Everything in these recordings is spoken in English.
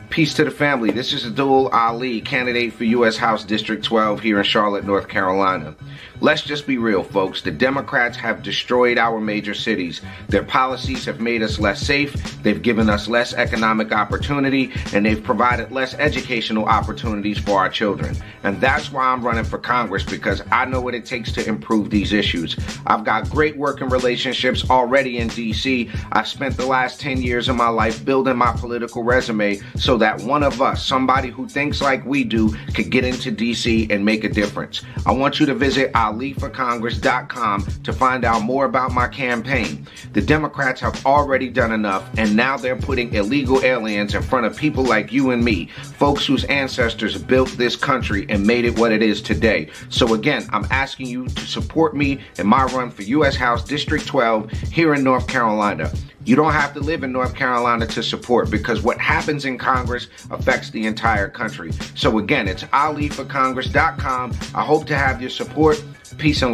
Peace to the family. This is Abdul Ali, candidate for U.S. House District 12 here in Charlotte, North Carolina. Let's just be real, folks. The Democrats have destroyed our major cities. Their policies have made us less safe. They've given us less economic opportunity, and they've provided less educational opportunities for our children. And that's why I'm running for Congress, because I know what it takes to improve these issues. I've got great working relationships already in D.C. I've spent the last 10 years of my life building my political resume so that one of us, somebody who thinks like we do, could get into D.C. and make a difference. I want you to visit aliforcongress.com to find out more about my campaign. The Democrats have already done enough, and now they're putting illegal aliens in front of people like you and me, folks whose ancestors built this country and made it what it is today. So again, I'm asking you to support me in my run for U.S. House District 12 here in North Carolina. You don't have to live in North Carolina to support, because what happens in Congress affects the entire country. So again, it's aliforcongress.com. I hope to have your support. Peace and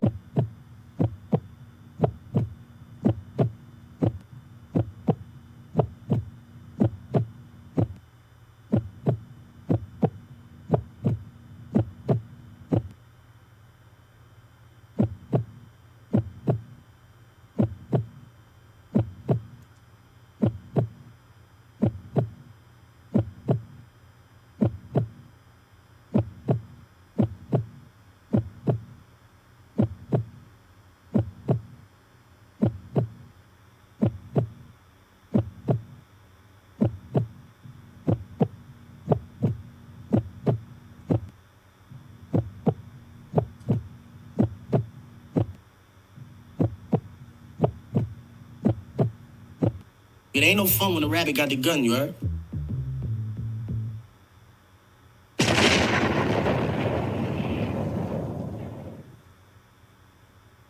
It ain't no fun when the rabbit got the gun, you heard?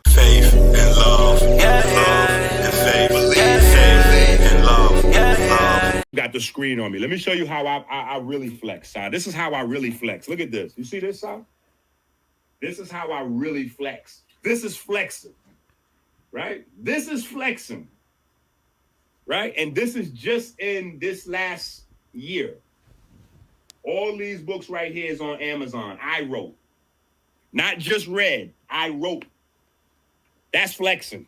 Faith and love. Love and faith. Faith and love. Got the screen on me. Let me show you how I really flex, son. This is how I really flex. Look at this. You see this, son? This is how I really flex. This is flexing, right? This is flexing. Right? And this is just in this last year. All these books right here is on Amazon. I wrote. Not just read. I wrote. That's flexing.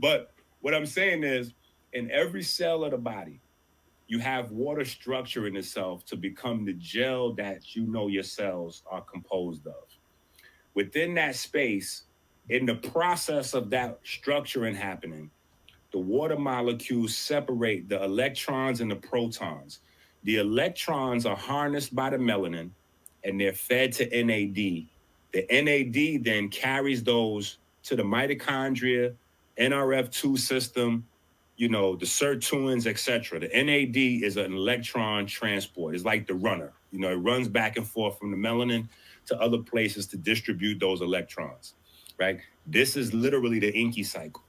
But what I'm saying is, in every cell of the body, you have water structure in itself to become the gel that you know your cells are composed of. Within that space, in the process of that structuring happening, the water molecules separate the electrons and the protons. The electrons are harnessed by the melanin and they're fed to NAD. The NAD then carries those to the mitochondria, NRF2 system, the sirtuins, etc. The NAD is an electron transport. It's like the runner. It runs back and forth from the melanin to other places to distribute those electrons. Right? This is literally the Inky cycle.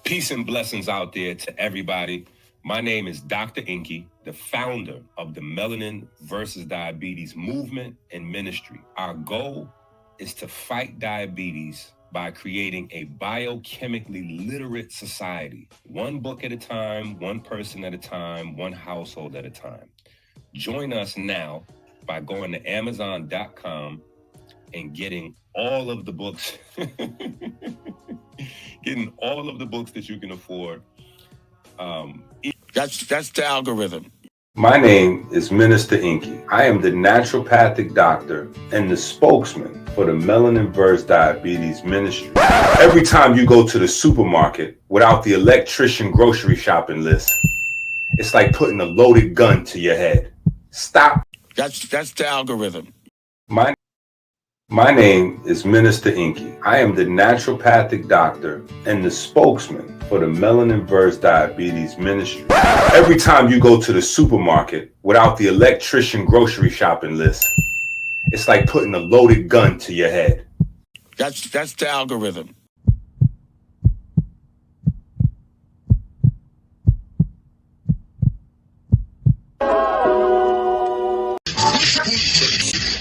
Peace and blessings out there to everybody. My name is Dr. Inky, the founder of the Melanin versus Diabetes movement and ministry. Our goal is to fight diabetes by creating a biochemically literate society, one book at a time, one person at a time, one household at a time. Join us now by going to Amazon.com and getting all of the books, getting all of the books that you can afford. That's the algorithm. My name is Minister Inky. I am the naturopathic doctor and the spokesman for the Melanin vs. Diabetes ministry. Every time you go to the supermarket without the electrician grocery shopping list, it's like putting a loaded gun to your head. Stop. That's the algorithm. My name is Minister Inky. I am the naturopathic doctor and the spokesman for the Melanin vs. Diabetes ministry. Every time you go to the supermarket without the electrician grocery shopping list, it's like putting a loaded gun to your head. That's the algorithm.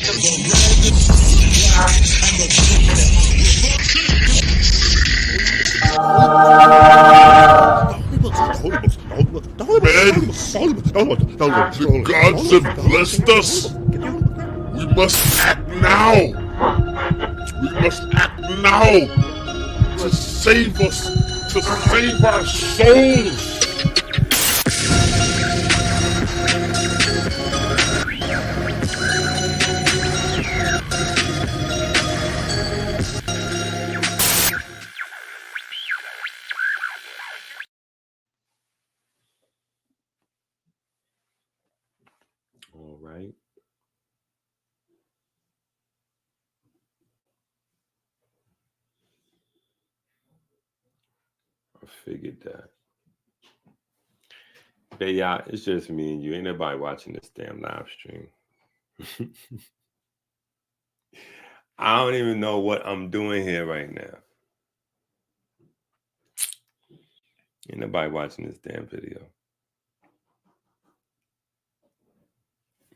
The The gods have blessed us. We must act now. We must act now to save us, to save our souls. All right. I figured that. But yeah, it's just me and you. Ain't nobody watching this damn live stream. I don't even know what I'm doing here right now. Ain't nobody watching this damn video.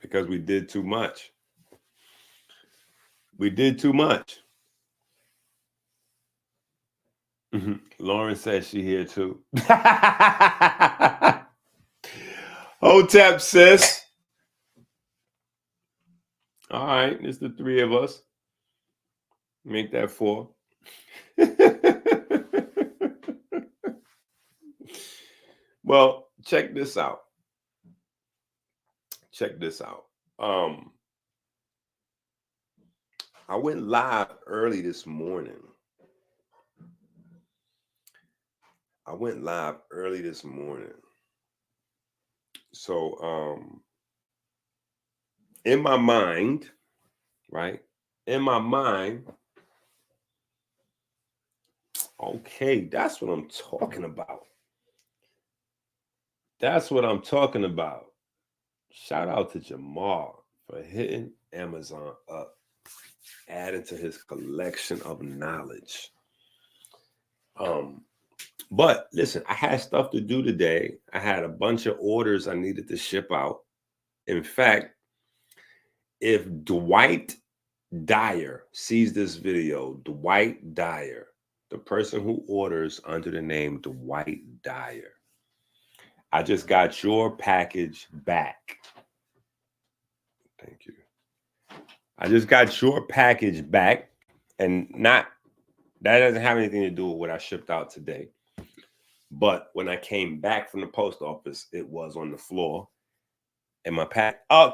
Because we did too much. We did too much. Lauren says she here too. Hotep, sis. All right, it's the three of us. Make that 4. Well, check this out. Check this out. I went live early this morning. So, in my mind, right? In my mind, okay, that's what I'm talking about. That's what I'm talking about. Shout out to Jamal for hitting Amazon up, adding to his collection of knowledge. But listen, I had stuff to do today. I had a bunch of orders I needed to ship out. In fact, if Dwight Dyer sees this video, Dwight Dyer, the person who orders under the name Dwight Dyer, I just got your package back. Thank you. I just got your package back, and that doesn't have anything to do with what I shipped out today. But when I came back from the post office, it was on the floor. And my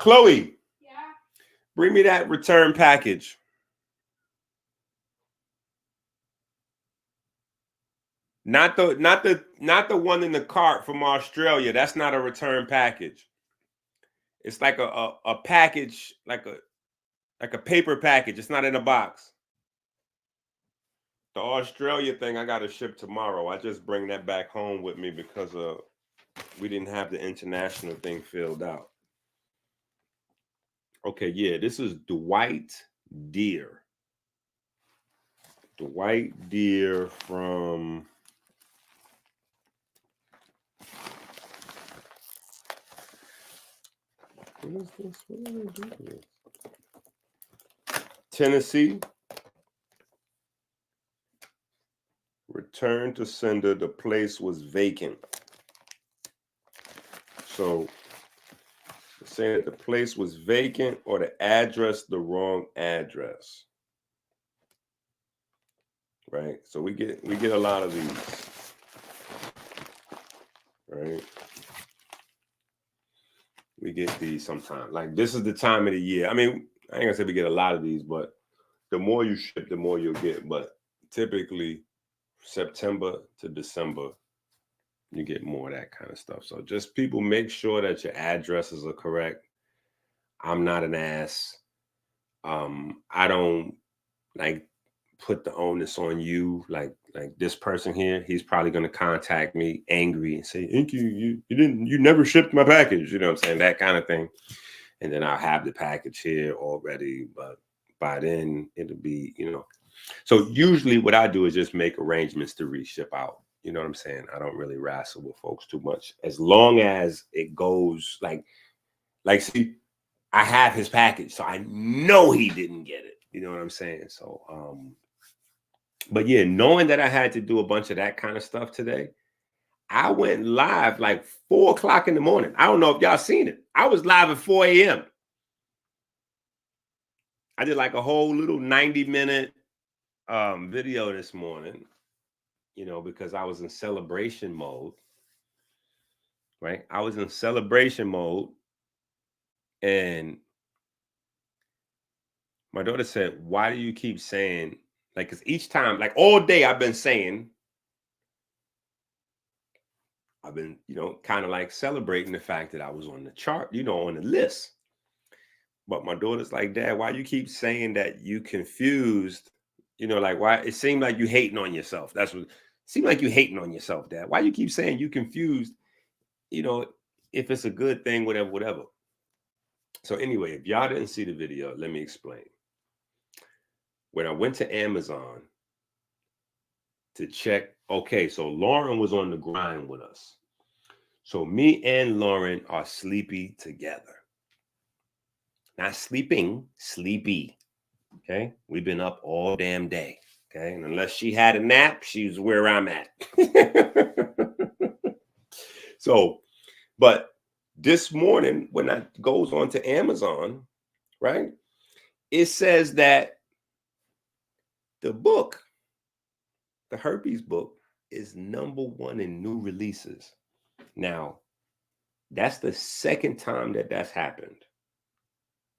Chloe. Yeah. Bring me that return package. Not the one in the cart from Australia. That's not a return package. It's like a package, like a paper package. It's not in a box. The Australia thing I got to ship tomorrow. I just bring that back home with me because we didn't have the international thing filled out. Okay, yeah, this is Dwight Dyer. Dwight Dyer from what is this? What did I do here? Tennessee. Return to sender. The place was vacant. So it's saying that the place was vacant or the address, the wrong address. Right? So we get a lot of these. Right? We get these sometimes. Like this is the time of the year. I mean, I ain't gonna say we get a lot of these, but the more you ship, the more you'll get. But typically September to December, you get more of that kind of stuff. So just people make sure that your addresses are correct. I'm not an ass. I don't like put the onus on you. Like this person here, he's probably going to contact me angry and say, Inky, you never shipped my package. You know what I'm saying? That kind of thing. And then I'll have the package here already, but by then it'll be, So usually what I do is just make arrangements to reship out. You know what I'm saying? I don't really wrestle with folks too much. As long as it goes like see, I have his package, so I know he didn't get it. You know what I'm saying? So, but yeah, knowing that I had to do a bunch of that kind of stuff today, I went live like 4 o'clock in the morning. I don't know if y'all seen it. I was live at 4 a.m. I did like a whole little 90-minute video this morning, you know, because I was in celebration mode, right? I was in celebration mode, and my daughter said, why do you keep saying, like, because each time, like all day I've been saying, I've been, you know, kind of like celebrating the fact that I was on the chart, you know, on the list. But my daughter's like, Dad, why you keep saying that you confused? You know, like, why it seemed like you hating on yourself. That's what it seemed like, you hating on yourself, Dad. Why you keep saying you confused? You know, if it's a good thing, whatever, whatever. So anyway, if y'all didn't see the video, let me explain. When I went to Amazon to check, okay, so Lauren was on the grind with us. So me and Lauren are sleepy together. Not sleeping, sleepy. Okay, we've been up all damn day. Okay, and unless she had a nap, she's where I'm at. So, but this morning when I goes on to Amazon, right, it says that the book, the herpes book, is #1 in new releases. Now, that's the second time that that's happened,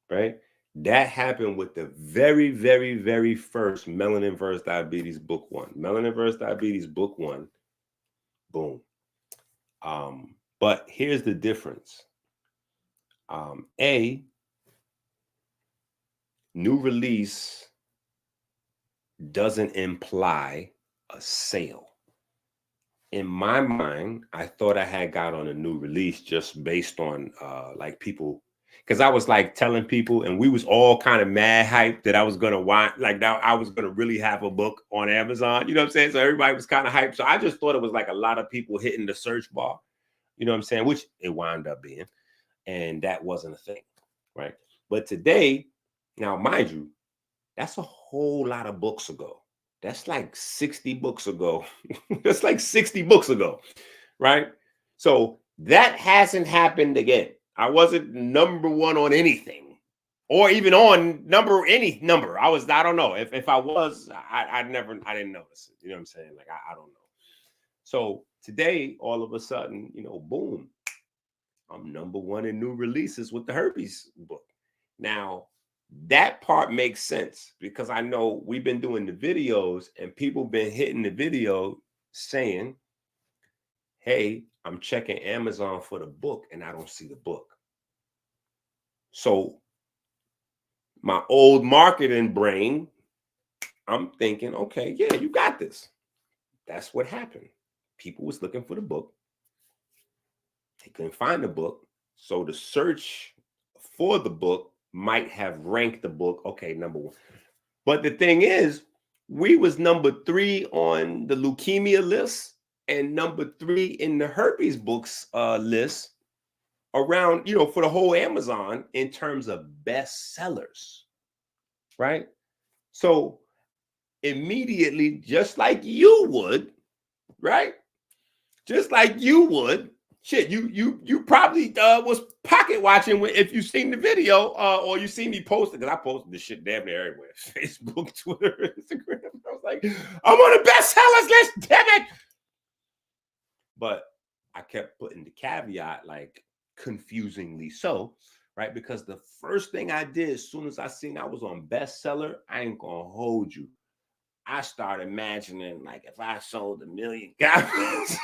right? That happened with the very, very, very first Melanin vs. Diabetes book 1. Melanin vs. Diabetes book 1, boom. But here's the difference. A, new release doesn't imply a sale. In my mind, I thought I had got on a new release just based on like people, because I was like telling people, and we was all kind of mad hyped that I was gonna want, like, now I was gonna really have a book on Amazon. You know what I'm saying? So everybody was kind of hyped. So I just thought it was like a lot of people hitting the search bar. You know what I'm saying? Which it wound up being, and that wasn't a thing, right? But today, now mind you, that's a whole lot of books ago. That's like 60 books ago. That's like 60 books ago, right? So that hasn't happened again. I wasn't #1 on anything, or even on any number. I don't know. If I was, I didn't notice it. You know what I'm saying? Like, I don't know. So today, all of a sudden, you know, boom, I'm #1 in new releases with the herpes book. Now, that part makes sense because I know we've been doing the videos and people been hitting the video saying, hey, I'm checking Amazon for the book and I don't see the book. So my old marketing brain, I'm thinking, okay, yeah, you got this. That's what happened. People was looking for the book. They couldn't find the book. So the search for the book might have ranked the book, okay, #1. But the thing is, we was #3 on the leukemia list and #3 in the herpes books list around, you know, for the whole Amazon in terms of best sellers, right? So immediately, just like you would, right? Just like you would, shit, you probably was pocket watching if you seen the video or you seen me post it, because I posted this shit damn near everywhere. Facebook, Twitter, Instagram. I was like, I'm on the bestsellers list, damn it. But I kept putting the caveat, like, confusingly so, right? Because the first thing I did as soon as I seen I was on bestseller, I ain't gonna hold you, I started imagining, like, if I sold 1 million copies.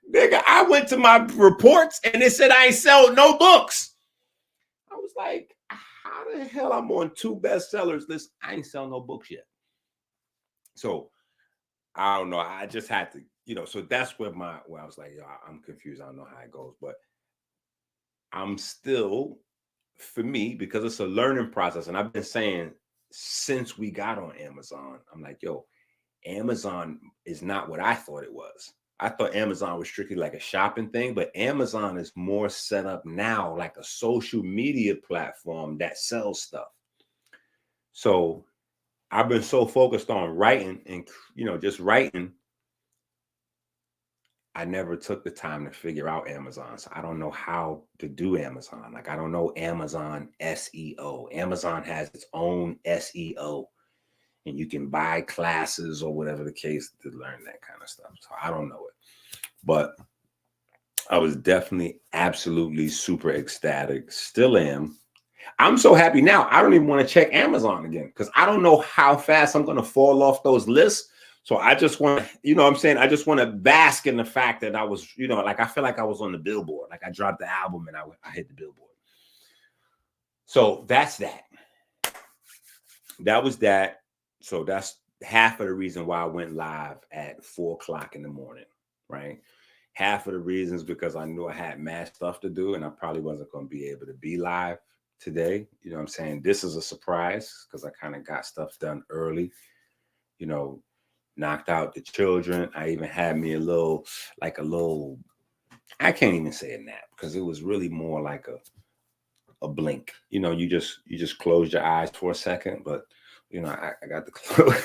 Nigga, I went to my reports and it said I ain't sold no books. I was like, how the hell I'm on 2 bestsellers lists? I ain't sell no books yet. So I don't know. I just had to, you know, so that's where I was like, yo, I'm confused. I don't know how it goes, but I'm still, for me, because it's a learning process. And I've been saying since we got on Amazon, I'm like, yo, Amazon is not what I thought it was. I thought Amazon was strictly like a shopping thing, but Amazon is more set up now like a social media platform that sells stuff. So I've been so focused on writing and, just writing. I never took the time to figure out Amazon. So I don't know how to do Amazon. Like, I don't know Amazon SEO. Amazon has its own SEO, and you can buy classes or whatever the case to learn that kind of stuff. So I don't know it. But I was definitely absolutely super ecstatic. Still am. I'm so happy now. I don't even want to check Amazon again because I don't know how fast I'm going to fall off those lists. So I just want to, what I'm saying? I just want to bask in the fact that I was, like, I feel like I was on the Billboard. Like, I dropped the album and I hit the Billboard. So that's that. That was that. So that's half of the reason why I went live at 4:00 in the morning, right? Half of the reasons because I knew I had mad stuff to do and I probably wasn't going to be able to be live today. You know what I'm saying? This is a surprise because I kind of got stuff done early, knocked out the children. I even had me a little, I can't even say a nap because it was really more like a blink. You just close your eyes for a second, but I got to close.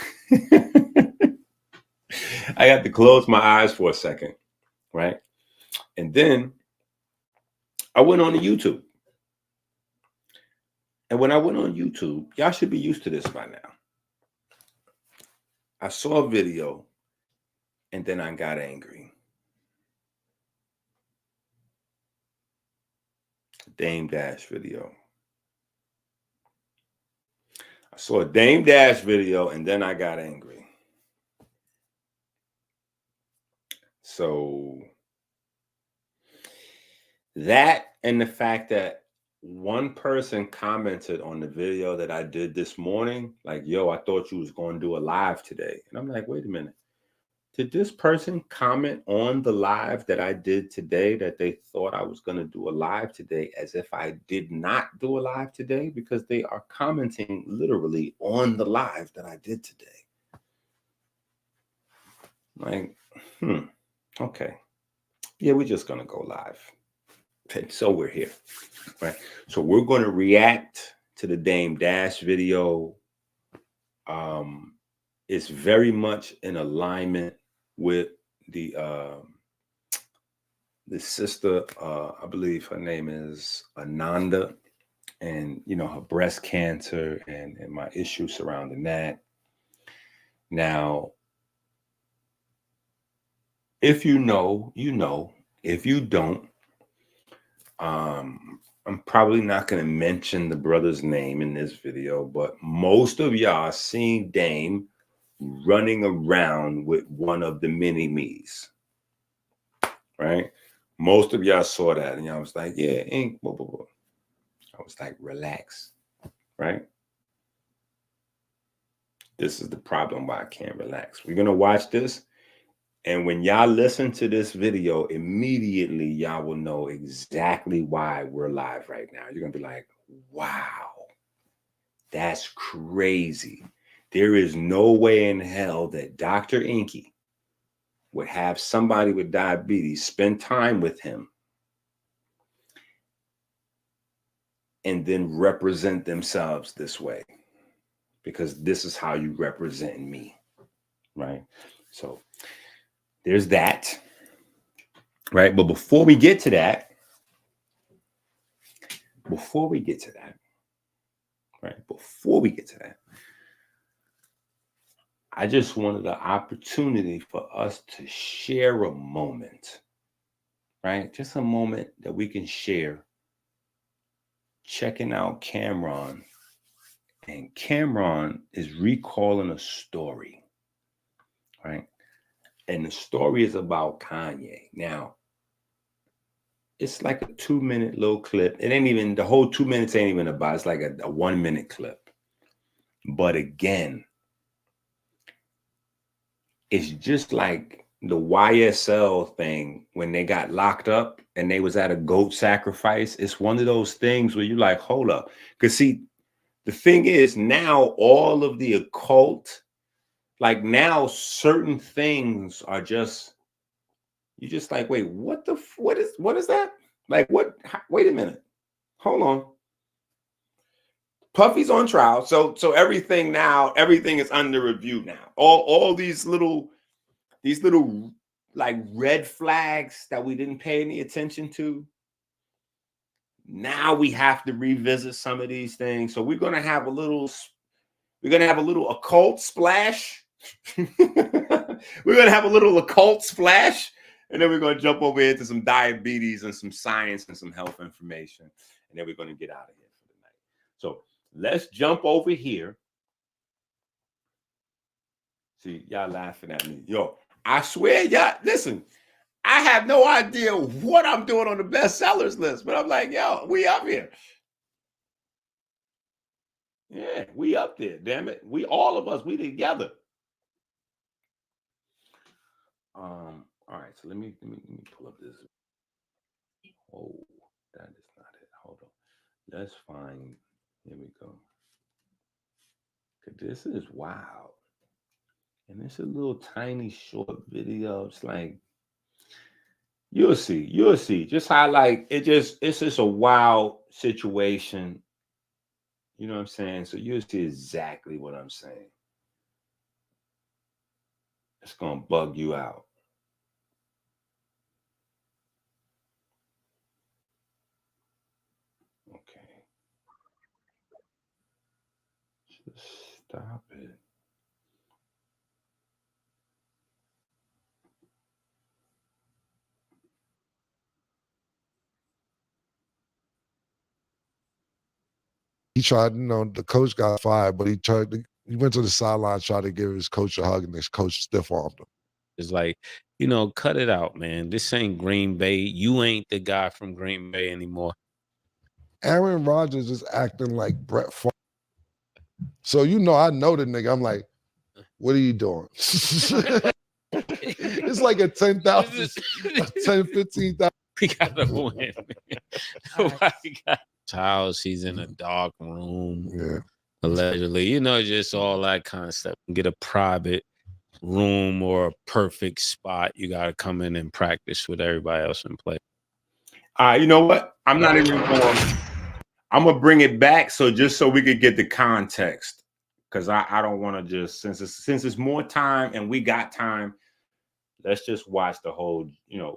I got to close my eyes for a second, right? And then I went on to YouTube. And when I went on YouTube, y'all should be used to this by now. I saw a video and then I got angry. Dame Dash video. I saw a Dame Dash video and then I got angry. So that and the fact that one person commented on the video that I did this morning, like, yo, I thought you was going to do a live today. And I'm like, wait a minute. Did this person comment on the live that I did today that they thought I was going to do a live today as if I did not do a live today? Because they are commenting literally on the live that I did today. Like, okay. Yeah, we're just going to go live. And so we're here, right? So we're going to react to the Dame Dash video. It's very much in alignment with the sister. I believe her name is Ananda, and her breast cancer and my issues surrounding that. Now, if you know, you know. If you don't, I'm probably not going to mention the brother's name in this video, but most of y'all seen Dame running around with one of the mini-me's, right? Most of y'all saw that, and y'all was like, yeah, blah, blah, blah. I was like, relax, right? This is the problem why I can't relax. We're going to watch this. And when y'all listen to this video, immediately y'all will know exactly why we're live right now. You're going to be like, wow, that's crazy. There is no way in hell that Dr. Inky would have somebody with diabetes spend time with him and then represent themselves this way. Because this is how you represent me, right? So there's that, right? But before we get to that, I just wanted the opportunity for us to share a moment, right? Just a moment that we can share checking out Cameron. And Cameron is recalling a story, right? And the story is about Kanye. Now, it's like a 2-minute little clip. It ain't even, the whole 2 minutes ain't even about, it's like a 1-minute clip. But again, it's just like the YSL thing when they got locked up and they was at a goat sacrifice. It's one of those things where you're like, hold up. Because see, the thing is now all of the occult, like now certain things are just You just like, wait, what is that? Like, what? Wait a minute. Hold on. Puffy's on trial. So everything is under review now. All these little like red flags that we didn't pay any attention to. Now we have to revisit some of these things. So we're gonna have a little occult splash. We're gonna have a little occult splash, and then we're gonna jump over into some diabetes and some science and some health information, and then we're gonna get out of here for the night. So let's jump over here. See, y'all laughing at me. Yo, I swear, y'all, listen, I have no idea what I'm doing on the bestsellers list, but I'm like, yo, we up here. Yeah, we up there, damn it. We, all of us, we together. All right, so let me pull up this. Oh, that is not it. Hold on. Let's find, here we go. This is wild. And it's a little tiny short video. It's like, you'll see. Just highlight it's just a wild situation. You know what I'm saying? So you'll see exactly what I'm saying. It's gonna bug you out. Okay. Just stop it. He tried, the coach got fired, but he went to the sideline, tried to give his coach a hug, and his coach stiff-armed him. It's like, cut it out, man. This ain't Green Bay. You ain't the guy from Green Bay anymore. Aaron Rodgers is acting like Brett Favre. So, I know the nigga. I'm like, what are you doing? It's like a 10,000, 10, 15,000. We gotta win. Nobody got house. He's in a dark room. Yeah. Allegedly, just all that kind of stuff. Get a private room or a perfect spot. You got to come in and practice with everybody else and play. You know what? I'm not even going. I'm gonna bring it back so we could get the context, because I don't want to just since it's more time and we got time. Let's just watch the whole,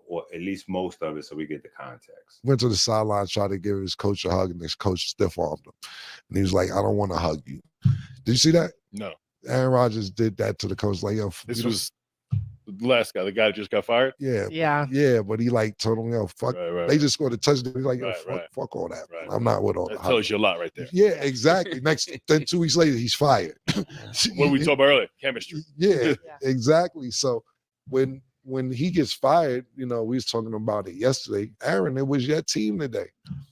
or at least most of it, so we get the context. Went to the sideline, tried to give his coach a hug, and his coach stiff-armed him. And he was like, I don't want to hug you. Did you see that? No. Aaron Rodgers did that to the coach. Like, yo, this was the last guy, the guy that just got fired? Yeah, but he told him, yo, fuck. Right. They just scored a touchdown. He's like, yo, fuck all that. Right. I'm not with all that. That tells you a lot right there. Yeah, exactly. Then 2 weeks later, he's fired. What we talked about earlier, chemistry. Yeah, exactly. So when he gets fired, we was talking about it yesterday. Aaron, it was your team today.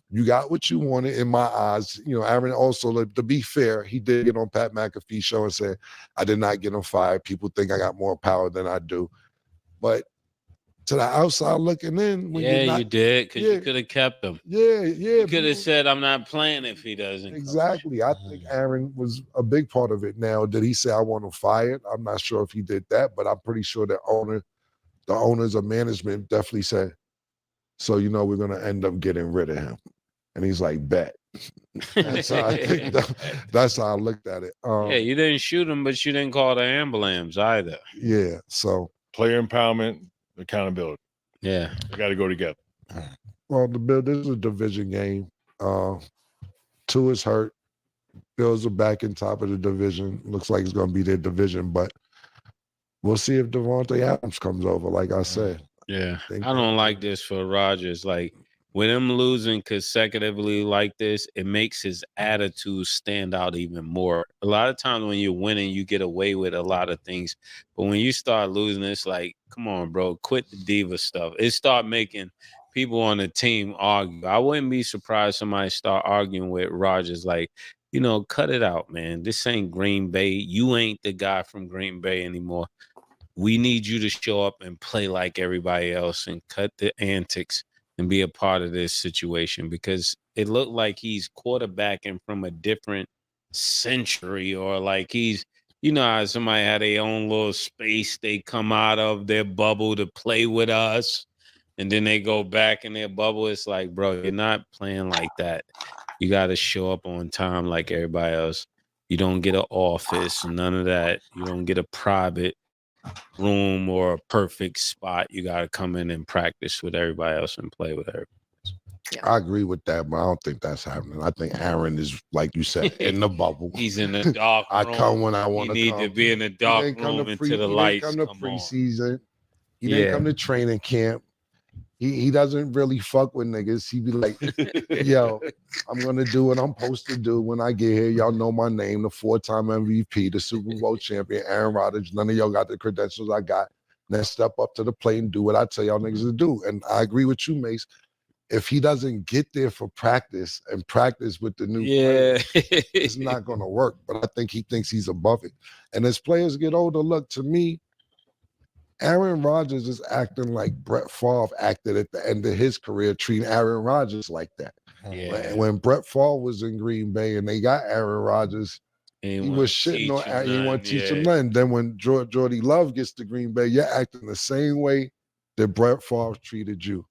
You got what you wanted in my eyes. Aaron also, to be fair, he did get on Pat McAfee's show and said, I did not get him fired. People think I got more power than I do. But to the outside looking in, you did, because you could have kept him. Yeah. You could have said, I'm not playing if he doesn't. Exactly. Coach. I think Aaron was a big part of it. Now, did he say I want him fired? I'm not sure if he did that, but I'm pretty sure the owners of management definitely said, so we're going to end up getting rid of him. And he's like, bet. That's how I think that's how I looked at it. You didn't shoot him, but you didn't call the ambulance either. Yeah, so. Player empowerment, accountability. Yeah. They got to go together. Well, this is a division game. Tua is hurt. Bills are back in top of the division. Looks like it's going to be their division, but we'll see if Devontae Adams comes over, like I said. Yeah. I don't like this for Rodgers. Like, with him losing consecutively like this, it makes his attitude stand out even more. A lot of times when you're winning, you get away with a lot of things. But when you start losing, it's like, come on, bro, quit the diva stuff. It start making people on the team argue. I wouldn't be surprised somebody start arguing with Rodgers, like, cut it out, man. This ain't Green Bay. You ain't the guy from Green Bay anymore. We need you to show up and play like everybody else and cut the antics and be a part of this situation, because it looked like he's quarterbacking from a different century, or like he's You know how somebody had their own little space they come out of their bubble to play with us, and then they go back in their bubble. It's like, bro, you're not playing like that. You got to show up on time like everybody else. You don't get an office, none of that. You don't get a private room or a perfect spot. You got to come in and practice with everybody else and play with everybody. I agree with that, but I don't think that's happening. I think Aaron is, like you said, in the bubble. He's in the dark room. I come when I want to come. You need to be in the dark room until the lights come to come on. preseason. He didn't come to training camp. He doesn't really fuck with niggas. He be like, yo, I'm going to do what I'm supposed to do when I get here. Y'all know my name, the 4-time MVP, the Super Bowl champion, Aaron Rodgers. None of y'all got the credentials I got. Then step up to the plate and do what I tell y'all niggas to do. And I agree with you, Mace. If he doesn't get there for practice and practice with the new players, it's not going to work. But I think he thinks he's above it. And as players get older, look, to me, Aaron Rodgers is acting like Brett Favre acted at the end of his career, treating Aaron Rodgers like that. Yeah. When Brett Favre was in Green Bay and they got Aaron Rodgers, he was shitting on Aaron. He want to teach him nothing. Then when Jordy Love gets to Green Bay, you're acting the same way that Brett Favre treated you.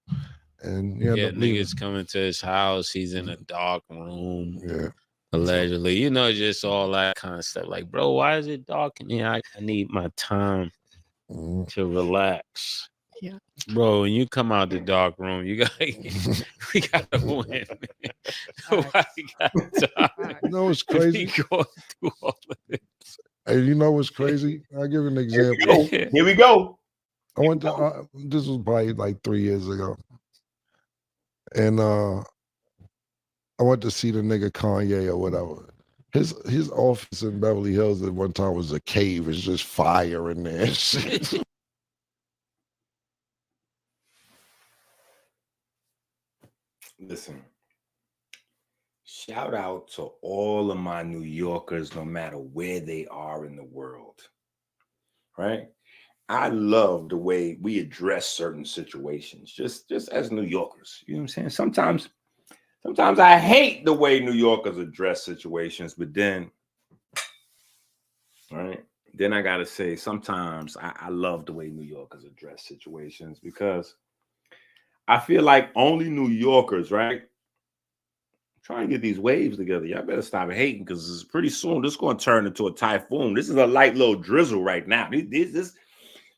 And niggas coming to his house. He's in a dark room. Allegedly. You know, just all that kind of stuff. Like, bro, why is it dark in here? I need my time to relax. Yeah. Bro, when you come out the dark room, we gotta win. Why you got time? You know what's crazy? Going through all of this. Hey, you know what's crazy? I'll give you an example. Here we go. I went to this was probably like 3 years ago. And I went to see the nigga Kanye or whatever. His office in Beverly Hills at one time was a cave. It's just fire in there. Listen, shout out to all of my New Yorkers, no matter where they are in the world, right? I love the way we address certain situations, just as New Yorkers. You know what I'm saying? Sometimes I hate the way New Yorkers address situations, but then, right? Then I gotta say, sometimes I love the way New Yorkers address situations because I feel like only New Yorkers, right? Try and get these waves together. Y'all better stop hating because pretty soon this is going to turn into a typhoon. This is a light little drizzle right now.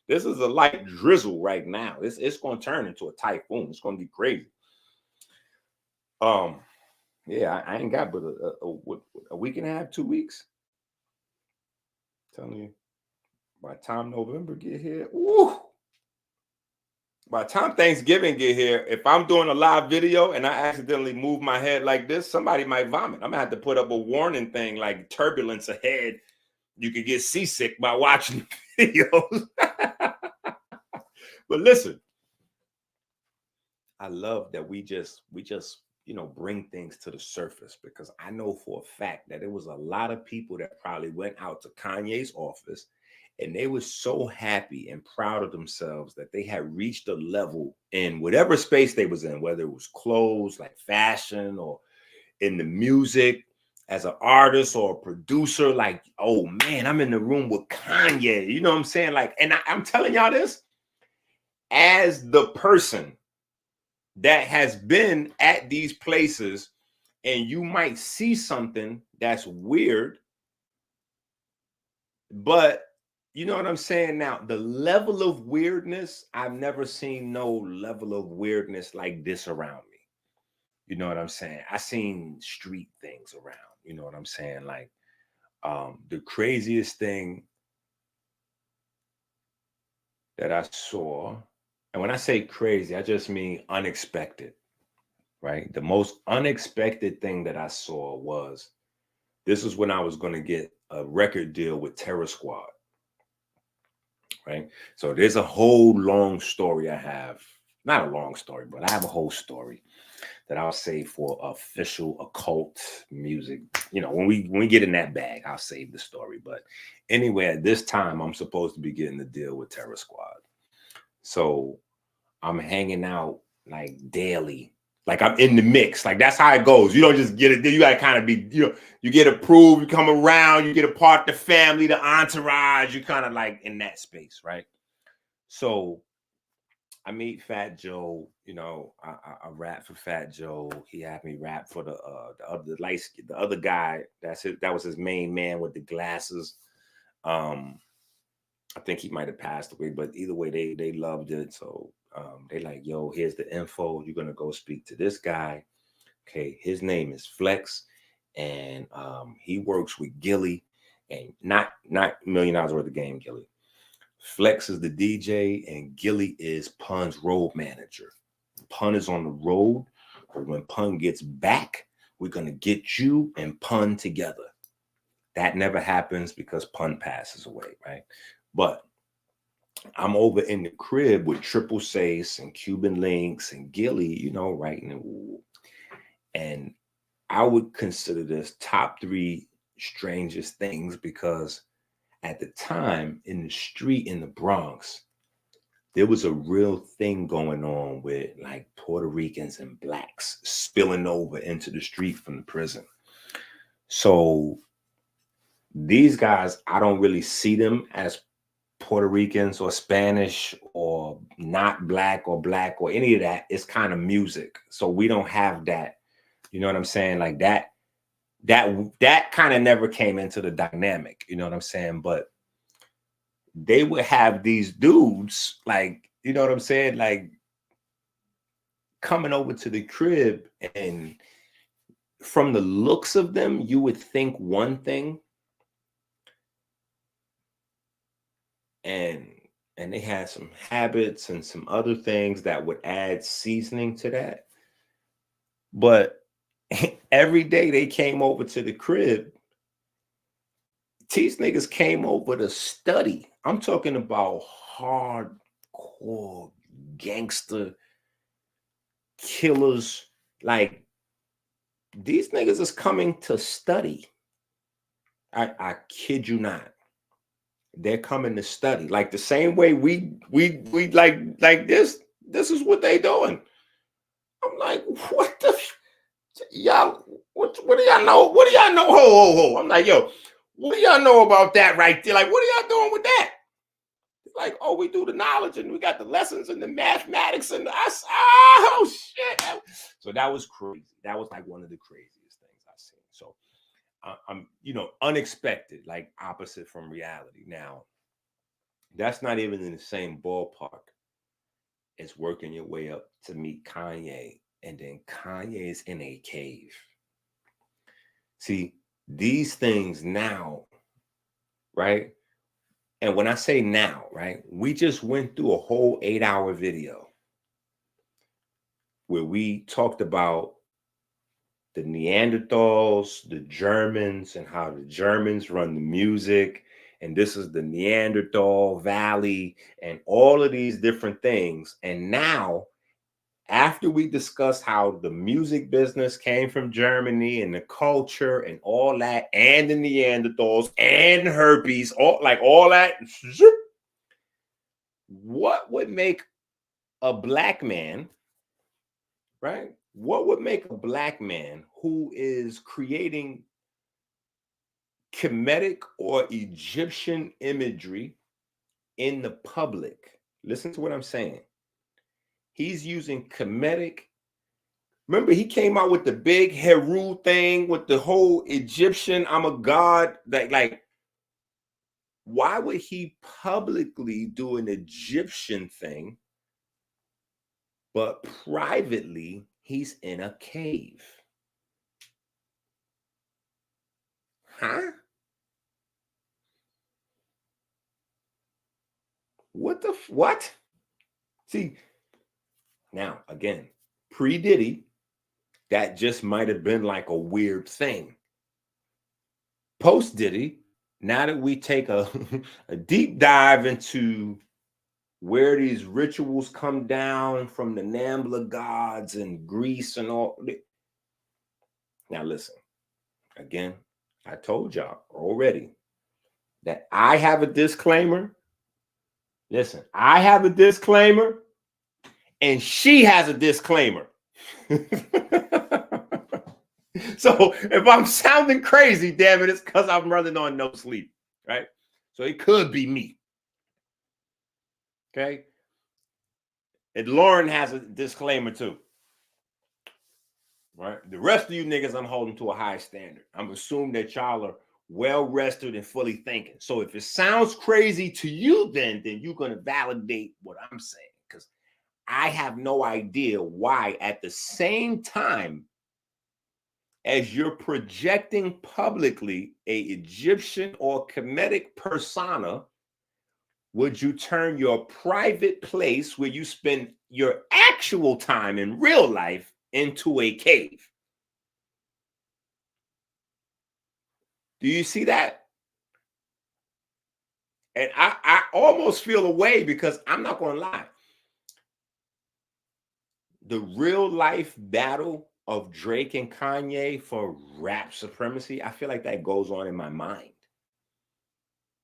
This is a light drizzle right now. It's going to turn into a typhoon. It's going to be crazy. Yeah, I ain't got but a week and a half, 2 weeks. I'm telling you, by the time November get here, woo! By the time Thanksgiving get here, if I'm doing a live video and I accidentally move my head like this, somebody might vomit. I'm gonna have to put up a warning thing like turbulence ahead. You could get seasick by watching videos. But listen, I love that we just bring things to the surface because I know for a fact that there was a lot of people that probably went out to Kanye's office and they were so happy and proud of themselves that they had reached a level in whatever space they was in, whether it was clothes, like fashion, or in the music, as an artist or a producer, like, oh man, I'm in the room with Kanye. You know what I'm saying? Like, and I'm telling y'all this as the person that has been at these places, and you might see something that's weird, but you know what I'm saying? Now, the level of weirdness, I've never seen no level of weirdness like this around me. You know what I'm saying? I seen street things around. You know what I'm saying? Like the craziest thing that I saw, and when I say crazy, I just mean unexpected, right? The most unexpected thing that I saw was, this is when I was going to get a record deal with Terror Squad. Right. So there's a whole long story I have. Not a long story, but I have a whole story that I'll save for official occult music. You know, when we get in that bag, I'll save the story. But anyway, at this time, I'm supposed to be getting the deal with Terror Squad. So I'm hanging out like daily Like I'm in the mix. Like that's how it goes. You don't just get it. You gotta kind of be, you get approved, you come around, you get a part of the family, the entourage, you kind of like in that space, right? So I meet Fat Joe, I rap for Fat Joe. He had me rap for the other guy. That was his main man with the glasses. I think he might have passed away, but either way, they loved it. So they like, yo, here's the info. You're gonna go speak to this guy. Okay, his name is Flex, and he works with Gilly, and not $1 million worth of game, Gilly. Flex is the DJ, and Gilly is Pun's road manager. Pun is on the road, but when Pun gets back, we're gonna get you and Pun together. That never happens because Pun passes away, right? But I'm over in the crib with Triple Sace and Cuban Links and Gilly, writing. And I would consider this top 3 strangest things because at the time in the street in the Bronx, there was a real thing going on with like Puerto Ricans and blacks spilling over into the street from the prison. So these guys, I don't really see them as Puerto Ricans or Spanish or not black or any of that. It's kind of music. So we don't have that. You know what I'm saying? Like that kind of never came into the dynamic. You know what I'm saying? But they would have these dudes like, you know what I'm saying? Like coming over to the crib, and from the looks of them, you would think one thing. And they had some habits and some other things that would add seasoning to that. But every day they came over to the crib, these niggas came over to study. I'm talking about hardcore gangster killers. Like these niggas is coming to study. I kid you not. They're coming to study. Like the same way we like this is what they doing. I'm like, what the y'all, what do y'all know? What do y'all know? Ho. I'm like, yo, what do y'all know about that right there? Like, what are y'all doing with that? Like, oh, we do the knowledge and we got the lessons and the mathematics and oh shit. So that was crazy. That was like one of the craziest things I've seen. So I'm, unexpected, like opposite from reality. Now, that's not even in the same ballpark as working your way up to meet Kanye, and then Kanye is in a cave. See, these things now, right? And when I say now, right, we just went through a whole 8-hour video where we talked about the Neanderthals, the Germans, and how the Germans run the music. And this is the Neanderthal Valley and all of these different things. And now, after we discussed how the music business came from Germany and the culture and all that, and the Neanderthals and herpes, all that, what would make a black man, right? What would make a black man who is creating Kemetic or Egyptian imagery in the public? Listen to what I'm saying. He's using Kemetic. Remember, he came out with the big Heru thing with the whole Egyptian, I'm a god. Like, why would he publicly do an Egyptian thing, but privately he's in a cave? Huh? What? See, now again, pre-Diddy, that just might have been like a weird thing. Post-Diddy, now that we take a deep dive into where these rituals come down from the Nambla gods and Greece and all. Now listen, again, I told y'all already that I have a disclaimer. Listen, I have a disclaimer and she has a disclaimer. So if I'm sounding crazy, damn it, it's because I'm running on no sleep, right? So it could be me. Okay. And Lauren has a disclaimer too. Right? The rest of you niggas, I'm holding to a high standard. I'm assuming that y'all are well rested and fully thinking. So if it sounds crazy to you, then you're gonna validate what I'm saying. Because I have no idea why at the same time as you're projecting publicly a Egyptian or Kemetic persona, would you turn your private place where you spend your actual time in real life into a cave? Do you see that? And I almost feel away because I'm not going to lie. The real life battle of Drake and Kanye for rap supremacy, I feel like that goes on in my mind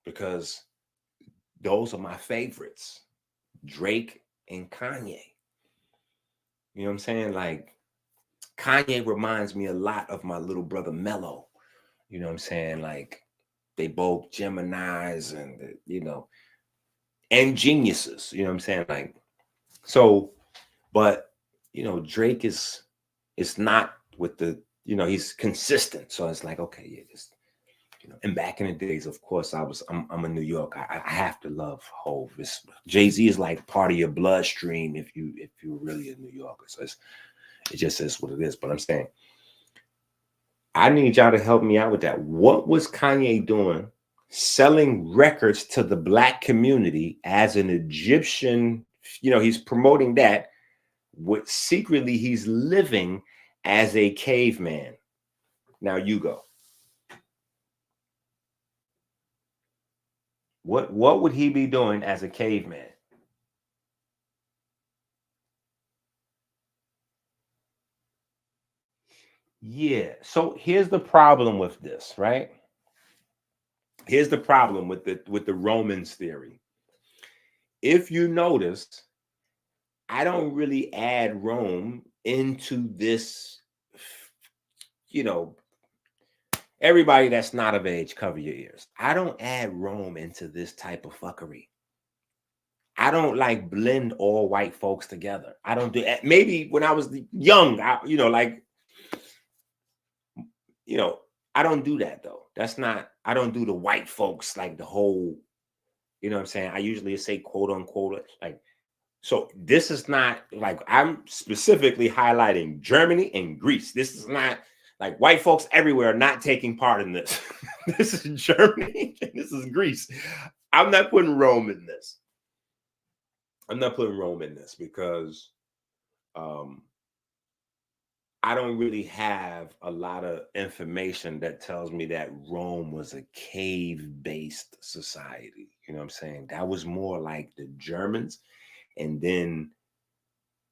because those are my favorites, Drake and Kanye. You know what I'm saying? Like, Kanye reminds me a lot of my little brother Mello. You know what I'm saying? Like, they both Geminis and, you know, and geniuses. You know what I'm saying? Like, so, but, you know, Drake is not with the, you know, he's consistent. So it's like, okay, yeah, just, you know, and back in the days, of course, I'm in New York. I have to love Hov. Jay-Z is like part of your bloodstream if you're really a New Yorker. So it just is what it is. But I'm saying, I need y'all to help me out with that. What was Kanye doing selling records to the Black community as an Egyptian? You know, he's promoting that. What secretly he's living as a caveman. Now you go. What would he be doing as a caveman? Yeah. So here's the problem with this, right? Here's the problem with the Romans theory. If you notice, I don't really add Rome into this, you know, everybody that's not of age, cover your ears. I don't add Rome into this type of fuckery. I don't like blend all white folks together. I don't do that. Maybe when I was young, you know, like, you know, I don't do that though. That's not, I don't do the white folks, like the whole, you know what I'm saying? I usually say quote unquote, like, so this is not like, I'm specifically highlighting Germany and Greece. This is not like white folks everywhere are not taking part in this. This is Germany and this is Greece. I'm not putting Rome in this. I'm not putting Rome in this because I don't really have a lot of information that tells me that Rome was a cave-based society. You know what I'm saying? That was more like the Germans. And then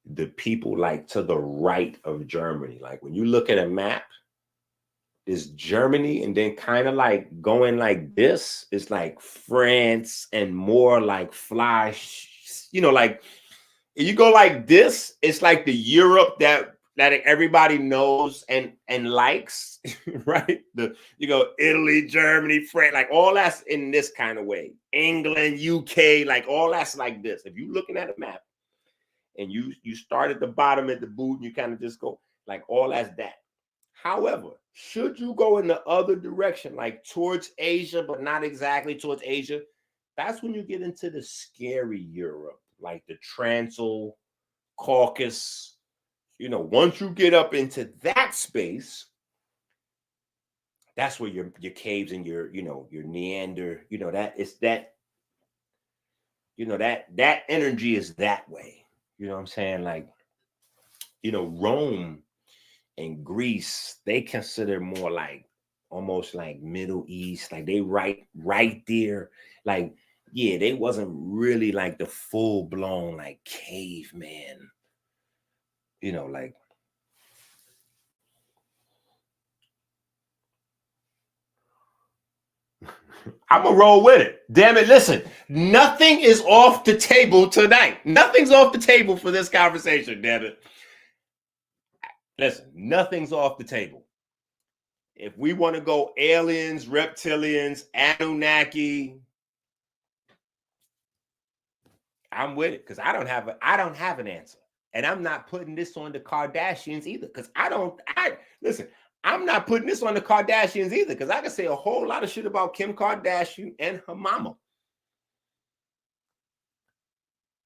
the people like to the right of Germany. Like when you look at a map, is Germany, and then kind of like going like this is like France and more like you know, like if you go like this, it's like the Europe that everybody knows and likes, right? You go Italy, Germany, France, like all that's in this kind of way. England, UK, like all that's like this. If you're looking at a map and you start at the bottom at the boot and you kind of just go like all that's that. However, should you go in the other direction, like towards Asia, but not exactly towards Asia, that's when you get into the scary Europe, like the Transil, Caucasus. You know, once you get up into that space, that's where your caves and your, you know, your Neander, you know, that it's that, you know, that energy is that way. You know what I'm saying? Like, you know, Rome and Greece, they consider more like almost like Middle East, like they right there. Like, yeah, they wasn't really like the full-blown like caveman, you know, like I'm gonna roll with it. Damn it. Listen, nothing is off the table tonight. Nothing's off the table for this conversation, damn it. Listen, nothing's off the table. If we want to go aliens, reptilians, Anunnaki, I'm with it, because I don't have an answer. And I'm not putting this on the Kardashians either, because listen, I'm not putting this on the Kardashians either, because I can say a whole lot of shit about Kim Kardashian and her mama.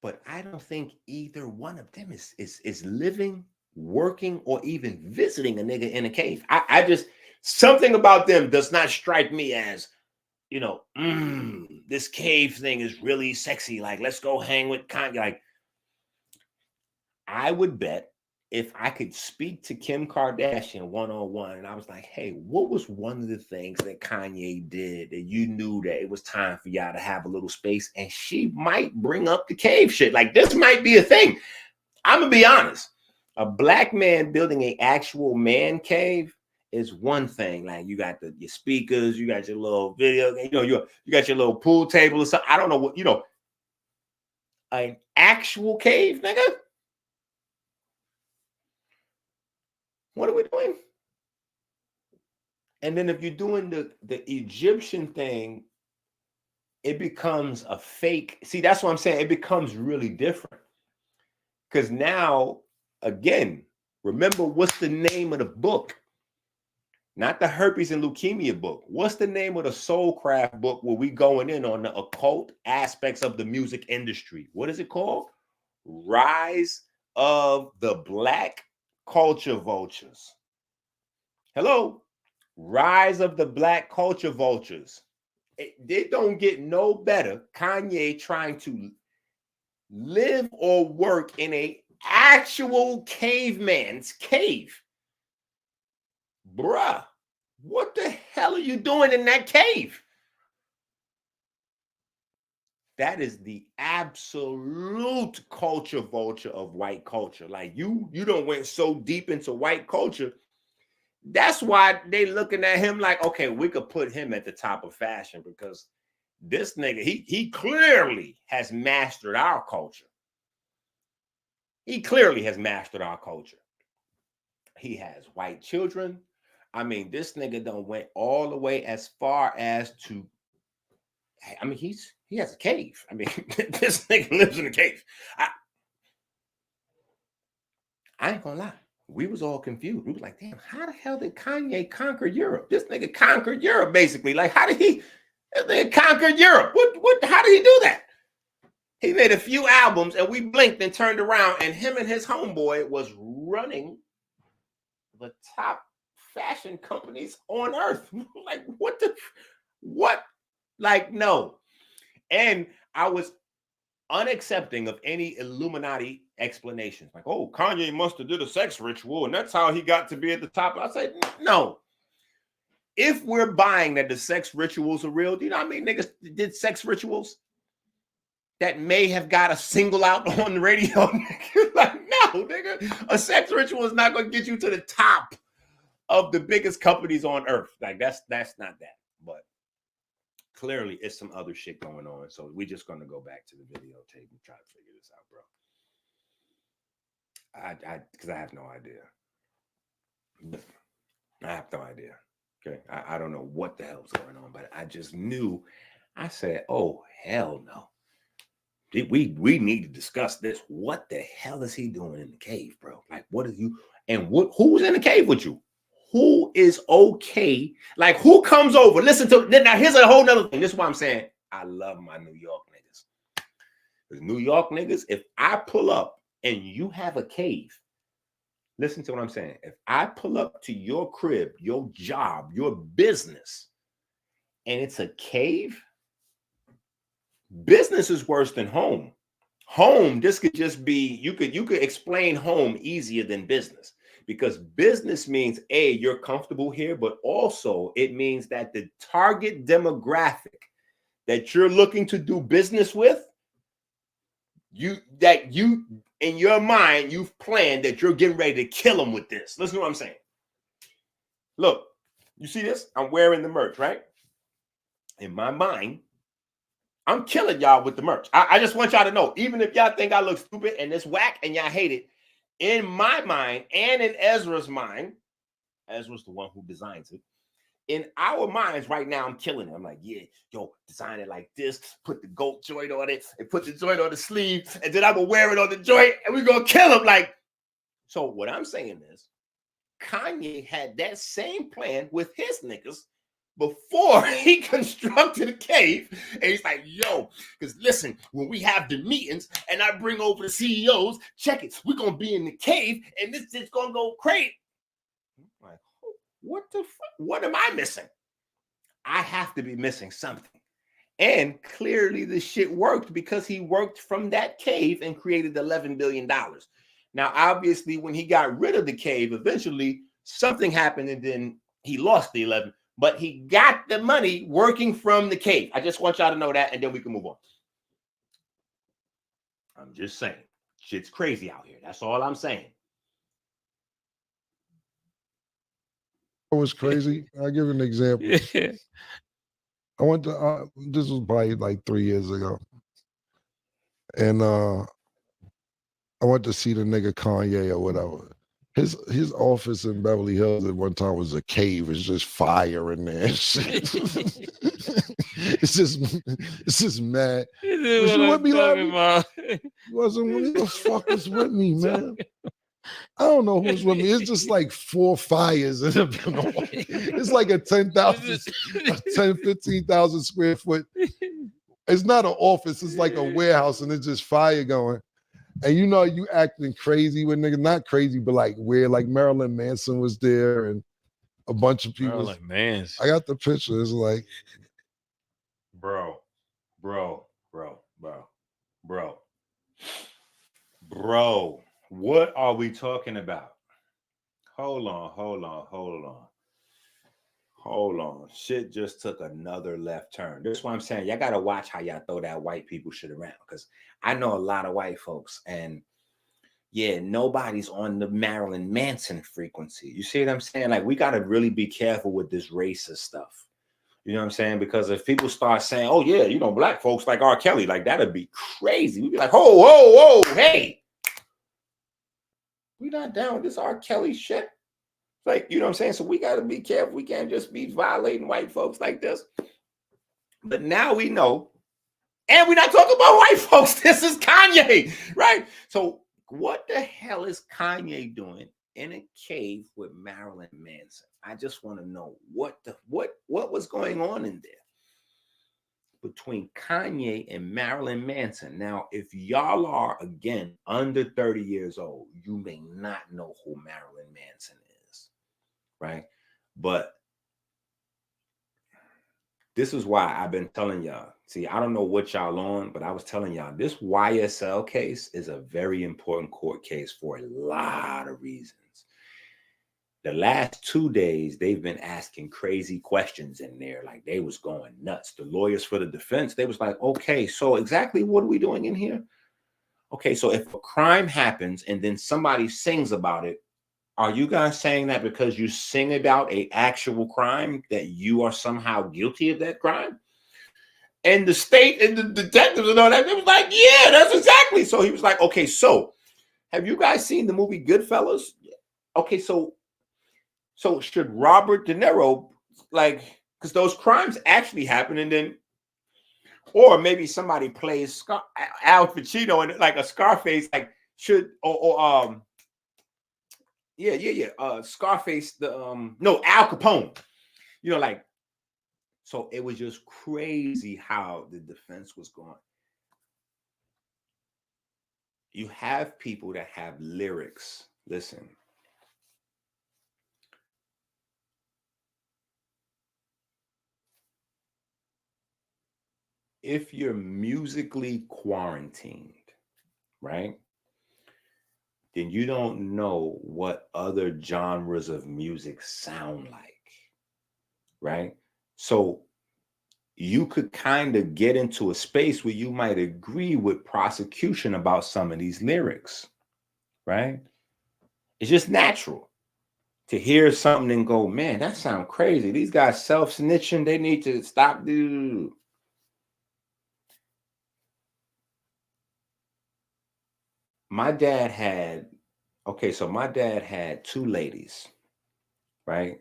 But I don't think either one of them is living, working, or even visiting a nigga in a cave. I just, something about them does not strike me as, you know, this cave thing is really sexy. Like, let's go hang with Kanye. Like, I would bet if I could speak to Kim Kardashian one-on-one, and I was like, hey, what was one of the things that Kanye did that you knew that it was time for y'all to have a little space? And she might bring up the cave shit. Like, this might be a thing. I'm going to be honest. A black man building an actual man cave is one thing. Like, you got your speakers, you got your little video, you know, you got your little pool table or something. I don't know what, you know, an actual cave, nigga. What are we doing? And then if you're doing the Egyptian thing, it becomes a fake. See, that's what I'm saying. It becomes really different. Because now, again, remember, what's the name of the book? Not the herpes and leukemia book. What's the name of the Soulcraft book where we going in on the occult aspects of the music industry? What is it called? Rise of the Black Culture Vultures. Hello? Rise of the Black Culture Vultures. They don't get no better. Kanye trying to live or work in a actual caveman's cave. Bruh, what the hell are you doing in that cave? That is the absolute culture vulture of white culture. Like, you don't went so deep into white culture. That's why they looking at him like, okay, we could put him at the top of fashion, because this nigga, he clearly has mastered our culture. He clearly has mastered our culture. He has white children. I mean, this nigga done went all the way as far as to, I mean, he has a cave. I mean, this nigga lives in a cave. I ain't gonna lie. We was all confused. We was like, damn, how the hell did Kanye conquer Europe? This nigga conquered Europe, basically. Like, how did this nigga conquer Europe? How did he do that? He made a few albums, and we blinked and turned around, and him and his homeboy was running the top fashion companies on earth. Like, what? Like, no. And I was unaccepting of any Illuminati explanations. Like, oh, Kanye must have did a sex ritual, and that's how he got to be at the top. I said, no. If we're buying that the sex rituals are real, do you know how many niggas did sex rituals that may have got a single out on the radio? Like, no, nigga. A sex ritual is not going to get you to the top of the biggest companies on earth. Like, that's not that. But clearly it's some other shit going on. So we're just going to go back to the videotape and try to figure this out, bro. Because I have no idea. I have no idea. Okay. I don't know what the hell's going on, but I just knew. I said, oh, hell no. We need to discuss this. What the hell is he doing in the cave, bro? Like, what are you, and who's in the cave with you? Who is okay? Like, who comes over? Listen to, now here's a whole nother thing. This is why I'm saying I love my New York niggas. Because New York niggas, if I pull up and you have a cave, listen to what I'm saying. If I pull up to your crib, your job, your business, and it's a cave, business is worse than home. Home, this could just be, you could explain home easier than business. Because business means, A, you're comfortable here, but also it means that the target demographic that you're looking to do business with, you in your mind, you've planned that you're getting ready to kill them with this. Listen to what I'm saying. Look, you see this? I'm wearing the merch, right? In my mind, I'm killing y'all with the merch. I just want y'all to know, even if y'all think I look stupid and it's whack and y'all hate it, in my mind and in Ezra's mind, Ezra's the one who designs it. In our minds right now, I'm killing it. I'm like, yeah, yo, design it like this, put the goat joint on it, and put the joint on the sleeve, and then I'm gonna wear it on the joint, and we're gonna kill him. Like, so what I'm saying is, Kanye had that same plan with his niggas before he constructed a cave. And he's like, yo, because listen, when we have the meetings and I bring over the CEOs, check it, we're gonna be in the cave, and this is gonna go crazy. Like, what the fuck? What am I missing? I have to be missing something. And clearly the shit worked because he worked from that cave and created $11 billion. Now, obviously, when he got rid of the cave, eventually something happened and then he lost the 11, but he got the money working from the cave. I just want y'all to know that, and then we can move on. I'm just saying, shit's crazy out here. That's all I'm saying. It was crazy. I'll give you an example. I went to this was probably like 3 years ago, and I went to see the nigga Kanye or whatever. His office in Beverly Hills at one time was a cave. It's just fire in there. It's just mad. Was you with me, Larry? You wasn't with me. The fuck was with me, man? I don't know who's with me. It's just like 4 fires in a it's like a 15,000 square foot. It's not an office, it's like a warehouse, and it's just fire going. And you know, you acting crazy with niggas, not crazy, but like weird. Like Marilyn Manson was there and a bunch of people. Marilyn Manson. I got the picture. It's like, bro. What are we talking about? Hold on. Shit just took another left turn. That's why I'm saying y'all gotta watch how y'all throw that white people shit around. Because I know a lot of white folks, and yeah, nobody's on the Marilyn Manson frequency. You see what I'm saying? Like, we gotta really be careful with this racist stuff. You know what I'm saying? Because if people start saying, oh yeah, you know, black folks like R. Kelly, like that'd be crazy. We'd be like, whoa, hey. We're not down with this R. Kelly shit. Like, you know what I'm saying? So we got to be careful. We can't just be violating white folks like this. But now we know. And we're not talking about white folks. This is Kanye, right? So what the hell is Kanye doing in a cave with Marilyn Manson? I just want to know what was going on in there between Kanye and Marilyn Manson. Now, if y'all are, again, under 30 years old, you may not know who Marilyn Manson is, right? But this is why I've been telling y'all. See, I don't know what y'all on, but I was telling y'all, this YSL case is a very important court case for a lot of reasons. The last 2 days, they've been asking crazy questions in there. Like, they was going nuts. The lawyers for the defense, they was like, okay, so exactly what are we doing in here? Okay, so if a crime happens and then somebody sings about it, are you guys saying that because you sing about an actual crime that you are somehow guilty of that crime? And the state and the detectives and all that, they was like, yeah, that's exactly. So he was like, okay, so have you guys seen the movie Goodfellas? Okay, so should Robert De Niro, like, because those crimes actually happen, and then, or maybe somebody plays Al Pacino and like a Scarface, like should Scarface, no, Al Capone, you know, like, so it was just crazy how the defense was going. You have people that have lyrics. Listen. If you're musically quarantined, right, then you don't know what other genres of music sound like, right? So you could kind of get into a space where you might agree with prosecution about some of these lyrics, right? It's just natural to hear something and go, man, that sounds crazy. These guys self-snitching. They need to stop. My dad had Okay, so my dad had 2 ladies, right?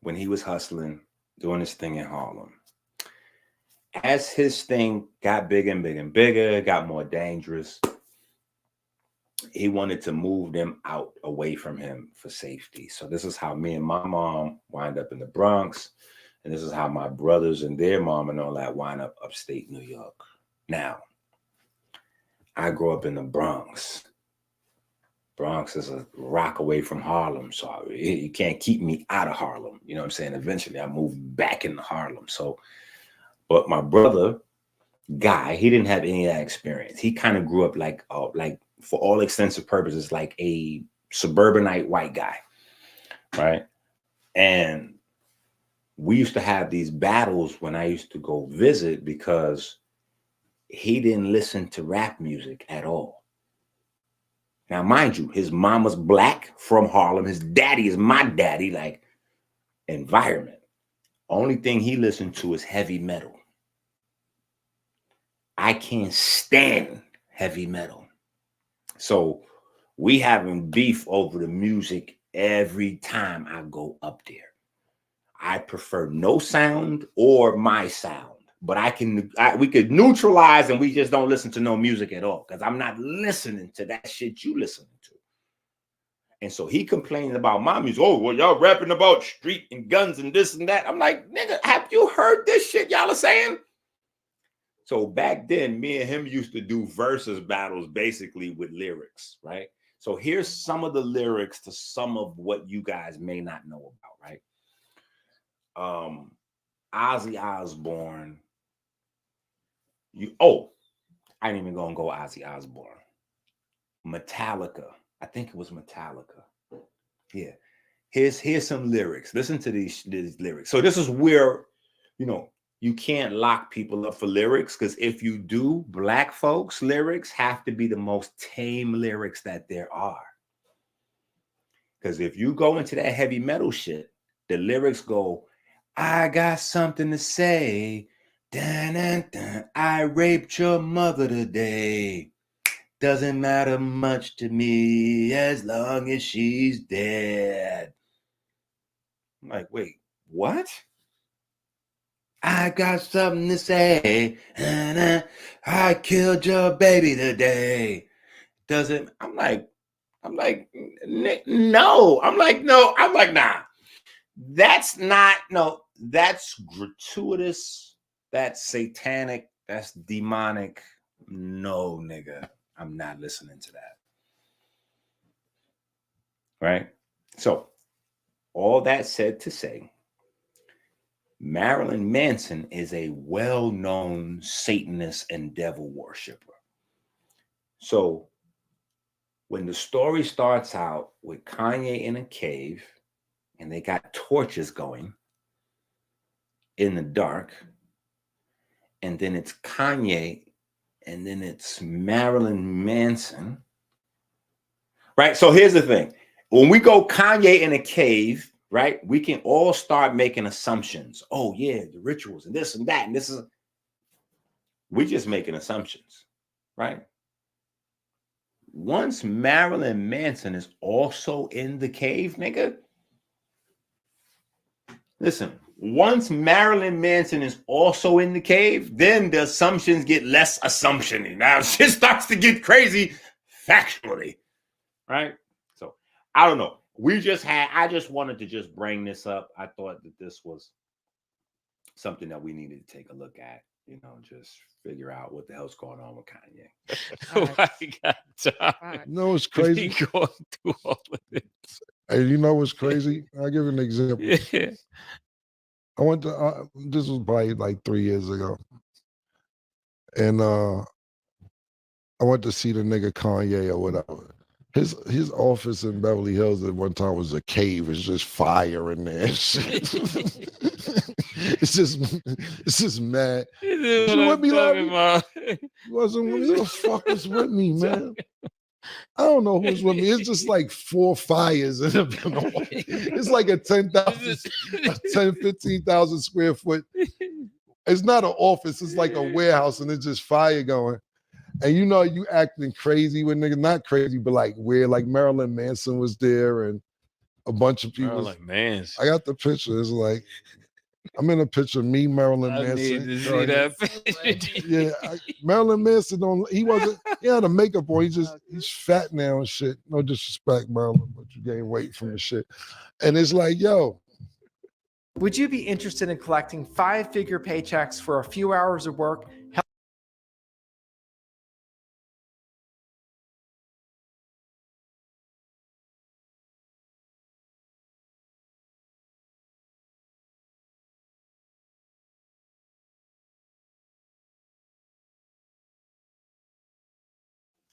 When he was hustling, doing his thing in Harlem. As his thing got bigger and bigger and bigger, got more dangerous, he wanted to move them out away from him for safety. So this is how me and my mom wind up in the Bronx. And this is how my brothers and their mom and all that wind up upstate New York. Now, I grew up in the Bronx. Bronx is a rock away from Harlem. So you can't keep me out of Harlem. You know what I'm saying? Eventually I moved back into Harlem. So, but my brother, Guy, he didn't have any of that experience. He kind of grew up like for all extensive purposes, like a suburbanite white guy, right? And we used to have these battles when I used to go visit because he didn't listen to rap music at all. Now, mind you, his mama's black from Harlem. His daddy is my daddy, like environment. Only thing he listened to is heavy metal. I can't stand heavy metal. So we having beef over the music every time I go up there. I prefer no sound or my sound, but we could neutralize and we just don't listen to no music at all because I'm not listening to that shit you listening to. And so he complained about my music. Oh, well, y'all rapping about street and guns and this and that. I'm like, nigga, have you heard this shit y'all are saying? So back then, me and him used to do versus battles basically with lyrics, right? So here's some of the lyrics to some of what you guys may not know about, right? Ozzy Osbourne. I ain't even gonna go Ozzy Osbourne. Metallica. I think it was Metallica. Yeah. Here's some lyrics. Listen to these lyrics. So this is where, you can't lock people up for lyrics because if you do, black folks' lyrics have to be the most tame lyrics that there are. Because if you go into that heavy metal shit, the lyrics go, I got something to say. Dun, dun, dun. I raped your mother today. Doesn't matter much to me as long as she's dead. I'm like, wait, what? I got something to say. And I killed your baby today. I'm like, no. I'm like, nah. That's gratuitous. That's satanic. That's demonic. No, nigga. I'm not listening to that. Right? So, all that said to say, Marilyn Manson is a well-known Satanist and devil worshiper. So, when the story starts out with Kanye in a cave and they got torches going in the dark, and then it's Kanye, and then it's Marilyn Manson, right? So here's the thing. When we go Kanye in a cave, right, we can all start making assumptions. Oh, yeah, the rituals and this and that. And we're just making assumptions, right? Once Marilyn Manson is also in the cave, nigga, listen, once Marilyn Manson is also in the cave, then the assumptions get less assumption-y. Now shit starts to get crazy factually, right? So I don't know. I just wanted to just bring this up. I thought that this was something that we needed to take a look at, just figure out what the hell's going on with Kanye. You know what's crazy? Going through all of this. Hey, you know what's crazy? I'll give you an example. Yeah. I went to, this was probably like 3 years ago. And I went to see the nigga Kanye or whatever. His office in Beverly Hills at one time was a cave. It's just fire in there. It's just mad. You with me, Larry? Wasn't with me. Who the fuck was with me, man? I don't know who's with me. It's just like 4 fires. It's like a 15,000 square foot. It's not an office. It's like a warehouse, and it's just fire going. And you know, you acting crazy with niggas, not crazy, but like weird. Like Marilyn Manson was there and a bunch of people. Marilyn Manson. I got the picture. It's like I'm in a picture of me, Marilyn I Manson. need to see that picture. Yeah, Marilyn Manson he had a makeup on. He's fat now and shit. No disrespect, Marilyn, but you gain weight from the shit. And it's like, yo. Would you be interested in collecting 5-figure paychecks for a few hours of work?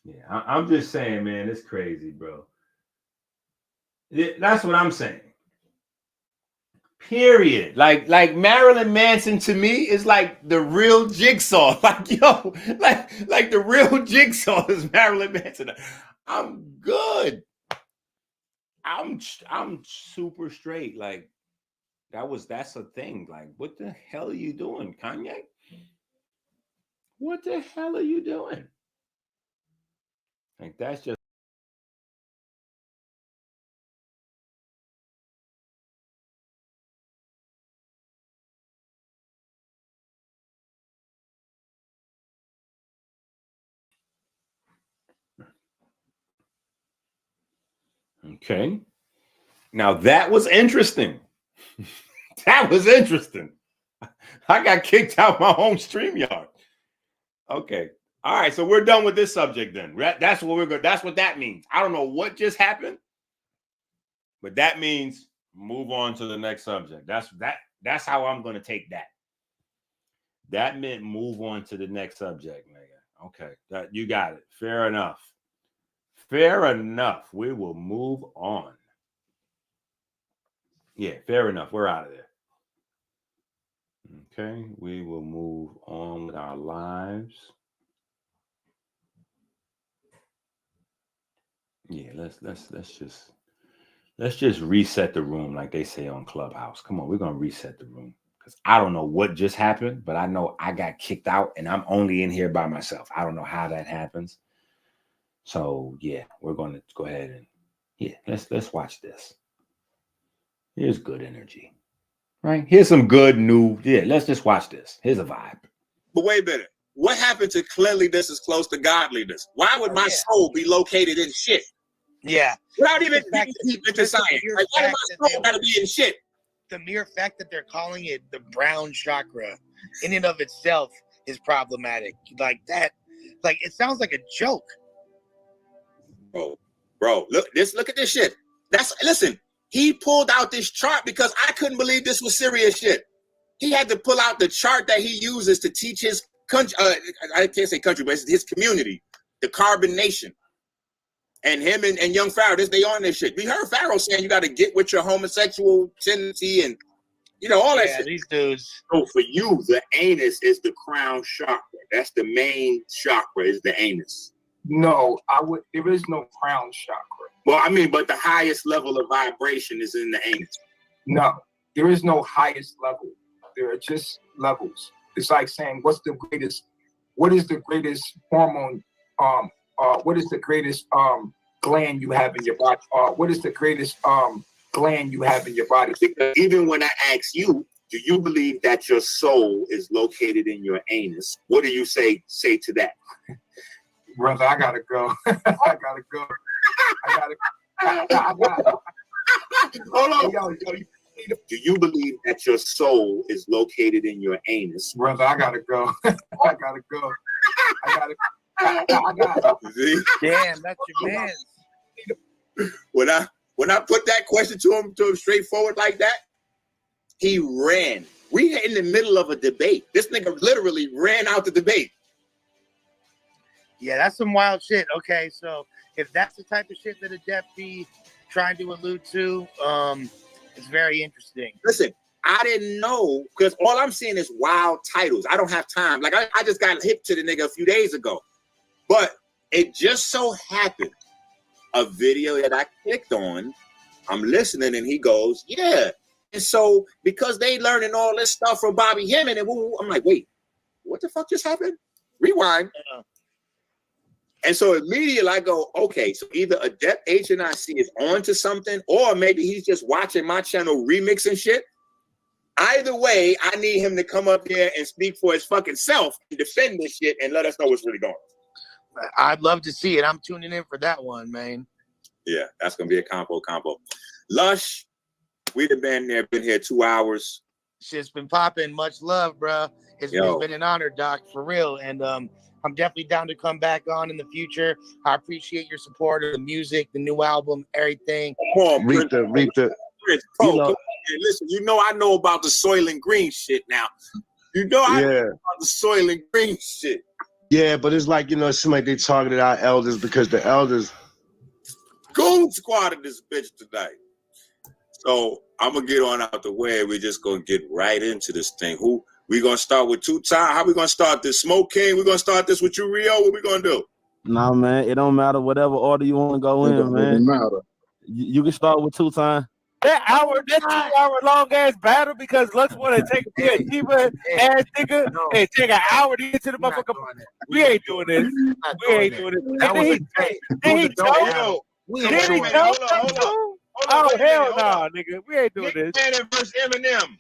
Yeah, I'm just saying, man, it's crazy, bro. That's what I'm saying. Period. Like Marilyn Manson to me is like the real Jigsaw. Like, yo, like the real Jigsaw is Marilyn Manson. I'm good. I'm super straight. Like that's a thing. Like, what the hell are you doing, Kanye? What the hell are you doing? Like, that's just. Okay. Now that was interesting. That was interesting. I got kicked out my home StreamYard. Okay. All right. So we're done with this subject then. That's what we're going. That's what that means. I don't know what just happened, but that means move on to the next subject. That's how I'm going to take that. That meant move on to the next subject, nigga. Okay. You got it. Fair enough. Fair enough. We will move on. Yeah, fair enough. We're out of there. Okay, we will move on with our lives. Yeah, let's just reset the room like they say on Clubhouse. Come on, we're gonna reset the room because I don't know what just happened, but I know I got kicked out and I'm only in here by myself. I don't know how that happens. So yeah, we're gonna go ahead and let's watch this. Here's good energy. Right? Here's some good new. Yeah, let's just watch this. Here's a vibe. But wait a minute. What happened to cleanliness is close to godliness? Why would my soul be located in shit? Yeah. Without even deep into science. Like, why does my soul gotta be in shit? The mere fact that they're calling it the brown chakra in and of itself is problematic. Like that, like it sounds like a joke. Bro, look at this shit. Listen. He pulled out this chart because I couldn't believe this was serious shit. He had to pull out the chart that he uses to teach his country, I can't say country, but it's his community, the Carbon Nation. And him and young Pharaoh, they on this shit. We heard Pharaoh saying you got to get with your homosexual tendency and, all that shit. These dudes. So for you, the anus is the crown chakra. That's the main chakra is the anus. No, there is no crown chakra. Well, I mean, but the highest level of vibration is in the anus. No, there is no highest level. There are just levels. It's like saying, what is the greatest hormone? What is the greatest gland you have in your body? What is the greatest gland you have in your body? Because even when I ask you, do you believe that your soul is located in your anus? What do you say to that? Brother, I gotta go. I gotta go. I gotta. Hold on. Yo, do you believe that your soul is located in your anus? Brother, I gotta go. I gotta go. I gotta. Damn, that's your man. When I put that question to him straightforward like that, he ran. We in the middle of a debate. This nigga literally ran out the debate. Yeah, that's some wild shit. Okay, so if that's the type of shit that Adept be trying to allude to, it's very interesting. Listen, I didn't know because all I'm seeing is wild titles. I don't have time. Like I just got hip to the nigga a few days ago, but it just so happened a video that I clicked on. I'm listening, and he goes, "Yeah." And so because they learning all this stuff from Bobby Hemming, and I'm like, "Wait, what the fuck just happened?" Rewind. And so immediately I go, okay, so either Adept HNIC is on to something, or maybe he's just watching my channel remixing shit. Either way, I need him to come up here and speak for his fucking self and defend this shit and let us know what's really going on. I'd love to see it. I'm tuning in for that one, man. Yeah, that's gonna be a combo. Lush, we've been here 2 hours. Shit's been popping. Much love, bro. It's been an honor, Doc, for real. And I'm definitely down to come back on in the future. I appreciate your support of the music, the new album, everything. Come on, reap the. Prince, you know, listen, you know I know about the Soil and Green shit now. You know I know about the Soil and Green shit. Yeah, but it's like, you know, it seems like they targeted our elders because the elders Goon squatted this bitch tonight. So I'm gonna get on out the way. We're just gonna get right into this thing. Who we gonna start with? Two-Time? How we gonna start this? Smoke King? We gonna start this with you, Rio? What we gonna do? No, man, it don't matter whatever order you want to go in, man. It doesn't matter. You can start with Two-Time. That 2-hour long ass battle because Lux want to take a cheaper ass nigga and take an hour to get to the motherfucker. We ain't doing this. We ain't doing this. Did he choke? Oh hell no, nigga. We ain't doing this. Nick Cannon versus Eminem.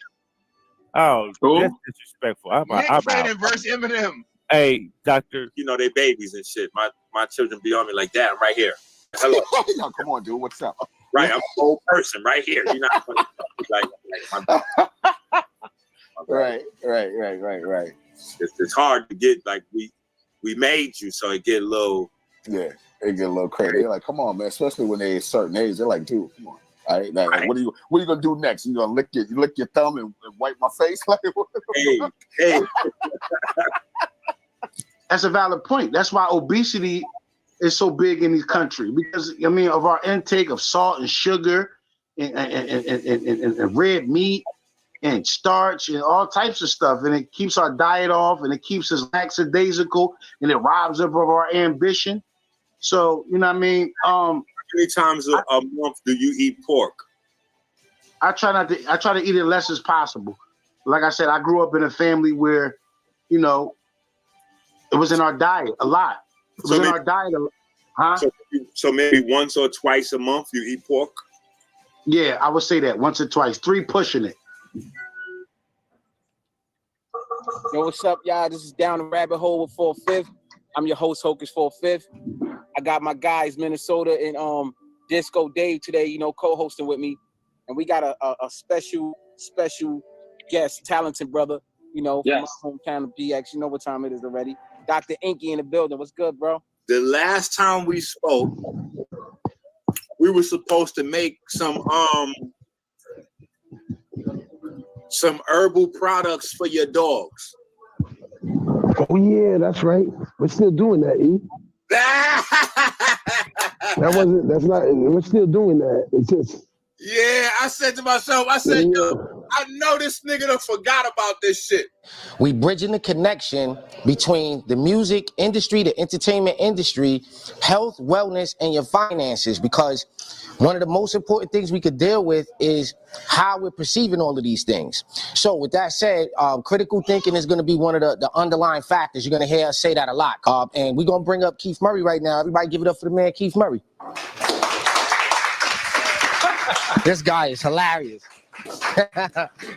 Oh, that's disrespectful. I'm Nick out. Cannon versus Eminem. Hey, doctor. You know they babies and shit. My children be on me like that. I'm right here. Hello. No, come on, dude. What's up? Right, I'm an old person right here. You're not gonna like my Right. It's hard to get like we made you, so it get a little. Yeah, it get a little crazy. They're like, come on, man. Especially when they're a certain age, they're like, dude, come on. All right, like, what are you gonna do next? You gonna lick your thumb and wipe my face? Like, hey. That's a valid point. That's why obesity is so big in this country, because I mean of our intake of salt and sugar and red meat and starch and all types of stuff, and it keeps our diet off, and it keeps us lackadaisical, and it robs us of our ambition. So you know what I mean. How many times a month do you eat pork? I try to eat it less as possible. Like I said, I grew up in a family where, you know, it was in our diet a lot. It was in our diet, huh? So maybe once or twice a month you eat pork? Yeah, I would say that once or twice, 3 pushing it. Yo, what's up, y'all? This is Down the Rabbit Hole with 4/5. I'm your host, Hocus 4/5. I got my guys, Minnesota and Disco Dave today, you know, co-hosting with me. And we got a special guest, talented brother, you know, from my hometown of BX. You know what time it is already. Dr. Inky in the building. What's good, bro? The last time we spoke, we were supposed to make some herbal products for your dogs. Oh yeah, that's right. We're still doing that, E. We're still doing that. It's just. Yeah, I said to myself, yo, I know this nigga done forgot about this shit. We bridging the connection between the music industry, the entertainment industry, health, wellness, and your finances, because one of the most important things we could deal with is how we're perceiving all of these things. So with that said, critical thinking is going to be one of the underlying factors. You're going to hear us say that a lot. And we're going to bring up Keith Murray right now. Everybody give it up for the man, Keith Murray. This guy is hilarious.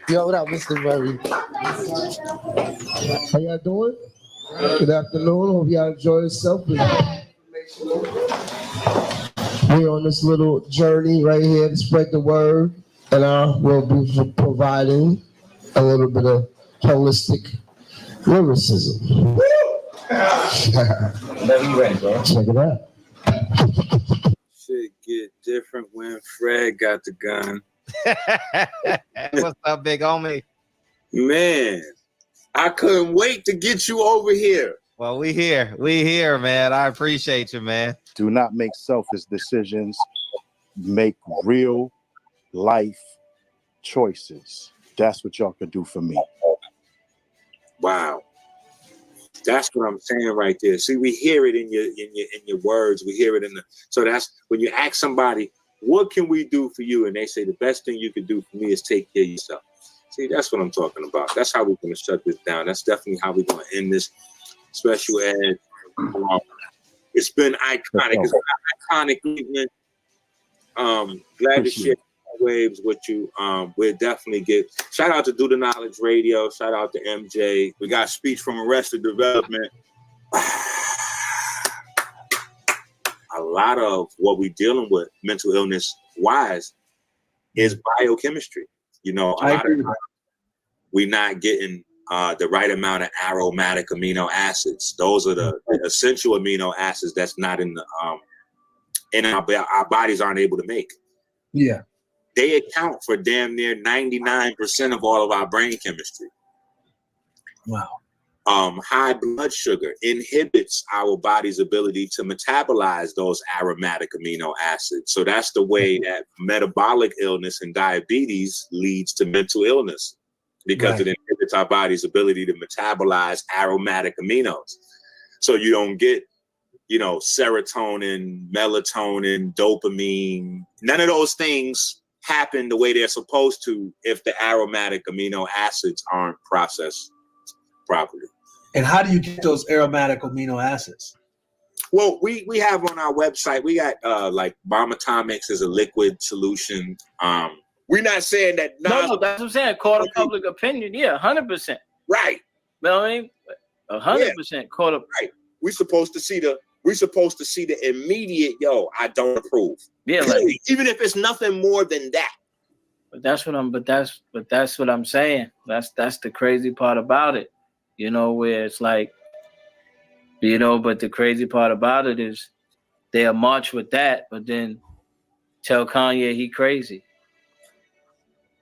Yo, what up, Mr. Murray? How y'all doing? Good afternoon. Hope y'all enjoy yourself. We're on this little journey right here to spread the word, and we'll be providing a little bit of holistic lyricism. Whenever you ready, bro. Check it out. Shit get different when Fred got the gun. What's up, big homie? Man, I couldn't wait to get you over here. Well, we here, man. I appreciate you, man. Do not make selfish decisions. Make real life choices. That's what y'all could do for me. Wow. That's what I'm saying right there. See, we hear it in your words. We hear it so that's when you ask somebody, what can we do for you? And they say the best thing you can do for me is take care of yourself. See, that's what I'm talking about. That's how we're going to shut this down. That's definitely how we're going to end this special ed. It's been iconic. It's been iconic evening. Glad to share waves with you. We'll definitely get shout out to Do the Knowledge Radio. Shout out to MJ. We got speech from Arrested Development. A lot of what we're dealing with mental illness wise is biochemistry. You know, a lot of we're not getting the right amount of aromatic amino acids. Those are the essential amino acids that's not in the our bodies aren't able to make. Yeah. They account for damn near 99% of all of our brain chemistry. Wow. High blood sugar inhibits our body's ability to metabolize those aromatic amino acids. So that's the way that metabolic illness and diabetes leads to mental illness, because it inhibits our body's ability to metabolize aromatic aminos. So you don't get, you know, serotonin, melatonin, dopamine. None of those things happen the way they're supposed to if the aromatic amino acids aren't processed properly. And how do you get those aromatic amino acids? Well, we have on our website, we got like Bomb Atomics is a liquid solution. We're not saying that. No, that's what I'm saying. Court of public opinion. Yeah, 100%. Right. You know what I mean? 100% court of. Right. We're supposed to see the immediate, I don't approve. Yeah, like, even if it's nothing more than that. But that's what I'm saying. That's the crazy part about it. You know, where it's like, you know, but the crazy part about it is they'll march with that, but then tell Kanye he crazy.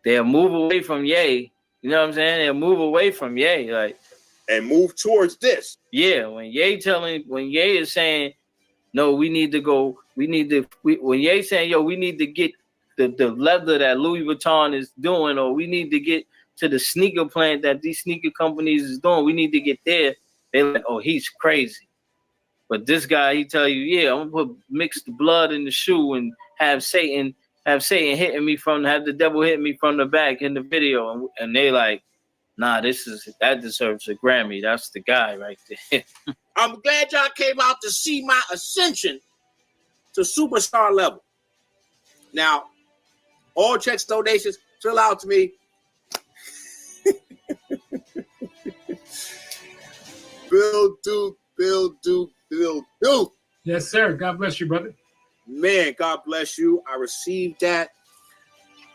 They'll move away from Ye. You know what I'm saying? They'll move away from Ye, like, and move towards this. Yeah, when Ye is saying, no, we need to go, when Ye saying, yo, we need to get the leather that Louis Vuitton is doing, or we need to get to the sneaker plant that these sneaker companies is doing, we need to get there. They're like, oh, he's crazy. But this guy, he tell you, yeah, I'm gonna mix the blood in the shoe and have Satan have the devil hit me from the back in the video. And they like, nah, that deserves a Grammy. That's the guy right there. I'm glad y'all came out to see my ascension to superstar level. Now, all checks, donations, fill out to me. Bill Duke. Yes, sir. God bless you, brother. Man, God bless you. I received that.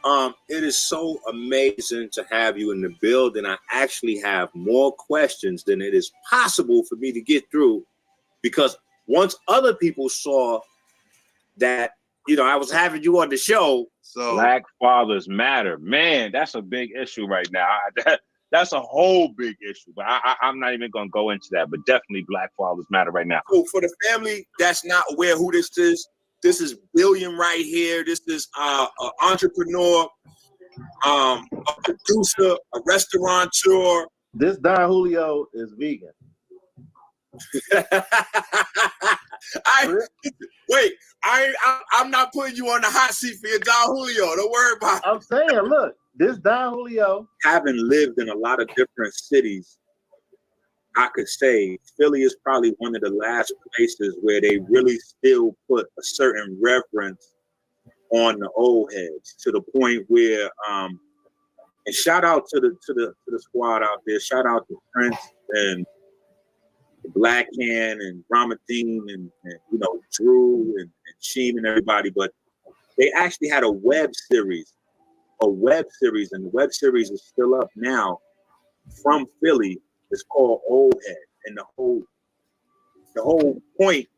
It is so amazing to have you in the building. I actually have more questions than it is possible for me to get through, because once other people saw that, I was having you on the show. So Black Fathers Matter. Man, that's a big issue right now. That's a whole big issue, but I'm not even going to go into that, but definitely Black Fathers Matter right now. So for the family that's not aware who this is Billiam right here. This is an entrepreneur, a producer, a restaurateur. This Don Julio is vegan. I'm not putting you on the hot seat for your Don Julio. Don't worry about it. I'm saying, look, this Don Julio. Having lived in a lot of different cities, I could say Philly is probably one of the last places where they really still put a certain reverence on the old heads, to the point where and shout out to the squad out there. Shout out to Prince and the Black Hand and Ramadeen and Drew and Sheem and everybody, but they actually had a web series, and the web series is still up now from Philly. It's called Old Head, and the whole point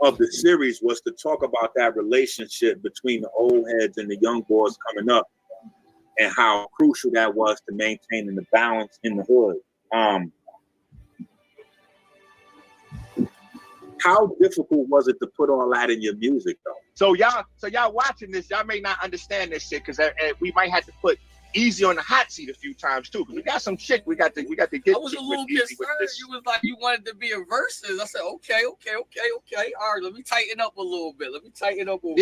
of the series was to talk about that relationship between the old heads and the young boys coming up, and how crucial that was to maintaining the balance in the hood. How difficult was it to put all that in your music, though? So y'all watching this, y'all may not understand this shit, because we might have to put Easy on the hot seat a few times too, because we got some shit we got to get. I was a little concerned. You was like, you wanted to be a versus. I said, okay. All right, let me tighten up a little bit. Yeah. Tighten up over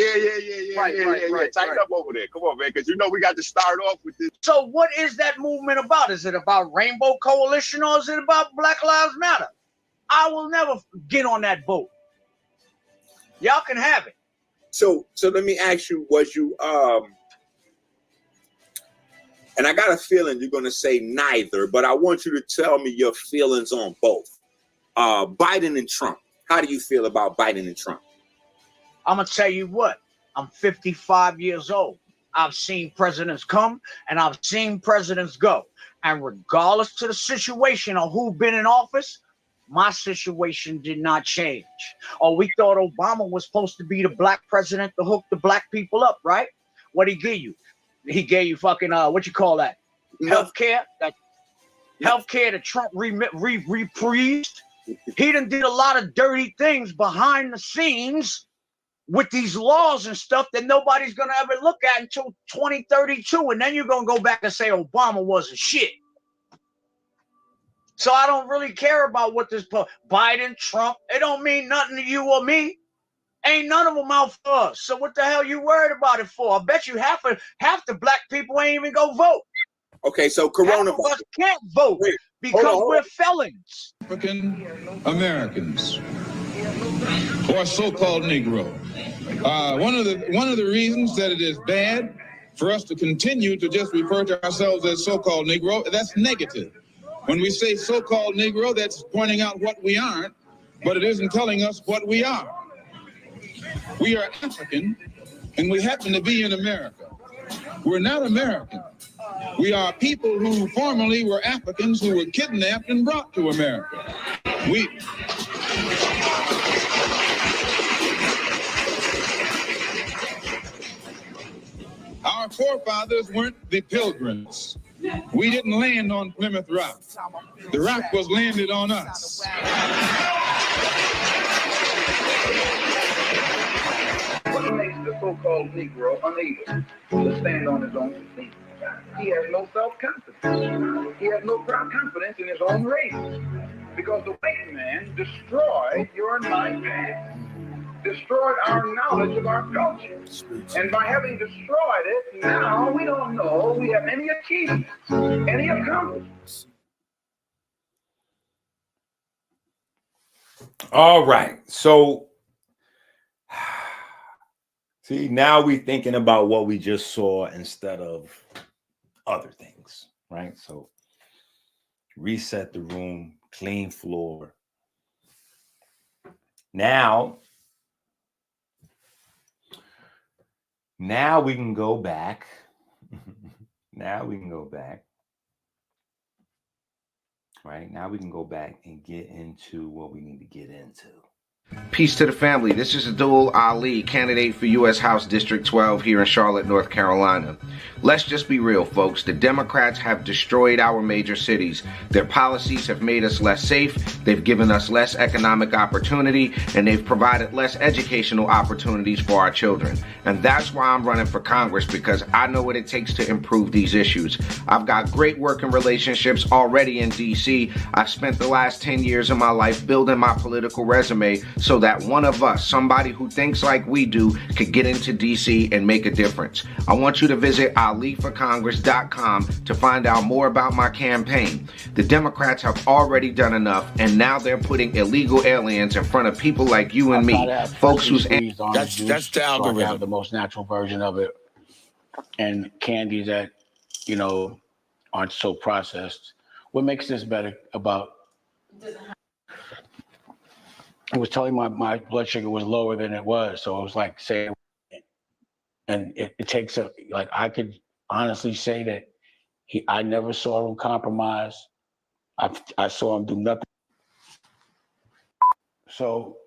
there. Come on, man, because we got to start off with this. So what is that movement about? Is it about Rainbow Coalition, or is it about Black Lives Matter? I will never get on that boat. Y'all can have it. So let me ask you, was you and I got a feeling you're gonna say neither, but I want you to tell me your feelings on both. Biden and Trump. How do you feel about Biden and Trump? I'm gonna tell you what, I'm 55 years old. I've seen presidents come and I've seen presidents go. And regardless to the situation or who been in office, my situation did not change. Oh, we thought Obama was supposed to be the black president to hook the black people up, right? What he give you? He gave you fucking what you call that? Healthcare. That healthcare that Trump reprised. He done did a lot of dirty things behind the scenes with these laws and stuff that nobody's gonna ever look at until 2032, and then you're gonna go back and say Obama wasn't shit. So I don't really care about what this Biden, Trump, it don't mean nothing to you or me. Ain't none of them out for us. So what the hell you worried about it for? I bet you half the black people ain't even go vote. Okay, so coronavirus. Half of us can't vote because we're felons. African Americans or so-called Negro. One of the reasons that it is bad for us to continue to just refer to ourselves as so-called Negro, that's negative. When we say so-called Negro, that's pointing out what we aren't, but it isn't telling us what we are. We are African, and we happen to be in America. We're not American. We are people who formerly were Africans who were kidnapped and brought to America. Our forefathers weren't the Pilgrims. We didn't land on Plymouth Rock. The rock was landed on us. What makes the so-called Negro unable to stand on his own feet? He has no self-confidence. He has no confidence in his own race. Because the white man destroyed your and my past, destroyed our knowledge of our culture. And by having destroyed it, now we don't know we have any achievements, any accomplishments. All right. So, see, now we're thinking about what we just saw instead of other things, right? So, reset the room, clean floor. Now we can go back. Now we can go back. Right? Now we can go back and get into what we need to get into. Peace to the family. This is Abdul Ali, candidate for U.S. House District 12 here in Charlotte, North Carolina. Let's just be real, folks. The Democrats have destroyed our major cities. Their policies have made us less safe, they've given us less economic opportunity, and they've provided less educational opportunities for our children. And that's why I'm running for Congress, because I know what it takes to improve these issues. I've got great working relationships already in D.C. I've spent the last 10 years of my life building my political resume so that one of us, somebody who thinks like we do, could get into D.C. and make a difference. I want you to visit aliforcongress.com to find out more about my campaign. The Democrats have already done enough, and now they're putting illegal aliens in front of people like you and me, folks whose... That's the algorithm. So I have the most natural version of it, and candies that, you know, aren't so processed. What makes this better about... It was telling my blood sugar was lower than it was. So it was like saying, and it takes a, like, I could honestly say that I never saw him compromise. I saw him do nothing. So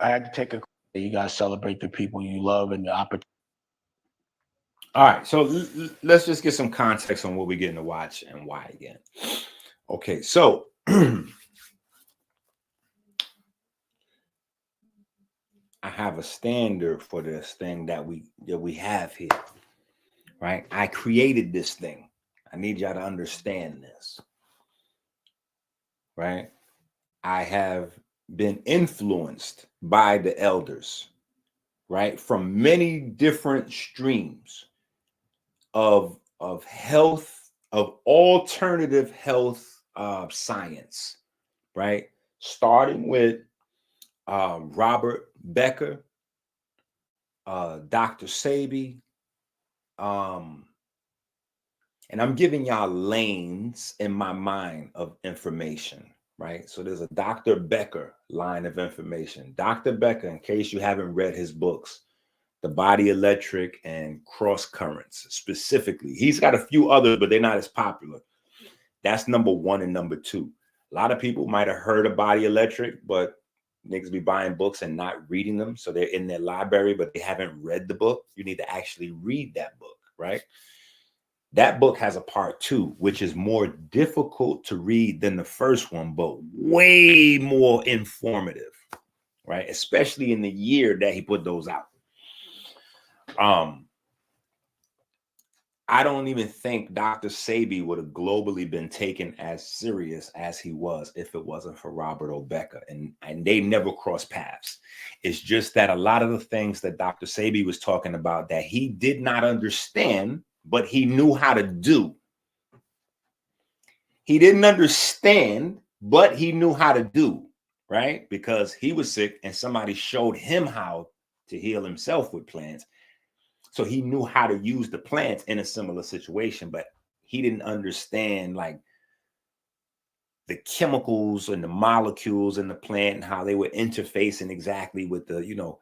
I had to take a, you got to celebrate the people you love and the opportunity. All right. So let's just get some context on what we're getting to watch and why again. Okay. So I have a standard for this thing that we have here, right? I created this thing. I need y'all to understand this, right? I have been influenced by the elders, right? From many different streams of health, of alternative health science, right? Starting with Robert Becker, Dr. Sebi, and I'm giving y'all lanes in my mind of information, right? So there's a Dr. Becker line of information. Dr. Becker, in case you haven't read his books, The Body Electric and Cross Currents, specifically. He's got a few others, but they're not as popular. That's number 1 and number 2. A lot of people might have heard of Body Electric, but niggas be buying books and not reading them. So they're in their library, but they haven't read the book. You need to actually read that book, right? That book has a part 2, which is more difficult to read than the first one, but way more informative, right? Especially in the year that he put those out. I don't even think Dr. Sebi would have globally been taken as serious as he was if it wasn't for Robert O. Becker. And they never crossed paths. It's just that a lot of the things that Dr. Sebi was talking about that he did not understand, but he knew how to do. He didn't understand, but he knew how to do, right? Because he was sick and somebody showed him how to heal himself with plants. So he knew how to use the plants in a similar situation, but he didn't understand like the chemicals and the molecules in the plant and how they were interfacing exactly with the,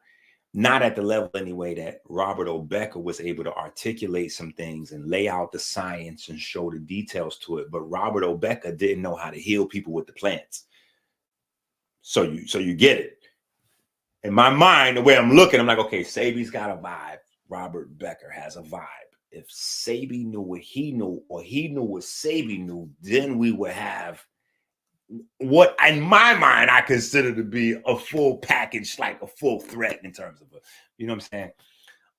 not at the level anyway that Robert O. Becker was able to articulate some things and lay out the science and show the details to it. But Robert O. Becker didn't know how to heal people with the plants. So you get it. In my mind, the way I'm looking, I'm like, okay, Sebi's got a vibe. Robert Becker has a vibe. If Sebi knew what he knew, or he knew what Sebi knew, then we would have what, in my mind, I consider to be a full package, like a full threat in terms of, you know what I'm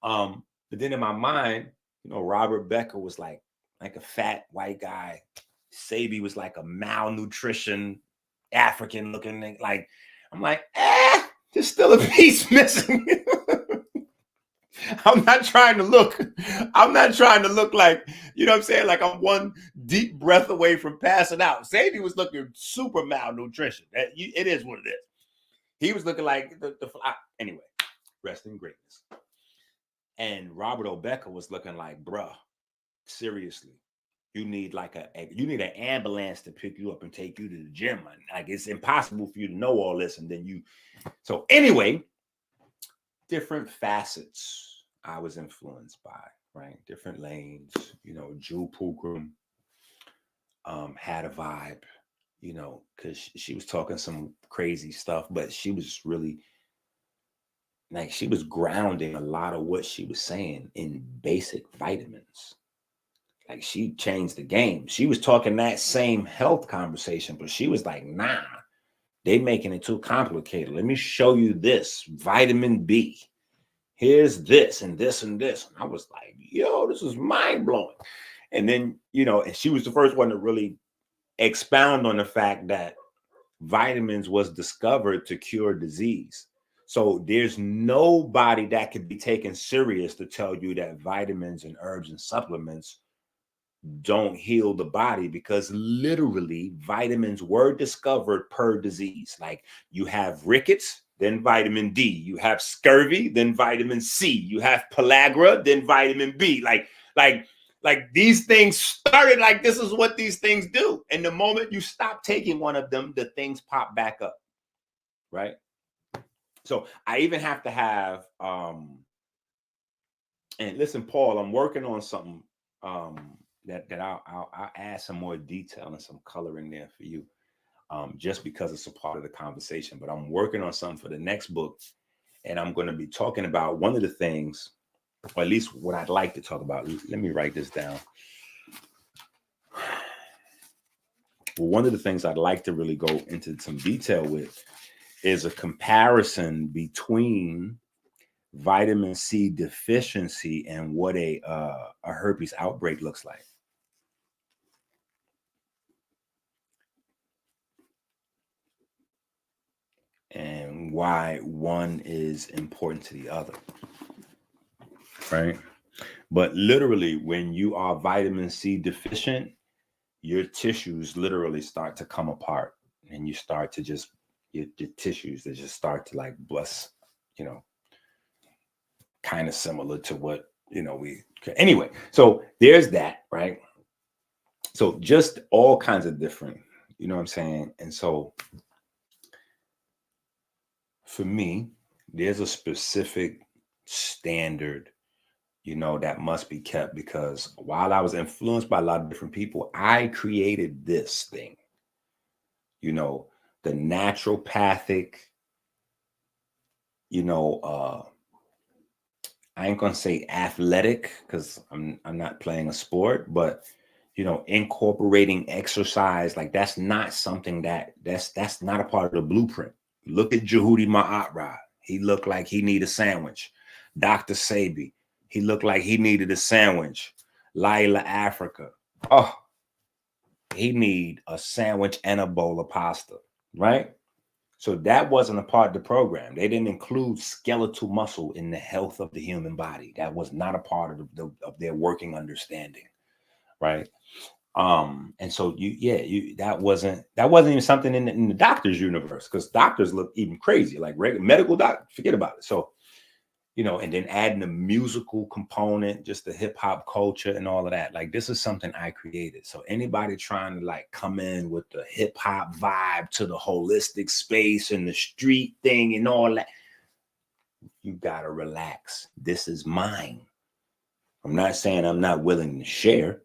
saying? But then in my mind, Robert Becker was like a fat white guy. Sebi was like a malnutrition African looking thing. Like, I'm like, there's still a piece missing. I'm not trying to look like, you know what I'm saying? Like I'm one deep breath away from passing out. Sebi was looking super malnutrition. It is what it is. He was looking like anyway, rest in greatness. And Robert O. Becker was looking like, bruh, seriously, you need an ambulance to pick you up and take you to the gym. Like it's impossible for you to know all this. And then so anyway, different facets I was influenced by, right? Different lanes, Jewel Pookrum had a vibe, because she was talking some crazy stuff, but she was really she was grounding a lot of what she was saying in basic vitamins. Like she changed the game. She was talking that same health conversation, but she was like, nah, they making it too complicated. Let me show you this vitamin B. Here's this and this and this. And I was like, yo, this is mind blowing. And then, and she was the first one to really expound on the fact that vitamins was discovered to cure disease. So there's nobody that could be taken serious to tell you that vitamins and herbs and supplements don't heal the body, because literally vitamins were discovered per disease. Like you have rickets, then vitamin D. You have scurvy, then vitamin C. You have pellagra, then vitamin B. Like these things started like this is what these things do. And the moment you stop taking one of them, the things pop back up, right? So I even have to have, and listen, Paul, I'm working on something that I'll add some more detail and some color in there for you. Just because it's a part of the conversation, but I'm working on something for the next book, and I'm going to be talking about one of the things, or at least what I'd like to talk about. Let me write this down. Well, one of the things I'd like to really go into some detail with is a comparison between vitamin C deficiency and what a herpes outbreak looks like. And why one is important to the other, right? But literally, when you are vitamin C deficient, your tissues literally start to come apart, and you start to just, your tissues that just start to like bust, you know, kind of similar to what, you know, anyway, so there's that, right? So just all kinds of different, you know what I'm saying? And so for me, there's a specific standard, you know, that must be kept, because while I was influenced by a lot of different people, I created this thing, you know, the naturopathic, you know, I ain't gonna say athletic because I'm not playing a sport, but you know, incorporating exercise, like that's not something that's not a part of the blueprint. Look at Jehudi Ma'atrad. He looked like he needed a sandwich. Dr. Sabi, he looked like he needed a sandwich. Laila Africa, oh, he need a sandwich and a bowl of pasta, right? So that wasn't a part of the program. They didn't include skeletal muscle in the health of the human body. That was not a part of their working understanding, right? And so that wasn't even something in the doctor's universe, because doctors look even crazy, like regular medical doctor, forget about it. So, you know, and then adding the musical component, just the hip hop culture and all of that. Like, this is something I created. So anybody trying to like come in with the hip hop vibe to the holistic space and the street thing and all that, you gotta relax. This is mine. I'm not saying I'm not willing to share,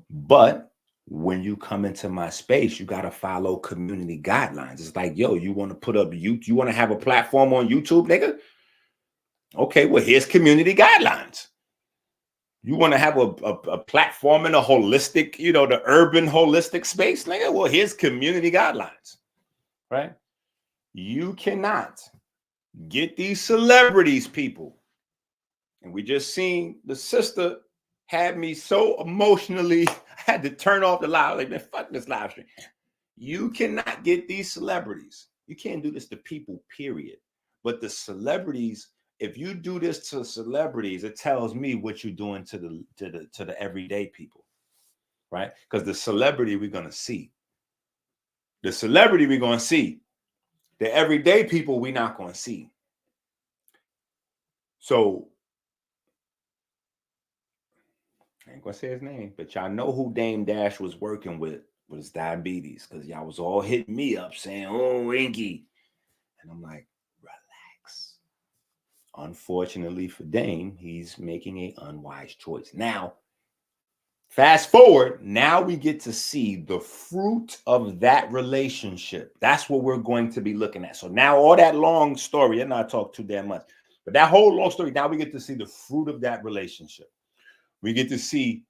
but when you come into my space, you got to follow community guidelines. It's like, yo, you want to put up you want to have a platform on YouTube, nigga? Okay, well, here's community guidelines. You want to have a platform in a holistic, you know, the urban holistic space, nigga? Well, here's community guidelines, right? You cannot get these celebrities, people. And we just seen the sister had me so emotionally, I had to turn off the live. Like, man, fuck this live stream. You cannot get these celebrities. You can't do this to people, period. But the celebrities, if you do this to celebrities, it tells me what you're doing to the everyday people, right? Because the celebrity we're gonna see. The celebrity we're gonna see. The everyday people we're not gonna see. So I ain't gonna say his name, but y'all know who Dame Dash was working with his diabetes, because y'all was all hitting me up saying, oh, Inky. And I'm like, relax. Unfortunately for Dame, he's making an unwise choice. Now, fast forward, now we get to see the fruit of that relationship. That's what we're going to be looking at. So now all that long story, and I talk too damn much, but that whole long story, now we get to see the fruit of that relationship. We get to see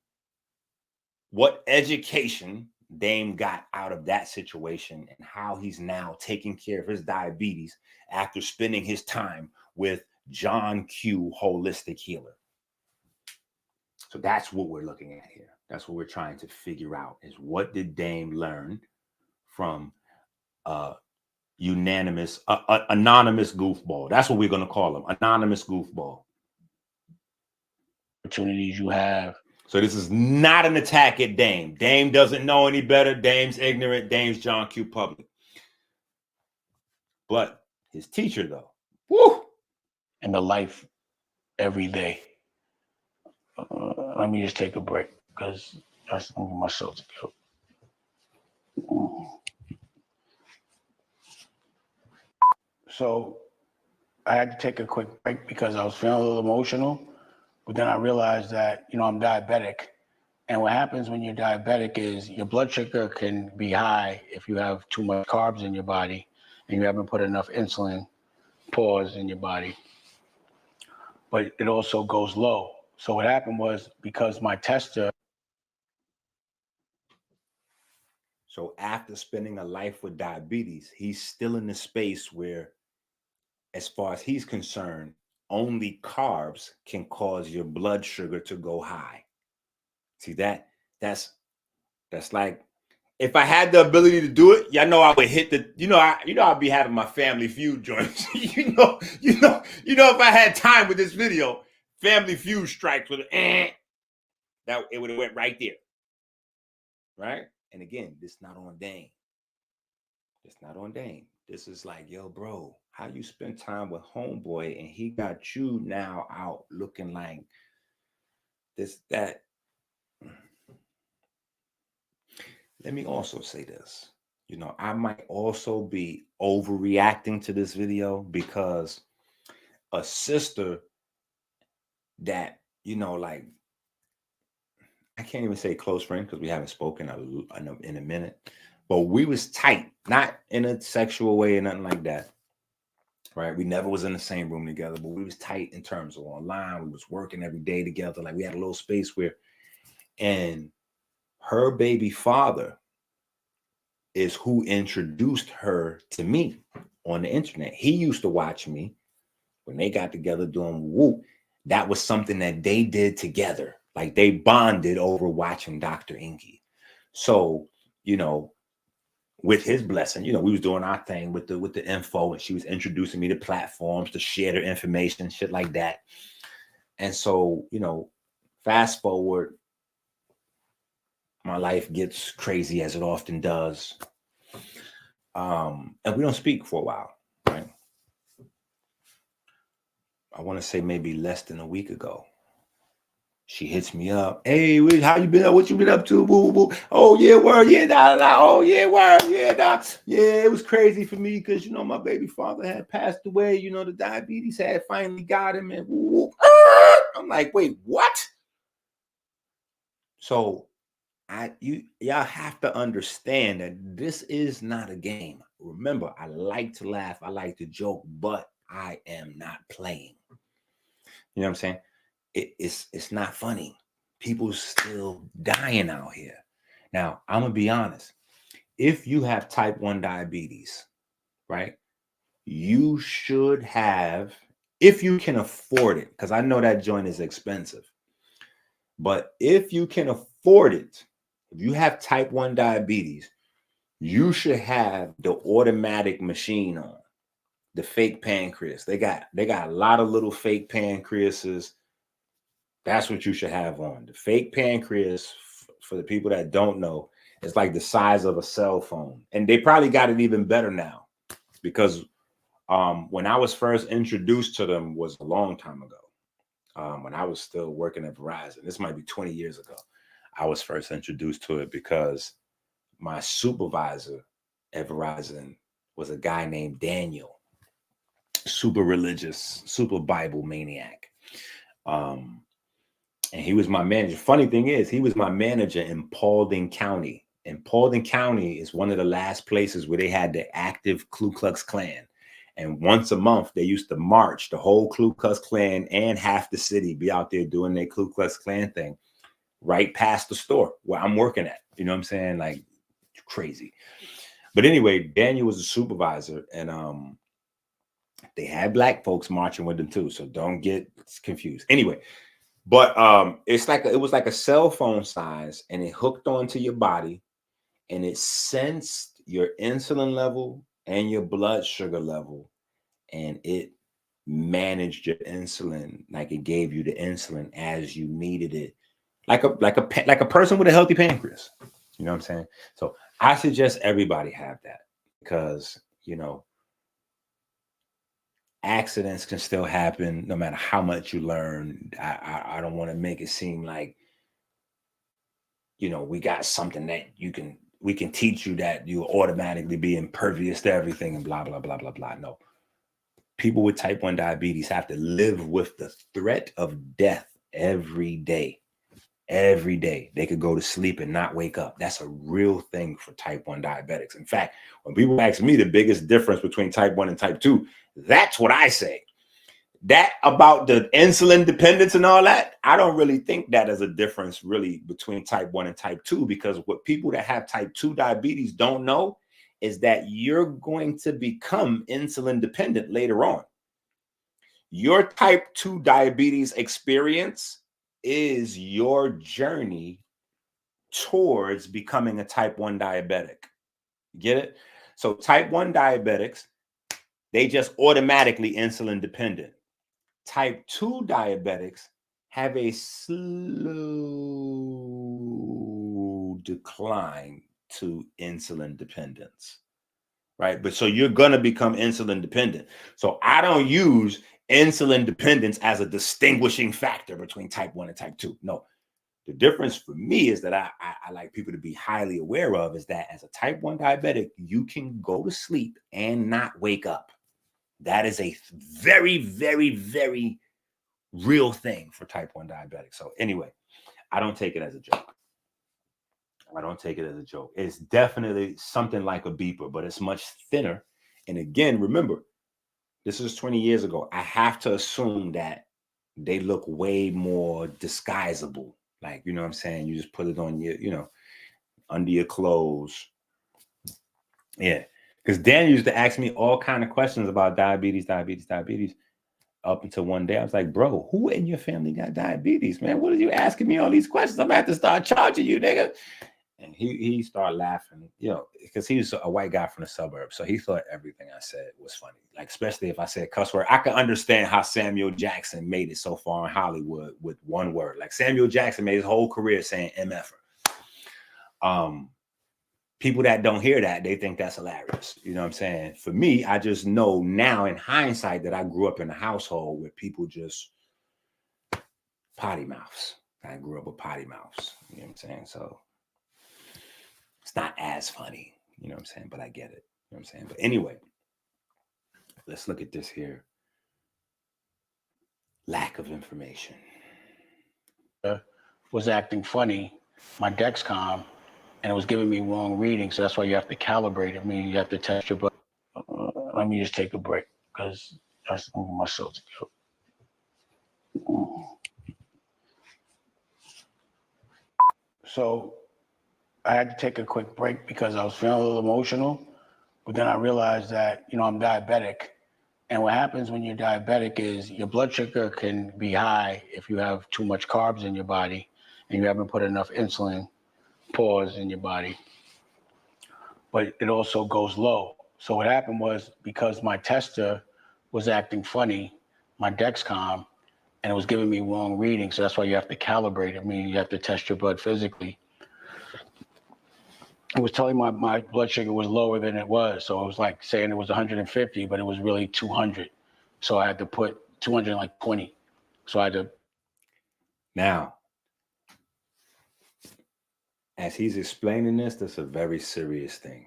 what education Dame got out of that situation and how he's now taking care of his diabetes after spending his time with John Q Holistic Healer. So that's what we're looking at here. That's what we're trying to figure out, is what did Dame learn from anonymous goofball. That's what we're going to call him, anonymous goofball. Opportunities you have. So this is not an attack at Dame. Dame doesn't know any better. Dame's ignorant. Dame's John Q Public. But his teacher, though, woo! And the life every day. Let me just take a break, because that's myself to go. So I had to take a quick break because I was feeling a little emotional. But then I realized that, you know, I'm diabetic. And what happens when you're diabetic is your blood sugar can be high if you have too much carbs in your body and you haven't put enough insulin pause in your body. But it also goes low. So what happened was, because my tester. So after spending a life with diabetes, he's still in the space where, as far as he's concerned, only carbs can cause your blood sugar to go high. See, that's like, if I had the ability to do it, y'all know I would hit the, I'd be having my Family Feud joints. you know, if I had time with this video, Family Feud strikes with that it would have went right there. Right? And again, this not on Dame. It's not on Dame. This is like, yo, bro, how you spend time with homeboy and he got you now out looking like this, that. Let me also say this. You know, I might also be overreacting to this video because a sister that, you know, like, I can't even say close friend because we haven't spoken in a minute, but we was tight, not in a sexual way or nothing like that. Right. We never was in the same room together, but we was tight in terms of online. We was working every day together. Like we had a little space where, and her baby father is who introduced her to me on the internet. He used to watch me when they got together doing Whoop. That was something that they did together. Like they bonded over watching Dr. Inky. So, you know, with his blessing, you know, we was doing our thing with the info, and she was introducing me to platforms to share their information, shit like that. And so, you know, fast forward, my life gets crazy as it often does. And we don't speak for a while, right? I want to say maybe less than a week ago. She hits me up. Hey, how you been? What you been up to? Boo, boo. Oh, yeah, word. Yeah, nah. Oh, yeah, word. Yeah, nah. Yeah, it was crazy for me because, you know, my baby father had passed away. You know, the diabetes had finally got him. And woo, woo. I'm like, wait, what? So y'all have to understand that this is not a game. Remember, I like to laugh. I like to joke, but I am not playing. You know what I'm saying? It's not funny. People still dying out here. Now, I'm going to be honest. If you have type 1 diabetes, right, you should have, if you can afford it, because I know that joint is expensive, but if you can afford it, if you have type 1 diabetes, you should have the automatic machine on, the fake pancreas. They got a lot of little fake pancreases. That's what you should have on. The fake pancreas, for the people that don't know, it's like the size of a cell phone. And they probably got it even better now because when I was first introduced to them was a long time ago. When I was still working at Verizon. This might be 20 years ago. I was first introduced to it because my supervisor at Verizon was a guy named Daniel, super religious, super Bible maniac. And he was my manager. Funny thing is, he was my manager in Paulding County. And Paulding County is one of the last places where they had the active Ku Klux Klan. And once a month, they used to march the whole Ku Klux Klan and half the city be out there doing their Ku Klux Klan thing right past the store where I'm working at. You know what I'm saying? Like crazy. But anyway, Daniel was a supervisor, and they had black folks marching with them too. So don't get confused. Anyway. But it was like a cell phone size, and it hooked onto your body, and it sensed your insulin level and your blood sugar level, and it managed your insulin like it gave you the insulin as you needed it, like a person with a healthy pancreas. You know what I'm saying? So I suggest everybody have that because, you know, accidents can still happen no matter how much you learn. I don't want to make it seem like, you know, we got something that we can teach you that you'll automatically be impervious to everything and blah, blah, blah, blah, blah. No. People with type 1 diabetes have to live with the threat of death every day. Every day. They could go to sleep and not wake up. That's a real thing for type 1 diabetics. In fact, when people ask me the biggest difference between type 1 and type 2, that's what I say. That about the insulin dependence and all that, I don't really think that is a difference really between type 1 and type 2, because what people that have type 2 diabetes don't know is that you're going to become insulin dependent later on. Your type 2 diabetes experience is your journey towards becoming a type 1 diabetic. Get it? So type 1 diabetics, they just automatically insulin dependent. Type 2 diabetics have a slow decline to insulin dependence, right? But so you're going to become insulin dependent. So I don't use insulin dependence as a distinguishing factor between type 1 and type 2. No, the difference for me is that I like people to be highly aware of is that as a type 1 diabetic, you can go to sleep and not wake up. That is a very, very, very real thing for type 1 diabetics. So anyway, I don't take it as a joke. I don't take it as a joke. It's definitely something like a beeper, but it's much thinner. And again, remember, this is 20 years ago. I have to assume that they look way more disguisable. Like, you know what I'm saying? You just put it on your, you know, under your clothes. Yeah. Because Dan used to ask me all kind of questions about diabetes. Up until one day, I was like, bro, who in your family got diabetes, man? What are you asking me all these questions? I'm going to have to start charging you, nigga. And he started laughing, you know, because he was a white guy from the suburbs. So he thought everything I said was funny. Like, especially if I said cuss word. I can understand how Samuel Jackson made it so far in Hollywood with one word. Like Samuel Jackson made his whole career saying MFer. People that don't hear that, they think that's hilarious. You know what I'm saying? For me, I just know now in hindsight that I grew up in a household where people just potty mouths. I grew up with potty mouths. You know what I'm saying? So it's not as funny, you know what I'm saying? But I get it. You know what I'm saying? But anyway, let's look at this here. Lack of information. Was acting funny, my Dexcom, and it was giving me wrong readings. So that's why you have to calibrate it. I mean, you have to test your blood. Let me just take a break because that's my soul to go. So I had to take a quick break because I was feeling a little emotional. But then I realized that, you know, I'm diabetic. And what happens when you're diabetic is your blood sugar can be high if you have too much carbs in your body and you haven't put enough insulin pause in your body, but it also goes low. So what happened was because my tester was acting funny, my Dexcom, and it was giving me wrong readings. So that's why you have to calibrate. I mean, you have to test your blood physically. It was telling my blood sugar was lower than it was. So it was like saying it was 150, but it was really 200. So I had to put 220. So I had to. Now, as he's explaining this, that's a very serious thing.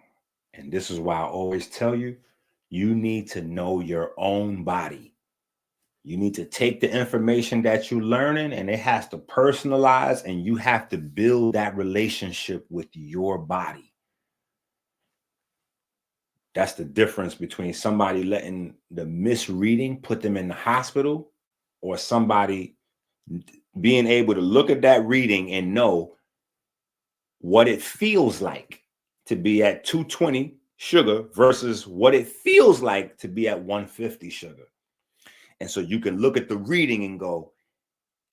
And this is why I always tell you, you need to know your own body. You need to take the information that you're learning and it has to personalize and you have to build that relationship with your body. That's the difference between somebody letting the misreading put them in the hospital or somebody being able to look at that reading and know what it feels like to be at 220 sugar versus what it feels like to be at 150 sugar. And so you can look at the reading and go,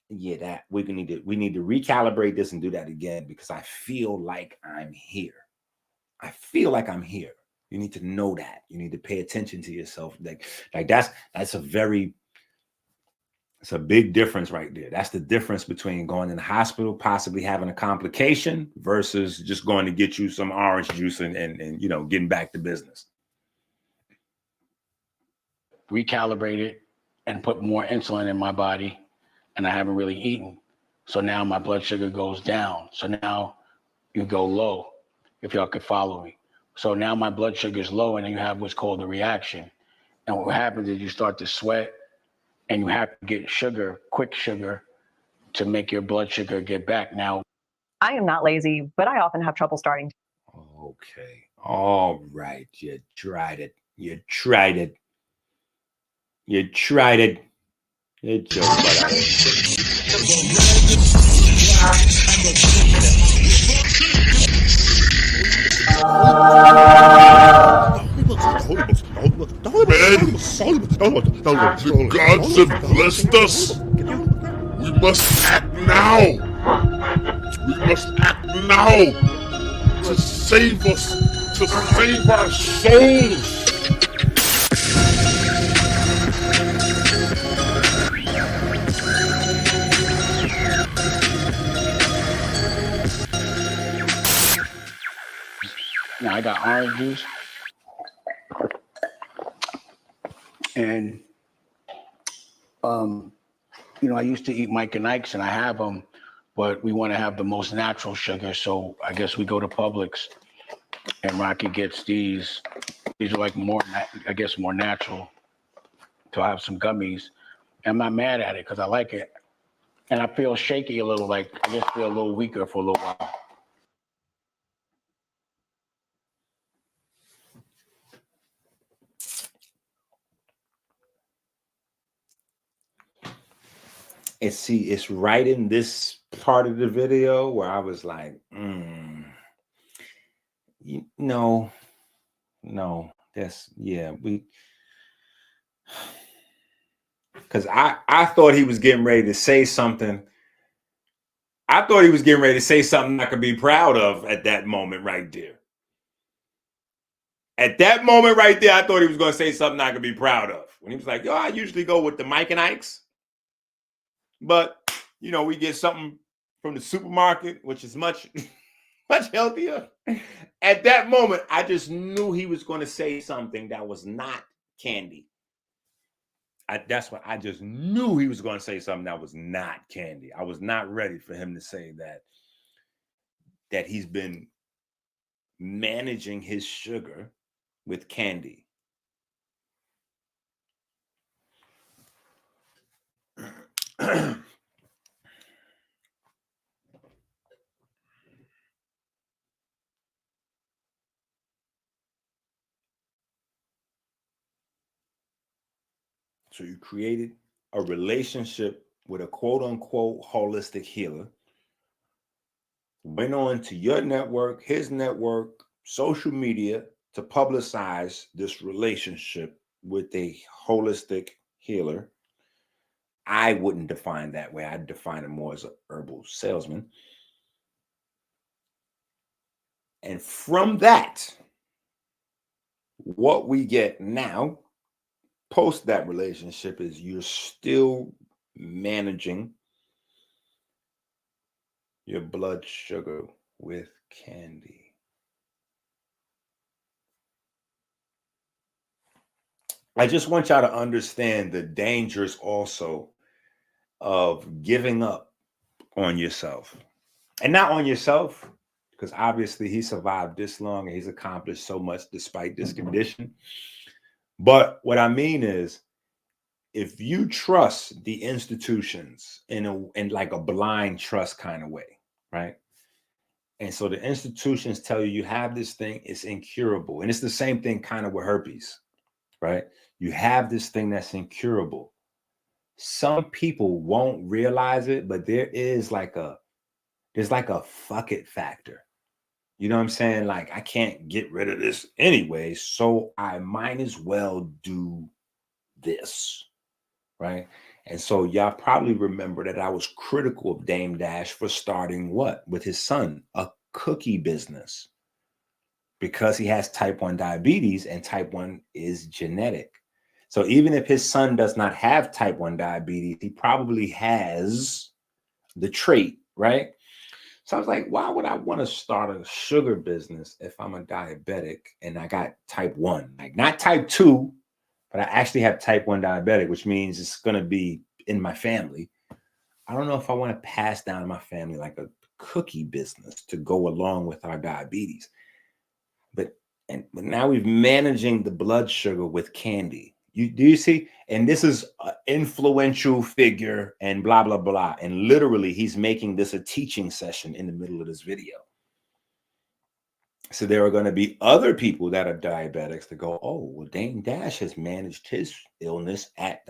yeah, that we need to recalibrate this and do that again because I feel like I'm here. I feel like I'm here. You need to know that. You need to pay attention to yourself. Like that's it's a big difference right there. That's the difference between going in the hospital, possibly having a complication versus just going to get you some orange juice and you know, getting back to business. Recalibrate it and put more insulin in my body, and I haven't really eaten. So now my blood sugar goes down. So now you go low, if y'all could follow me. So now my blood sugar is low, and then you have what's called a reaction. And what happens is you start to sweat, and you have to get sugar, quick sugar, to make your blood sugar get back. Now, I am not lazy, but I often have trouble starting. Okay. All right. You tried it. You tried it. You tried it. You joke, The gods have blessed us. We must act now. We must act now to save us, to save our souls. now I got orange juice. And I used to eat Mike and Ike's, and I have them, but we want to have the most natural sugar. So I guess we go to Publix, and Rocky gets these. These are like more natural. So I have some gummies. I'm not mad at it because I like it, and I feel shaky a little. Like I just feel a little weaker for a little while. It's right in this part of the video where I was like, no, because I thought he was getting ready to say something. I thought he was getting ready to say something I could be proud of at that moment right there. At that moment right there, I thought he was going to say something I could be proud of. When he was like, yo, I usually go with the Mike and Ike's. But, we get something from the supermarket, which is much, much healthier. At that moment, I just knew he was going to say something that was not candy. That's what I just knew he was going to say something that was not candy. I was not ready for him to say that he's been managing his sugar with candy. So you created a relationship with a quote unquote holistic healer, went on to your network, his network, social media to publicize this relationship with a holistic healer. I wouldn't define that way. I'd define it more as an herbal salesman. And from that, what we get now, post that relationship, is you're still managing your blood sugar with candy. I just want y'all to understand the dangers also of giving up on yourself. And not on yourself, because obviously he survived this long and he's accomplished so much despite this condition. But what I mean is, if you trust the institutions in like a blind trust kind of way, right? And so the institutions tell you have this thing, it's incurable. And it's the same thing kind of with herpes, right? You have this thing that's incurable. Some people won't realize it, but there's like a fuck it factor. You know what I'm saying? Like, I can't get rid of this anyway, so I might as well do this, right? And so y'all probably remember that I was critical of Dame Dash for starting what? With his son, a cookie business, because he has type 1 diabetes and type 1 is genetic. So even if his son does not have type 1 diabetes, he probably has the trait, right? So I was like, why would I want to start a sugar business if I'm a diabetic and I got type 1? Like, not type 2, but I actually have type 1 diabetic, which means it's going to be in my family. I don't know if I want to pass down to my family like a cookie business to go along with our diabetes. But now we're managing the blood sugar with candy. Do you see? And this is an influential figure and blah, blah, blah. And literally, he's making this a teaching session in the middle of this video. So there are going to be other people that are diabetics that go, oh, well, Dame Dash has managed his illness at ...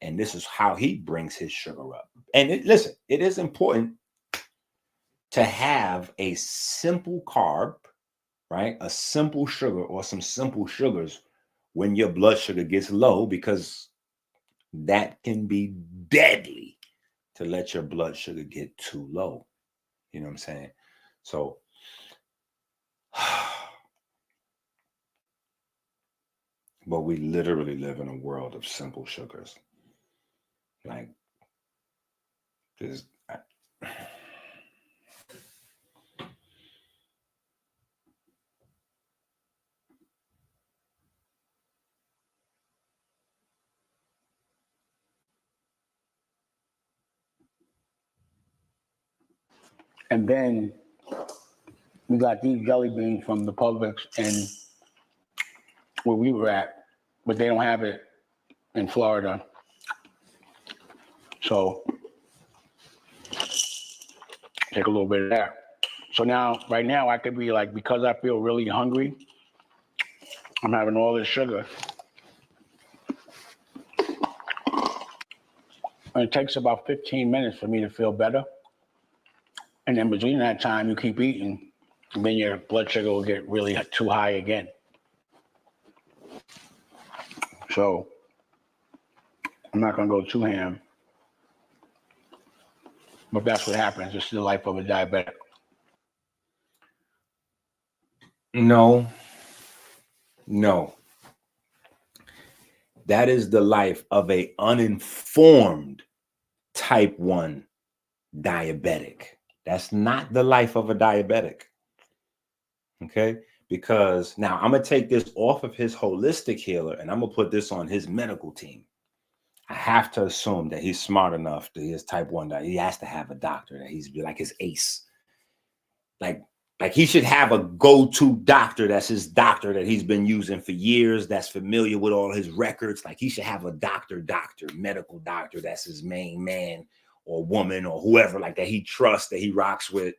And this is how he brings his sugar up. And listen, it is important to have a simple carb, right? A simple sugar or some simple sugars when your blood sugar gets low, because that can be deadly to let your blood sugar get too low. You know what I'm saying? So but we literally live in a world of simple sugars. Like, there's And then we got these jelly beans from the Publix and where we were at, but they don't have it in Florida. So take a little bit of that. So now, right now, I could be like, because I feel really hungry, I'm having all this sugar. And it takes about 15 minutes for me to feel better. And then between that time, you keep eating, and then your blood sugar will get really too high again. So I'm not going to go too ham. But that's what happens. It's the life of a diabetic. No. That is the life of a uninformed type 1 diabetic. That's not the life of a diabetic. Okay? Because now I'm going to take this off of his holistic healer and I'm going to put this on his medical team. I have to assume that he's smart enough that he is type 1 diabetic. He has to have a doctor that he's like his ace. Like he should have a go-to doctor that's his doctor that he's been using for years, that's familiar with all his records. Like he should have a medical doctor that's his main man or woman or whoever like that he trusts, that he rocks with.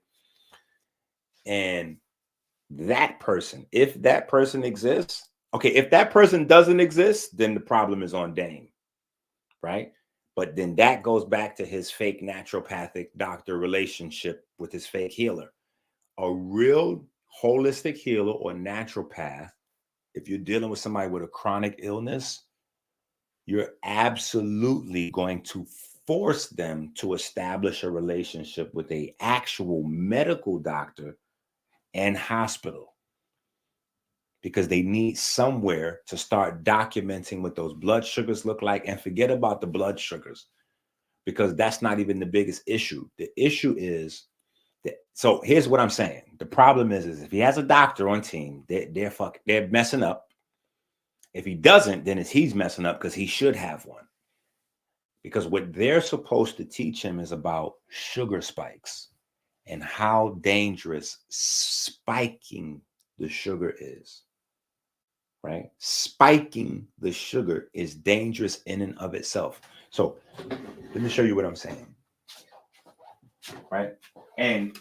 And that person, if that person exists, okay, if that person doesn't exist, then the problem is on Dame, right? But then that goes back to his fake naturopathic doctor relationship with his fake healer. A real holistic healer or naturopath, if you're dealing with somebody with a chronic illness, you're absolutely going to force them to establish a relationship with an actual medical doctor and hospital, because they need somewhere to start documenting what those blood sugars look like. And forget about the blood sugars, because that's not even the biggest issue. The issue is that, so here's what I'm saying. The problem is if he has a doctor on team, they're messing up. If he doesn't, then he's messing up, because he should have one. Because what they're supposed to teach him is about sugar spikes and how dangerous spiking the sugar is, right? Spiking the sugar is dangerous in and of itself. So let me show you what I'm saying, right? And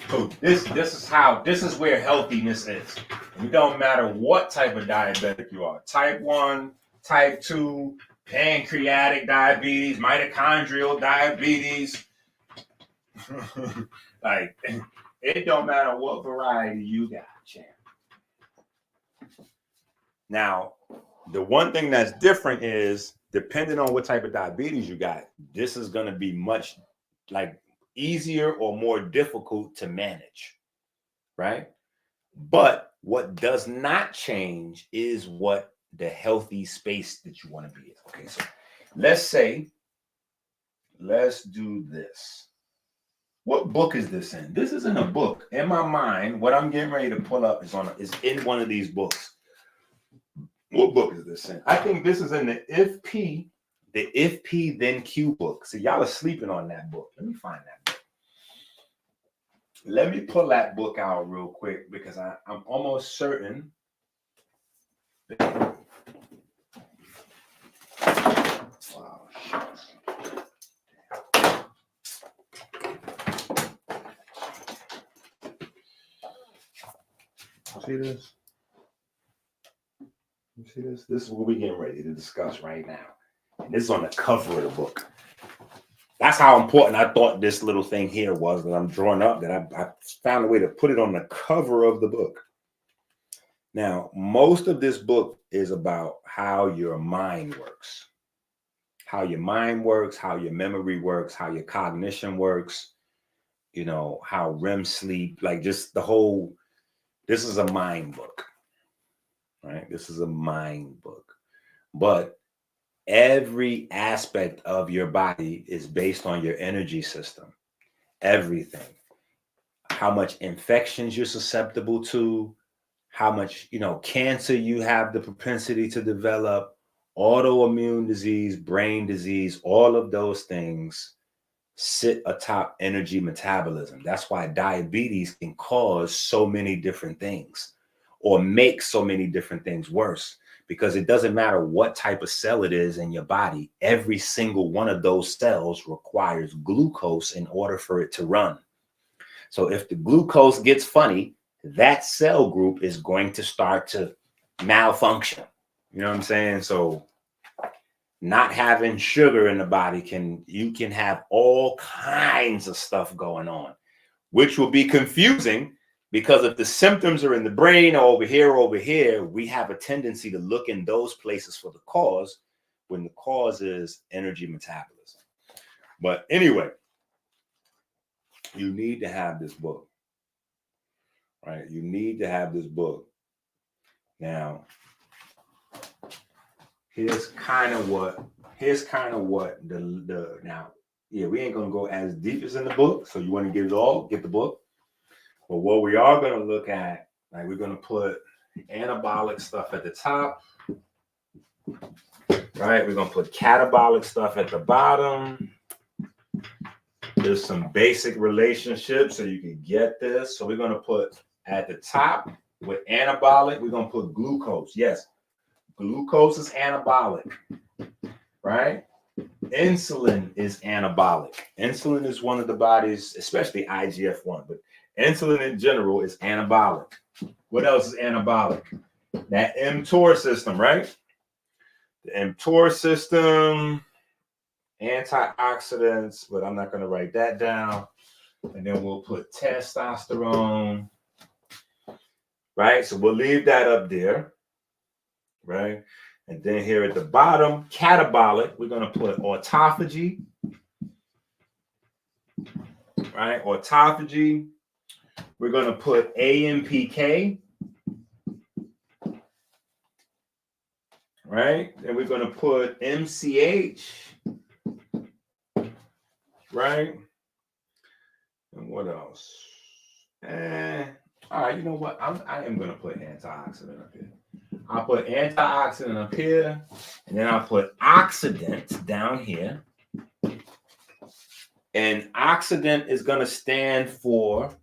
so this is where healthiness is. It don't matter what type of diabetic you are. Type 1, type 2, pancreatic diabetes, mitochondrial diabetes. Like, it don't matter what variety you got, champ. Now, the one thing that's different is, depending on what type of diabetes you got, this is going to be much like easier or more difficult to manage, right? But what does not change is what the healthy space that you want to be in. Okay, so let's do this. What book is this in? This isn't a book. In my mind, what I'm getting ready to pull up is in one of these books. What book is this in? I think this is in the If P Then Q book. So y'all are sleeping on that book. Let me find that book. Let me pull that book out real quick, because I'm almost certain. Wow, see this? You see this? This is what we're getting ready to discuss right now. And this is on the cover of the book. That's how important I thought this little thing here was that I'm drawing up, that I found a way to put it on the cover of the book. Now, most of this book is about how your mind works. How your mind works, how your memory works, how your cognition works, you know, how REM sleep, like just the whole, this is a mind book, right? This is a mind book. But every aspect of your body is based on your energy system. Everything. How much infections you're susceptible to, how much, cancer you have the propensity to develop, Autoimmune disease, brain disease, all of those things sit atop energy metabolism. That's why diabetes can cause so many different things or make so many different things worse, because it doesn't matter what type of cell it is in your body. Every single one of those cells requires glucose in order for it to run. So if the glucose gets funny, that cell group is going to start to malfunction. You know what I'm saying? So not having sugar in the body you can have all kinds of stuff going on, which will be confusing, because if the symptoms are in the brain or over here, we have a tendency to look in those places for the cause, when the cause is energy metabolism. But anyway, you need to have this book, right? You need to have this book. Now, here's kind of what the now, yeah, we ain't gonna go as deep as in the book, so you want to get it all, get the book. But what we are gonna look at, like, we're gonna put anabolic stuff at the top, right? We're gonna put catabolic stuff at the bottom. There's some basic relationships so you can get this. So we're gonna put at the top with anabolic, we're gonna put glucose. Yes, glucose is anabolic, right? Insulin is anabolic. Insulin is one of the body's, especially IGF-1, but insulin in general is anabolic. What else is anabolic? That mTOR system, right? The mTOR system, antioxidants, but I'm not going to write that down. And then we'll put testosterone, right? So we'll leave that up there, right? And then here at the bottom, catabolic, we're going to put autophagy, right? Autophagy. We're going to put AMPK, right? And we're going to put MCH, right? And what else? All right, you know what? I am going to put antioxidant up here. I'll put antioxidant up here, and then I'll put oxidant down here. And oxidant is going to stand for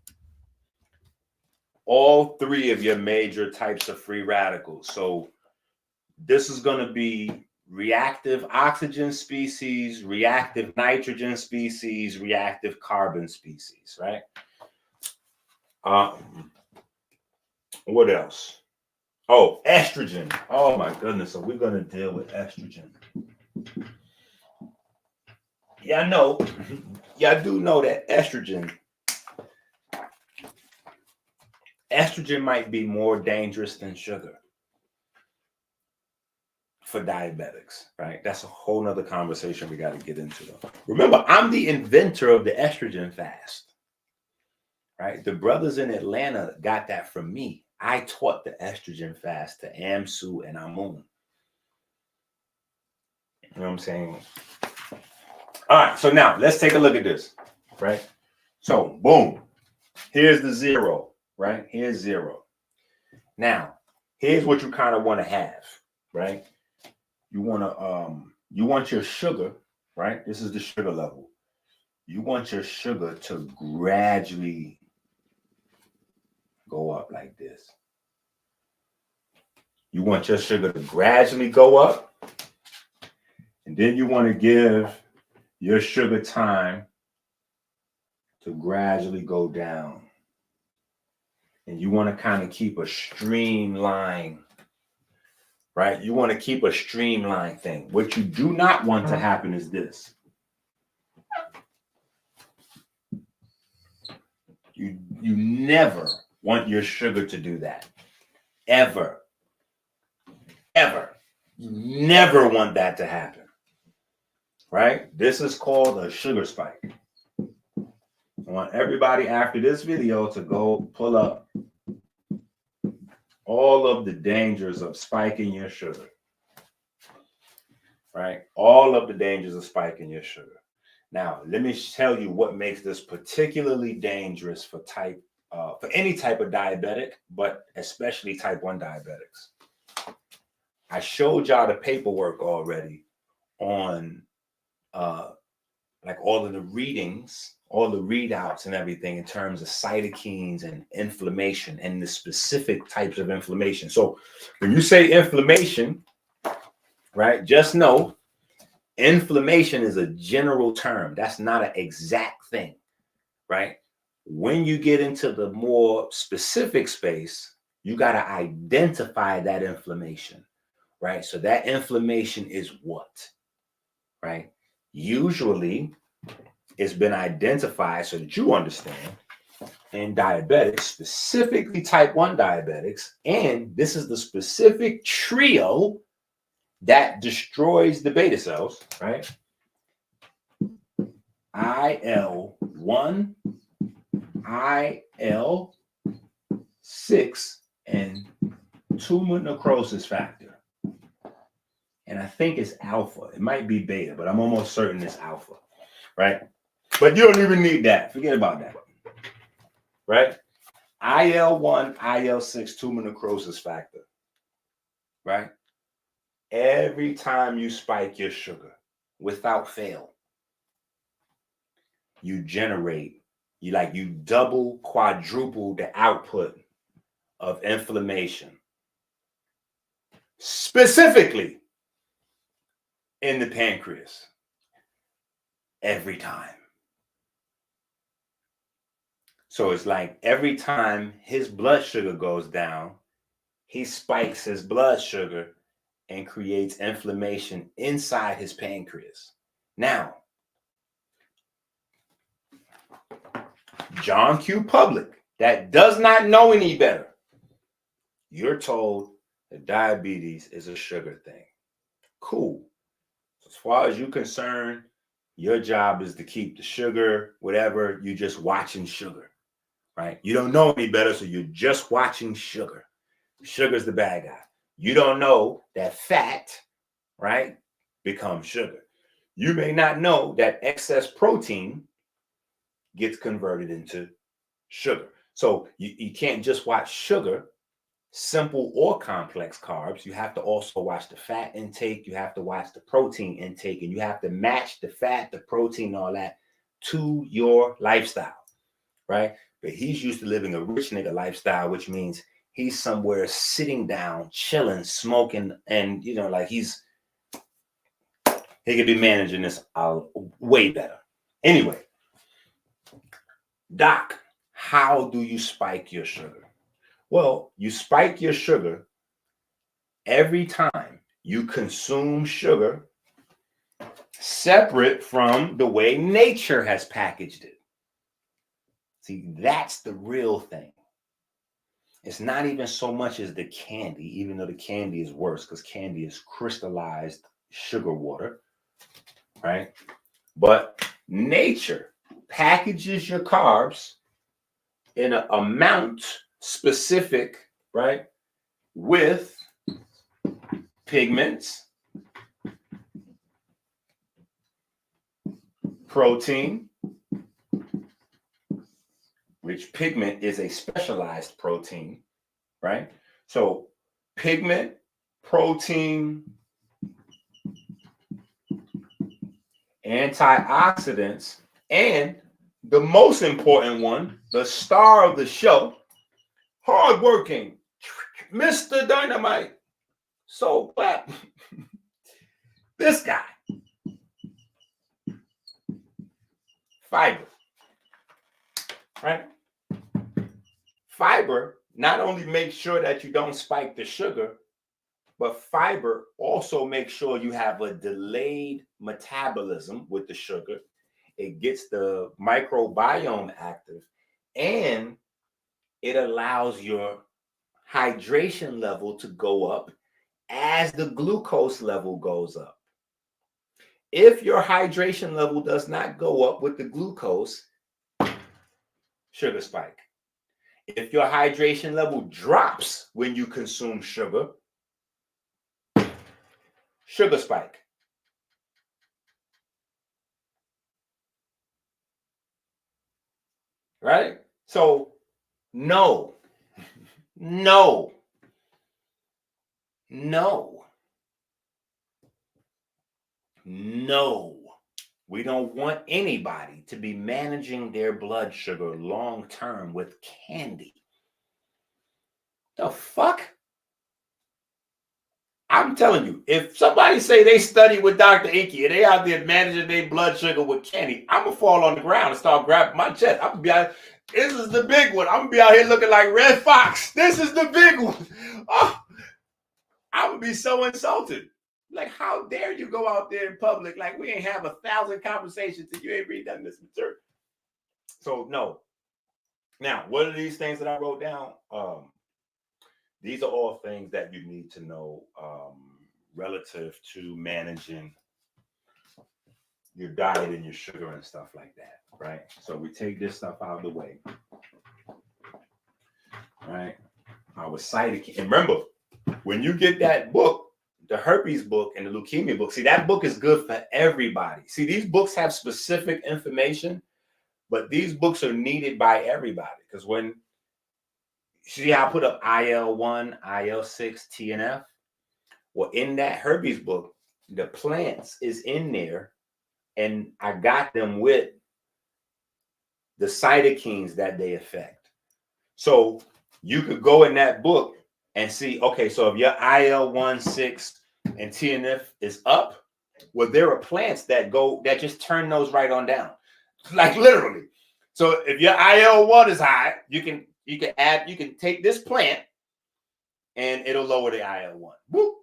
all three of your major types of free radicals. So this is going to be reactive oxygen species, reactive nitrogen species, reactive carbon species, right? What else? Oh, estrogen. Oh my goodness. So we're going to deal with estrogen. Yeah, I know. Yeah, I do know that estrogen might be more dangerous than sugar for diabetics, right? That's a whole nother conversation we got to get into, though. Remember, I'm the inventor of the estrogen fast, right? The brothers in Atlanta got that from me. I taught the estrogen fast to Amsu and Amun. You know what I'm saying? All right, so now let's take a look at this, right? So, boom. Here's the zero, right? Here's zero. Now, here's what you kind of want to have, right? You want your sugar, right? This is the sugar level. You want your sugar to gradually go up like this. You want your sugar to gradually go up, and then you want to give your sugar time to gradually go down. And you want to kind of keep a streamline, right? You want to keep a streamline thing. What you do not want to happen is this. You never want your sugar to do that. Ever. Ever. You never want that to happen. Right? This is called a sugar spike. I want everybody after this video to go pull up all of the dangers of spiking your sugar. Right? All of the dangers of spiking your sugar. Now, let me tell you what makes this particularly dangerous for any type of diabetic, but especially type 1 diabetics. I showed y'all the paperwork already on like all of the readings, all the readouts and everything in terms of cytokines and inflammation and the specific types of inflammation. So when you say inflammation, right, just know inflammation is a general term. That's not an exact thing, right? When you get into the more specific space, you got to identify that inflammation, right? So that inflammation is what, right? Usually it's been identified so that you understand in diabetics, specifically type 1 diabetics, and this is the specific trio that destroys the beta cells, right? IL-1, IL-6, and tumor necrosis factor. And I think it's alpha. It might be beta, but I'm almost certain it's alpha, right? But you don't even need that. Forget about that, right? IL-1, IL-6, tumor necrosis factor, right? Every time you spike your sugar, without fail, you generate, you double, quadruple the output of inflammation, specifically in the pancreas, every time. So it's like every time his blood sugar goes down, he spikes his blood sugar and creates inflammation inside his pancreas. Now, John Q. Public, that does not know any better, you're told that diabetes is a sugar thing. Cool. As far as you're concerned, your job is to keep the sugar, whatever, you're just watching sugar, right? You don't know any better, so you're just watching sugar. Sugar's the bad guy. You don't know that fat, right, becomes sugar. You may not know that excess protein gets converted into sugar. So you can't just watch sugar, simple or complex carbs. You have to also watch the fat intake. You have to watch the protein intake, and you have to match the fat, the protein, all that to your lifestyle, right? But he's used to living a rich nigga lifestyle, which means he's somewhere sitting down, chilling, smoking, and like he could be managing this way better. Anyway, Doc, how do you spike your sugar? Well, you spike your sugar every time you consume sugar separate from the way nature has packaged it. See, that's the real thing. It's not even so much as the candy, even though the candy is worse because candy is crystallized sugar water, right? But nature packages your carbs in an amount specific, right, with pigments, protein, which pigment is a specialized protein, right? So pigment, protein, antioxidants, and the most important one, the star of the show, hardworking, Mr. Dynamite. So clap. This guy. Fiber. Right? Fiber not only makes sure that you don't spike the sugar, but fiber also makes sure you have a delayed metabolism with the sugar. It gets the microbiome active, and it allows your hydration level to go up as the glucose level goes up. If your hydration level does not go up with the glucose, sugar spike. If your hydration level drops when you consume sugar, sugar spike. Right? So, no. No, we don't want anybody to be managing their blood sugar long term with candy. The fuck? I'm telling you, if somebody say they study with Dr. Inky and they out there managing their blood sugar with candy, I'm gonna fall on the ground and start grabbing my chest. I'm gonna be out. This is the big one. I'm gonna be out here looking like Red Fox. This is the big one. Oh, I'm gonna be so insulted. Like, how dare you go out there in public like we ain't have 1,000 conversations and you ain't read none of this material. So no. Now, what are these things that I wrote down? These are all things that you need to know relative to managing your diet and your sugar and stuff like that, right? So we take this stuff out of the way, right? Our cytokine. And remember, when you get that book, the herpes book and the leukemia book, see, that book is good for everybody. See, these books have specific information, but these books are needed by everybody because when see how I put up IL-1, IL-6, TNF? Well, in that herpes book, the plants is in there, and I got them with the cytokines that they affect. So you could go in that book and see, okay, so if your IL-1, 6, and TNF is up, well, there are plants that just turn those right on down. Like literally. So if your IL-1 is high, you can take this plant and it'll lower the IL-1. Whoop.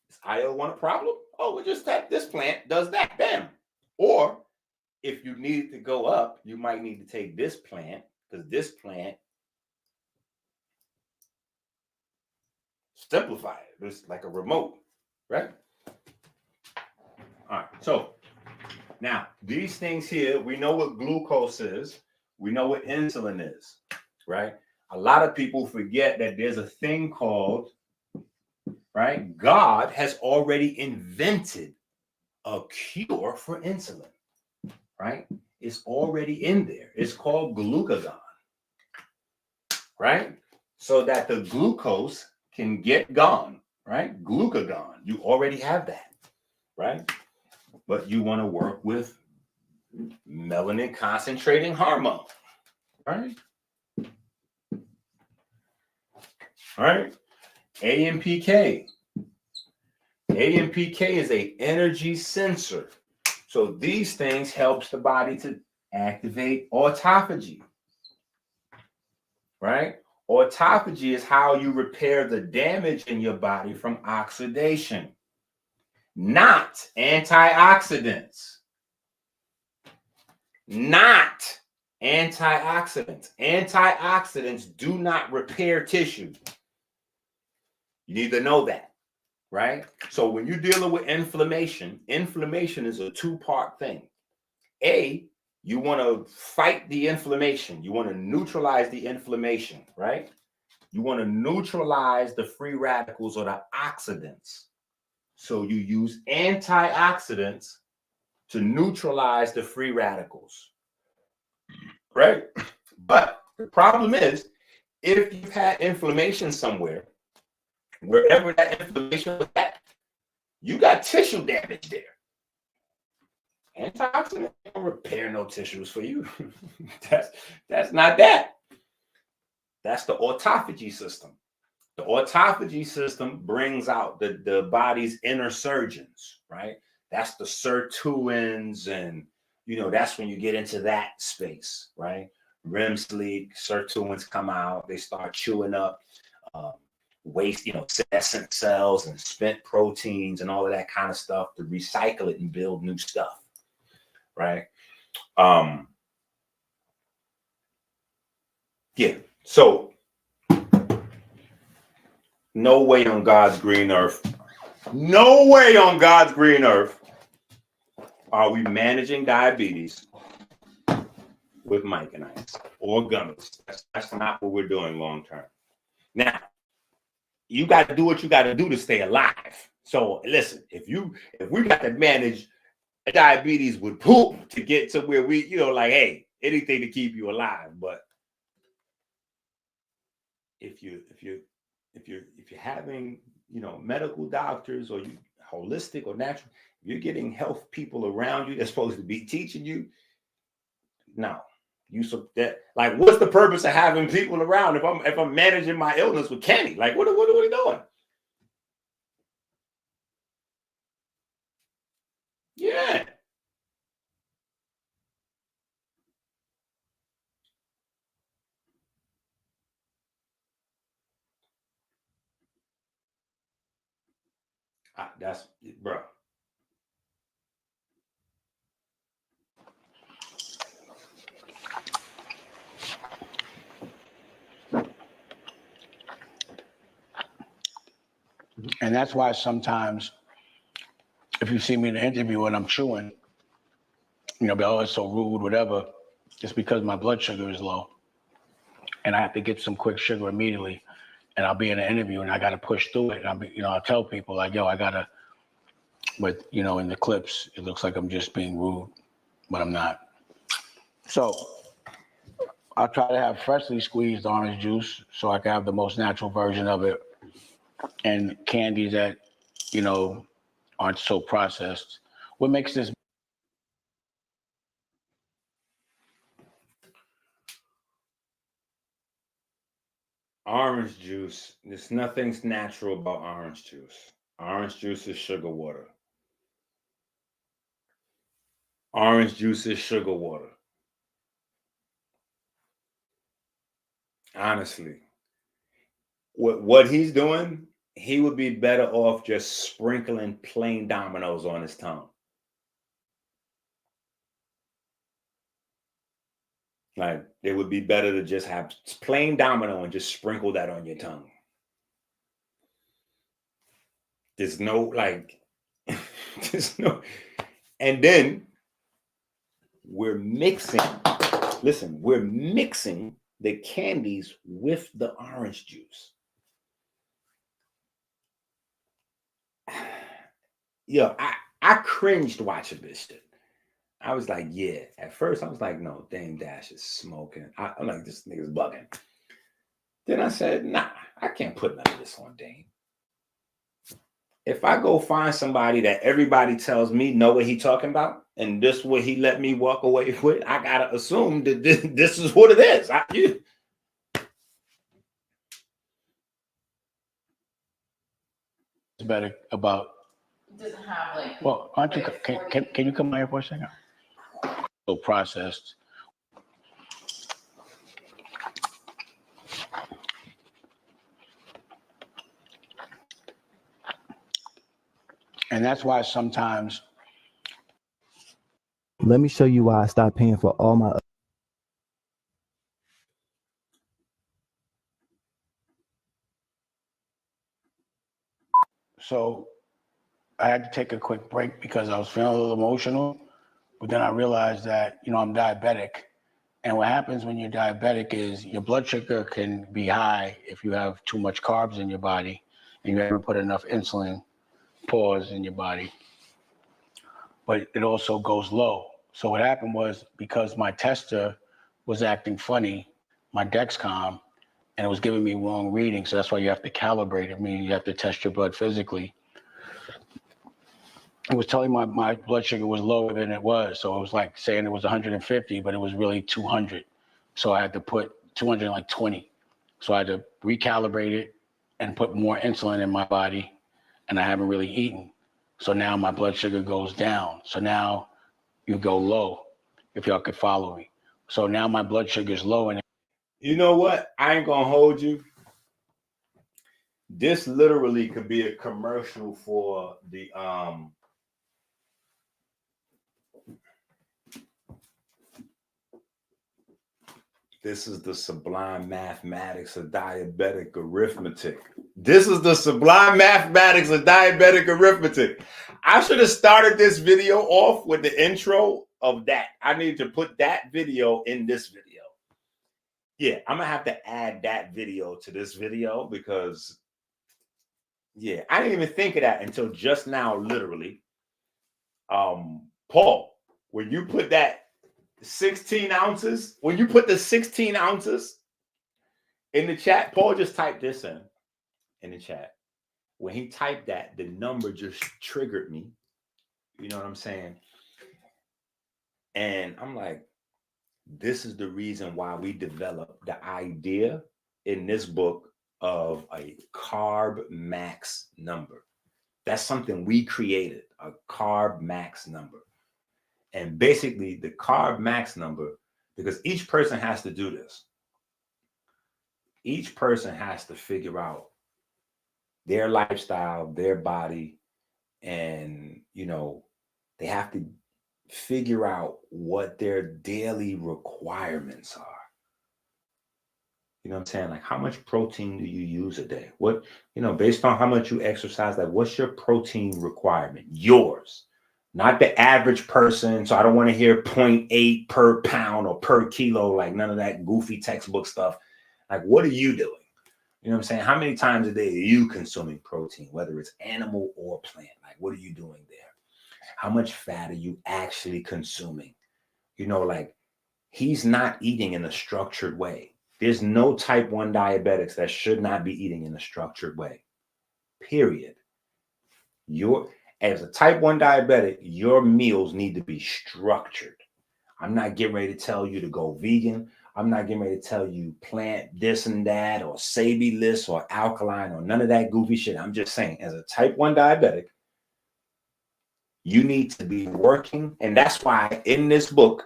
Is IL-1 a problem? Oh, we just tap this plant, does that, bam. Or if you need it to go up, you might need to take this plant because this plant simplify it. It's like a remote, right? All right, so now these things here, we know what glucose is. We know what insulin is, right? A lot of people forget that there's a thing called, right? God has already invented a cure for insulin, right? It's already in there. It's called glucagon, right? So that the glucose can get gone, right? Glucagon, you already have that, right? But you want to work with melanin concentrating hormone, right? All right. AMPK. AMPK is an energy sensor. So these things helps the body to activate autophagy, right? Autophagy is how you repair the damage in your body from oxidation, not antioxidants. Not antioxidants. Antioxidants do not repair tissue. You need to know that, right? So when you're dealing with inflammation, inflammation is a two-part thing. A, you want to fight the inflammation. You want to neutralize the inflammation, right? You want to neutralize the free radicals or the oxidants. So you use antioxidants to neutralize the free radicals, right? But the problem is, if you've had inflammation somewhere, wherever that inflammation was at, you got tissue damage there. Antioxidants don't repair no tissues for you. That's not that. That's the autophagy system. The autophagy system brings out the body's inner surgeons, right? That's the sirtuins, and that's when you get into that space, right? REM sleep, sirtuins come out, they start chewing up waste, senescent cells and spent proteins and all of that kind of stuff to recycle it and build new stuff, right? Yeah, so no way on God's green earth, are we managing diabetes with Mike and Ice or gummies. That's not what we're doing long term. Now, you got to do what you got to do to stay alive. So listen, if we got to manage diabetes with poop to get to where we, like, hey, anything to keep you alive. But if you're having, medical doctors or you holistic or natural, you're getting health people around you that's supposed to be teaching you. No, that like, what's the purpose of having people around if I'm managing my illness with Kenny? Like, what are we doing? Yeah. That's bro. And that's why sometimes if you see me in an interview and I'm chewing, you know, be, oh, it's so rude, whatever, it's because my blood sugar is low. And I have to get some quick sugar immediately. And I'll be in an interview and I got to push through it. And I'll tell people like, yo, I got to, but, you know, in the clips, it looks like I'm just being rude, but I'm not. So I'll try to have freshly squeezed orange juice so I can have the most natural version of it, and candies that, you know, aren't so processed. What makes this? Orange juice. There's nothing's natural about orange juice. Orange juice is sugar water. Orange juice is sugar water. Honestly, what he's doing, he would be better off just sprinkling plain dominoes on his tongue. Like, it would be better to just have plain domino and just sprinkle that on your tongue. There's no, like, there's no, and then we're mixing, listen, we're mixing the candies with the orange juice. Yo, I cringed watching this shit. I was like, yeah. At first, I was like, no, Dame Dash is smoking. I'm like, this nigga's bugging. Then I said, nah, I can't put none of this on Dame. If I go find somebody that everybody tells me know what he talking about, and this what he let me walk away with, I gotta assume that this is what it is. It's better about. Doesn't have like. Well, aren't you? Can you come out here for a second? So processed. And that's why sometimes. Let me show you why I stopped paying for all my. So I had to take a quick break because I was feeling a little emotional. But then I realized that, you know, I'm diabetic. And what happens when you're diabetic is your blood sugar can be high if you have too much carbs in your body and you haven't put enough insulin pause in your body. But it also goes low. So what happened was, because my tester was acting funny, my Dexcom, and it was giving me wrong readings. So that's why you have to calibrate it. I mean, you have to test your blood physically. It was telling my blood sugar was lower than it was. So it was like saying it was 150, but it was really 200. So I had to put 220. So I had to recalibrate it and put more insulin in my body. And I haven't really eaten. So now my blood sugar goes down. So now you go low, if y'all could follow me. So now my blood sugar is low. And you know what? I ain't gonna hold you. This literally could be a commercial for the this is the sublime mathematics of diabetic arithmetic. This is the sublime mathematics of diabetic arithmetic. I should have started this video off with the intro of that. I need to put that video in this video. Yeah, I'm gonna have to add that video to this video because, yeah, I didn't even think of that until just now, literally. Paul, when you put that 16 ounces, when you put the 16 ounces in the chat, Paul just typed this in the chat. when he typed that, the number just triggered me. You know what I'm saying? And I'm like, this is the reason why we developed the idea in this book of a carb max number. That's something we created, a carb max number. And basically the carb max number, because each person has to do this. Each person has to figure out their lifestyle, their body, and, you know, they have to figure out what their daily requirements are. You know what I'm saying? Like, how much protein do you use a day? What, you know, based on how much you exercise, like, what's your protein requirement? Yours, not the average person. So I don't want to hear 0.8 per pound or per kilo, like none of that goofy textbook stuff. Like, what are you doing? You know what I'm saying? How many times a day are you consuming protein, whether it's animal or plant? Like, what are you doing there? How much fat are you actually consuming? You know, like, he's not eating in a structured way. There's no type 1 diabetics that should not be eating in a structured way, period. As a type 1 diabetic, your meals need to be structured. I'm not getting ready to tell you to go vegan. I'm not getting ready to tell you plant this and that or Sabi-less or alkaline or none of that goofy shit. I'm just saying, as a type 1 diabetic, you need to be working. And that's why in this book,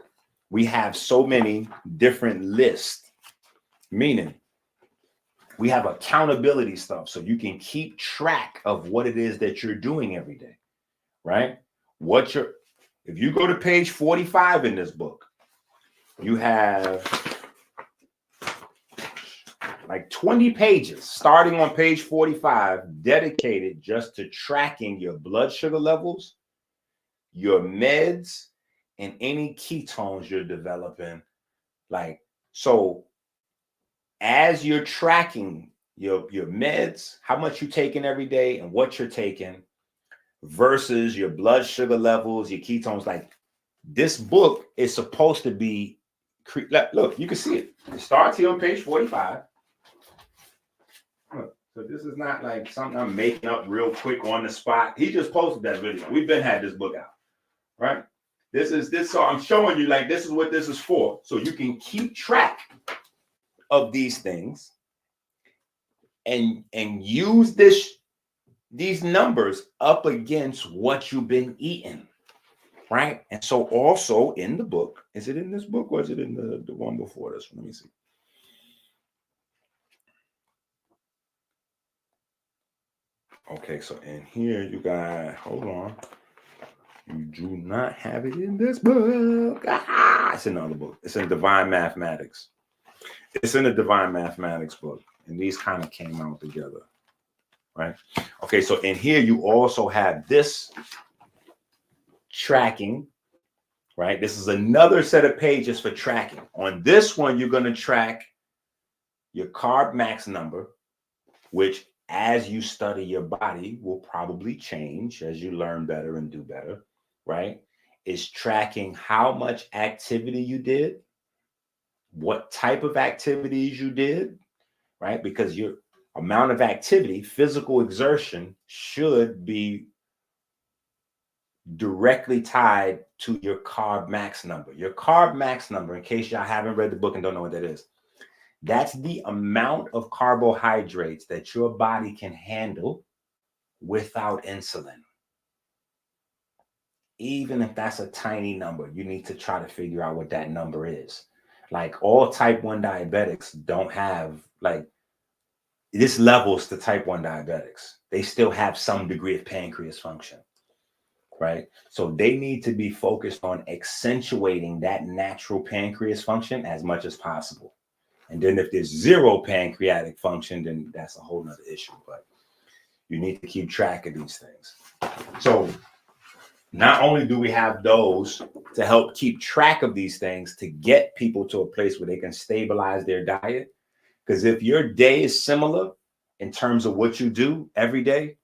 we have so many different lists. Meaning, we have accountability stuff so you can keep track of what it is that you're doing every day, right? If you go to page 45 in this book, you have like 20 pages starting on page 45 dedicated just to tracking your blood sugar levels, your meds, and any ketones you're developing. Like, so as you're tracking your meds, how much you're taking every day and what you're taking versus your blood sugar levels, your ketones, like, this book is supposed to be, look, you can see it. It starts here on page 45. Look, so this is not like something I'm making up real quick on the spot. He just posted that video. We've been had this book out, right? So I'm showing you, like, this is what this is for. So you can keep track of these things and use these numbers up against what you've been eating, right? And so also in the book, is it in this book or is it in the one before this? Let me see. Okay, so in here you got, hold on. You do not have it in this book. It's in another book. It's in Divine Mathematics. It's in the Divine Mathematics book. And these kind of came out together, right? Okay, so in here you also have this tracking, right? This is another set of pages for tracking. On this one, you're going to track your carb max number, which as you study your body will probably change as you learn better and do better, right? It's tracking how much activity you did, what type of activities you did, right? Because your amount of activity, physical exertion, should be directly tied to your carb max number. Your carb max number, in case y'all haven't read the book and don't know what that is, that's the amount of carbohydrates that your body can handle without insulin. Even if that's a tiny number, you need to try to figure out what that number is. Like, all type 1 diabetics don't have, like, this levels to type 1 diabetics. They still have some degree of pancreas function, right? So they need to be focused on accentuating that natural pancreas function as much as possible. And then if there's zero pancreatic function, then that's a whole nother issue. But you need to keep track of these things. So not only do we have those to help keep track of these things to get people to a place where they can stabilize their diet, because if your day is similar in terms of what you do every day,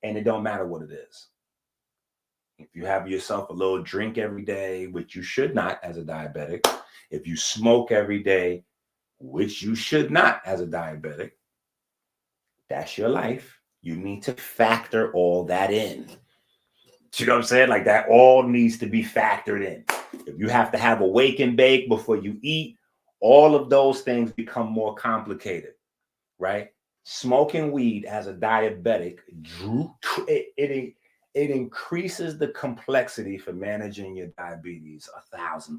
and it don't matter what it is. If you have yourself a little drink every day, which you should not as a diabetic, if you smoke every day, which you should not as a diabetic, that's your life. You need to factor all that in. You know what I'm saying? Like that all needs to be factored in. If you have to have a wake and bake before you eat, all of those things become more complicated, right? Smoking weed as a diabetic, it increases the complexity for managing your diabetes 1,000%.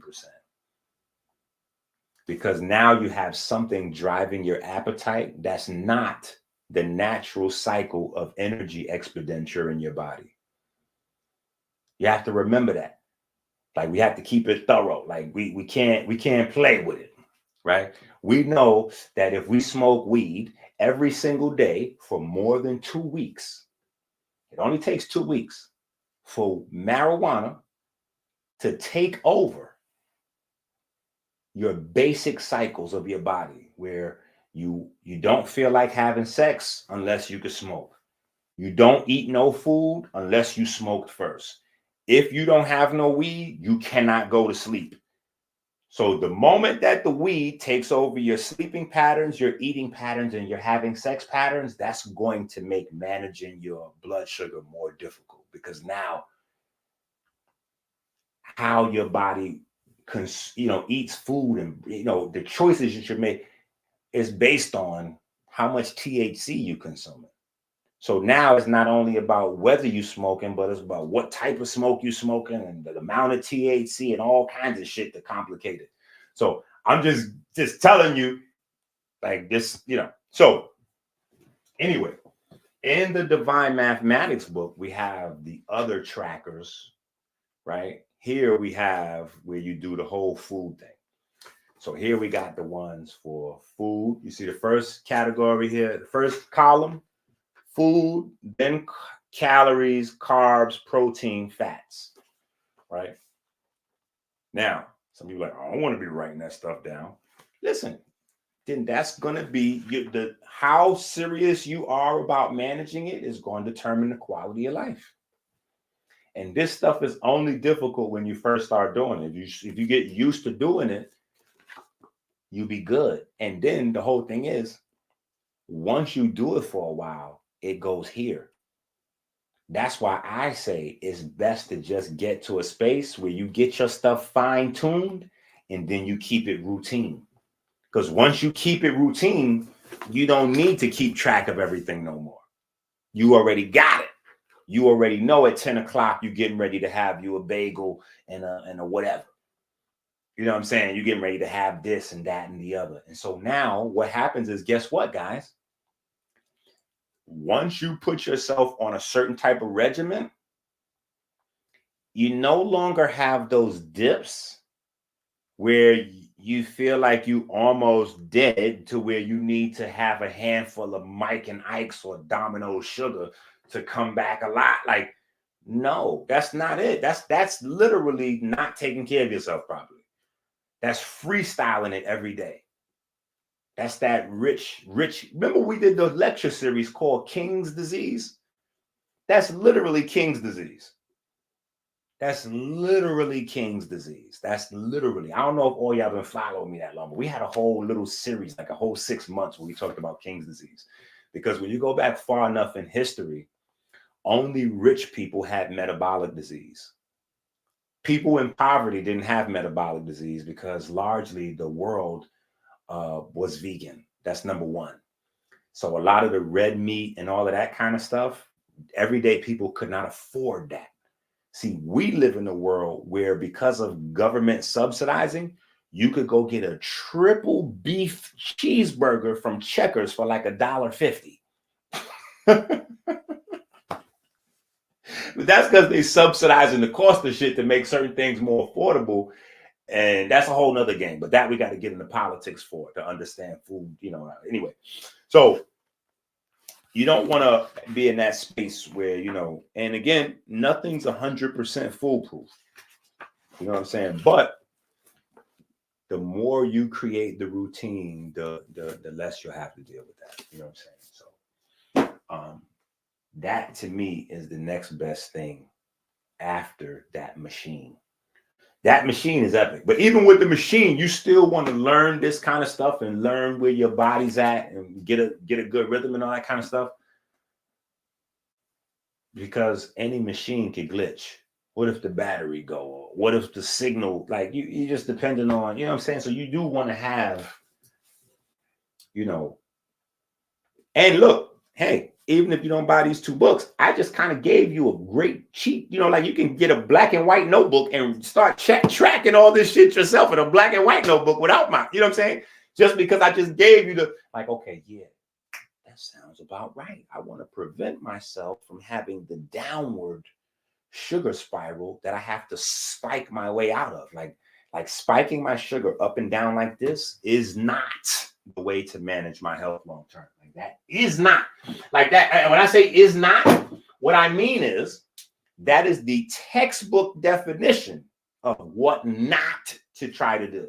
Because now you have something driving your appetite that's not the natural cycle of energy expenditure in your body. You have to remember that. Like we have to keep it thorough. Like we can't play with it, right? We know that if we smoke weed every single day for more than 2 weeks, it only takes 2 weeks for marijuana to take over your basic cycles of your body, where you don't feel like having sex unless you could smoke. You don't eat no food unless you smoked first. If you don't have no weed, you cannot go to sleep. So the moment that the weed takes over your sleeping patterns, your eating patterns, and your having sex patterns, that's going to make managing your blood sugar more difficult, because now how your body eats food and the choices you should make is based on how much THC you consume. So now it's not only about whether you smoking, but it's about what type of smoke you smoking and the amount of THC and all kinds of shit to complicate it. So I'm just telling you like this, So anyway, in the Divine Mathematics book, we have the other trackers, right? Here we have where you do the whole food thing. So here we got the ones for food. You see the first category here, the first column, food, then calories, carbs, protein, fats, right? Now, some people are like, I don't want to be writing that stuff down. Listen, then that's going to be how serious you are about managing it is going to determine the quality of life. And this stuff is only difficult when you first start doing it. If you get used to doing it, you'll be good. And then the whole thing is, once you do it for a while, it goes here. That's why I say it's best to just get to a space where you get your stuff fine-tuned and then you keep it routine. Because once you keep it routine, you don't need to keep track of everything no more. You already got it. You already know at 10 o'clock, you're getting ready to have you a bagel and a whatever. You know what I'm saying? You're getting ready to have this and that and the other. And so now what happens is, guess what, guys? Once you put yourself on a certain type of regimen, you no longer have those dips where you feel like you almost dead to where you need to have a handful of Mike and Ike's or Domino's sugar to come back a lot. Like, no, that's not it. That's literally not taking care of yourself properly. That's freestyling it every day. That's that rich. Remember we did the lecture series called King's Disease? That's literally King's disease. That's literally King's disease. That's literally, I don't know if all y'all been following me that long, but we had a whole little series, like a whole 6 months where we talked about King's disease. Because when you go back far enough in history, only rich people had metabolic disease. People in poverty didn't have metabolic disease because largely the world was vegan. That's number one. So a lot of the red meat and all of that kind of stuff, everyday people could not afford that. See, we live in a world where because of government subsidizing, you could go get a triple beef cheeseburger from Checkers for like $1.50. That's because they subsidizing the cost of shit to make certain things more affordable. And that's a whole nother game. But that we got to get into politics for to understand food, Anyway, so you don't want to be in that space where, and again, nothing's 100% foolproof. You know what I'm saying? But the more you create the routine, the less you'll have to deal with that. You know what I'm saying? So that to me is the next best thing after that machine. That machine is epic. But even with the machine, you still want to learn this kind of stuff and learn where your body's at and get a good rhythm and all that kind of stuff. because any machine could glitch. What if the battery go? Or what if the signal, like you just depending on, you know what I'm saying? So you do want to have, you know, and look, hey, even if you don't buy these 2 books, I just kind of gave you a great cheat, you know, like you can get a black and white notebook and start tracking all this shit yourself in a black and white notebook without my, you know what I'm saying? Just because I just gave you the, like, okay, yeah, that sounds about right. I want to prevent myself from having the downward sugar spiral that I have to spike my way out of. Like spiking my sugar up and down like this is not the way to manage my health long term. Like that is not like that. And when I say is not, what I mean is that is the textbook definition of what not to try to do.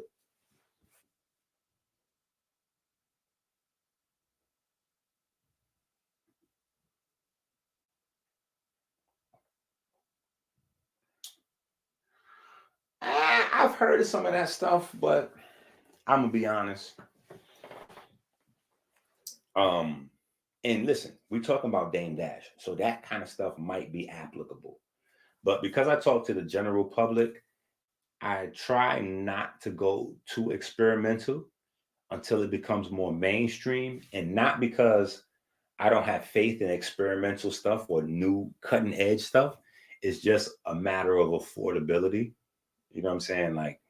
I've heard of some of that stuff, but I'm gonna be honest. And listen, we're talking about Dame Dash, so that kind of stuff might be applicable. But because I talk to the general public, I try not to go too experimental until it becomes more mainstream, and not because I don't have faith in experimental stuff or new cutting edge stuff. It's just a matter of affordability. You know what I'm saying? Like,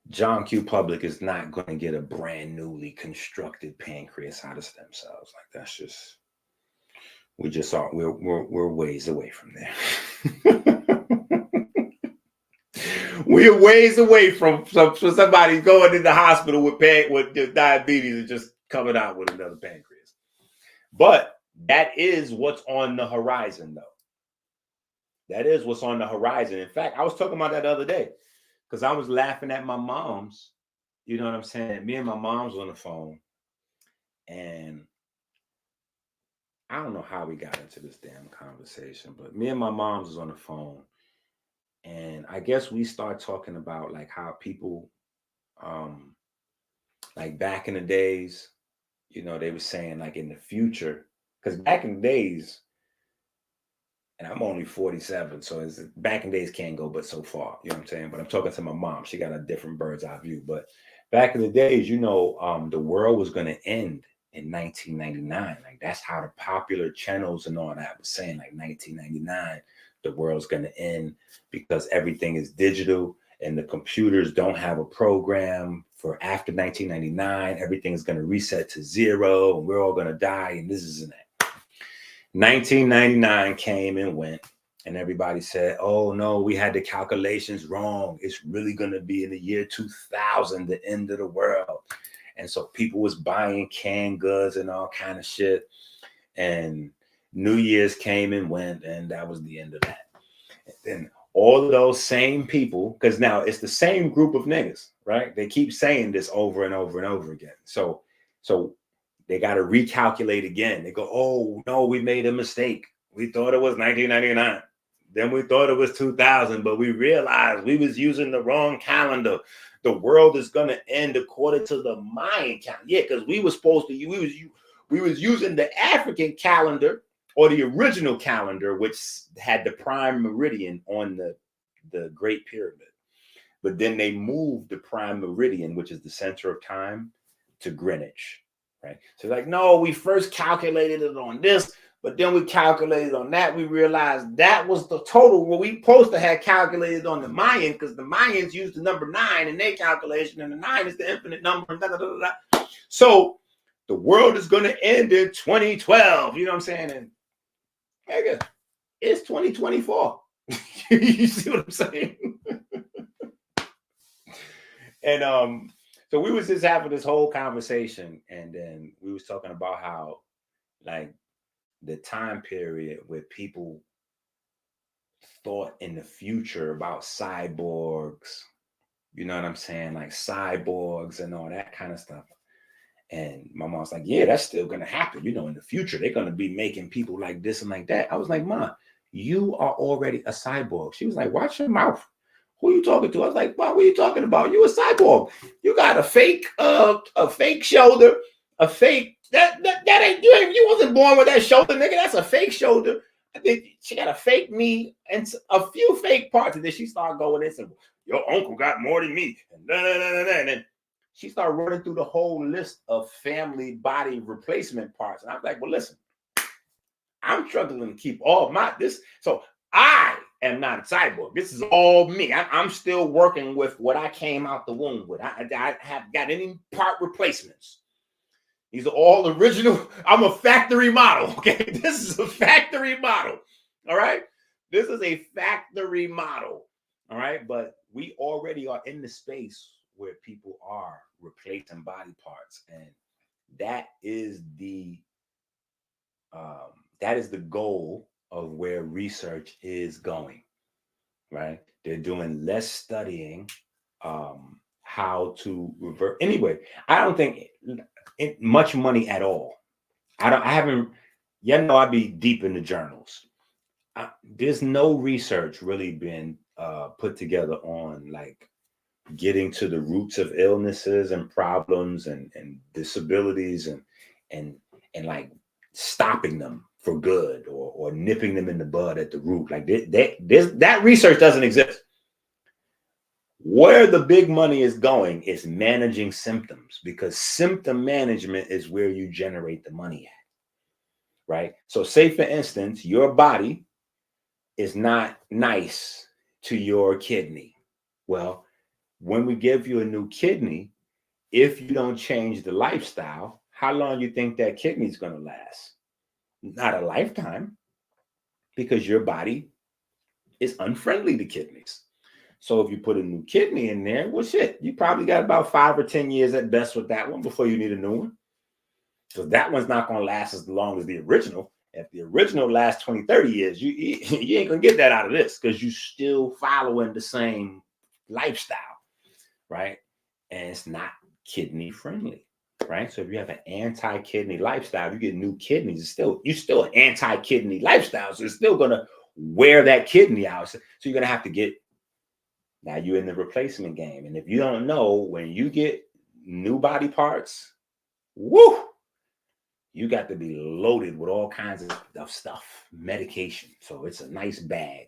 John Q. Public is not going to get a brand newly constructed pancreas out of stem cells. Like, that's just, we just are, we're ways away from there. We're ways away from somebody going in the hospital with diabetes and just coming out with another pancreas. But that is what's on the horizon, though. That is what's on the horizon. In fact, I was talking about that the other day because I was laughing at my mom's. You know what I'm saying? Me and my mom's on the phone, and I don't know how we got into this damn conversation, but me and my mom's was on the phone, and I guess we start talking about like how people, like back in the days, you know, they were saying like in the future, because back in the days, and I'm only 47, so it's, back in days can't go but so far, you know what I'm saying? But I'm talking to my mom. She got a different bird's eye view. But back in the days, you know, the world was going to end in 1999. Like, that's how the popular channels and all that was saying, like 1999, the world's going to end because everything is digital and the computers don't have a program for after 1999. Everything's going to reset to 0 and we're all going to die and this is that. 1999 came and went, and everybody said, oh no, we had the calculations wrong. It's really going to be in the year 2000, the end of the world. And so people was buying canned goods and all kind of shit. And New Year's came and went, and that was the end of that. And then all of those same people, because now it's the same group of niggas, right? They keep saying this over and over and over again. So they got to recalculate again. They go, oh, no, we made a mistake. We thought it was 1999. Then we thought it was 2000, but we realized we was using the wrong calendar. The world is going to end according to the Mayan calendar. Yeah, because we were supposed to, we was using the African calendar or the original calendar, which had the prime meridian on the Great Pyramid. But then they moved the prime meridian, which is the center of time, to Greenwich. Right. So like, no, we first calculated it on this, but then we calculated on that. We realized that was the total what we supposed to have calculated on the Mayan, because the Mayans used the number 9 in their calculation, and the 9 is the infinite number. Da, da, da, da. So the world is going to end in 2012. You know what I'm saying? And nigga, it's 2024. You see what I'm saying? And so we was just having this whole conversation, and then we was talking about how, like, the time period where people thought in the future about cyborgs, you know what I'm saying? Like cyborgs and all that kind of stuff. And my mom's like, yeah, that's still going to happen. You know, in the future, they're going to be making people like this and like that. I was like, Ma, you are already a cyborg. She was like, watch your mouth. Who are you talking to? I was like, what are you talking about? You a cyborg. You got a fake shoulder, a fake That ain't you wasn't born with that shoulder, nigga. That's a fake shoulder. I think she got a fake knee and a few fake parts, and then she started going in. And your uncle got more than me, and then she started running through the whole list of family body replacement parts. And I'm like, well, listen, I'm struggling to keep all my this. So I am not a cyborg. This is all me. I'm still working with what I came out the womb with. I have got any part replacements. These are all original. I'm a factory model. Okay, this is a factory model. All right, this is a factory model. All right, but we already are in the space where people are replacing body parts, and that is the goal of where research is going. Right, they're doing less studying how to revert. Anyway, I don't think much money at all. I haven't. I'd be deep in the journals. There's no research really been put together on like getting to the roots of illnesses and problems and disabilities and like stopping them for good or nipping them in the bud at the root. Like that research doesn't exist. Where the big money is going is managing symptoms, because symptom management is where you generate the money at, right? So say, for instance, your body is not nice to your kidney. Well, when we give you a new kidney, if you don't change the lifestyle, how long do you think that kidney is going to last? Not a lifetime, because your body is unfriendly to kidneys. So if you put a new kidney in there, well, shit, you probably got about 5 or 10 years at best with that one before you need a new one. So that one's not going to last as long as the original. If the original lasts 20, 30 years, you ain't going to get that out of this, because you still following the same lifestyle, right? And it's not kidney friendly, right? So if you have an anti-kidney lifestyle, you get new kidneys, you're still an anti-kidney lifestyle. So it's still going to wear that kidney out. So you're going to have to get. Now you're in the replacement game. And if you don't know, when you get new body parts, woo, you got to be loaded with all kinds of stuff, medication. So it's a nice bag.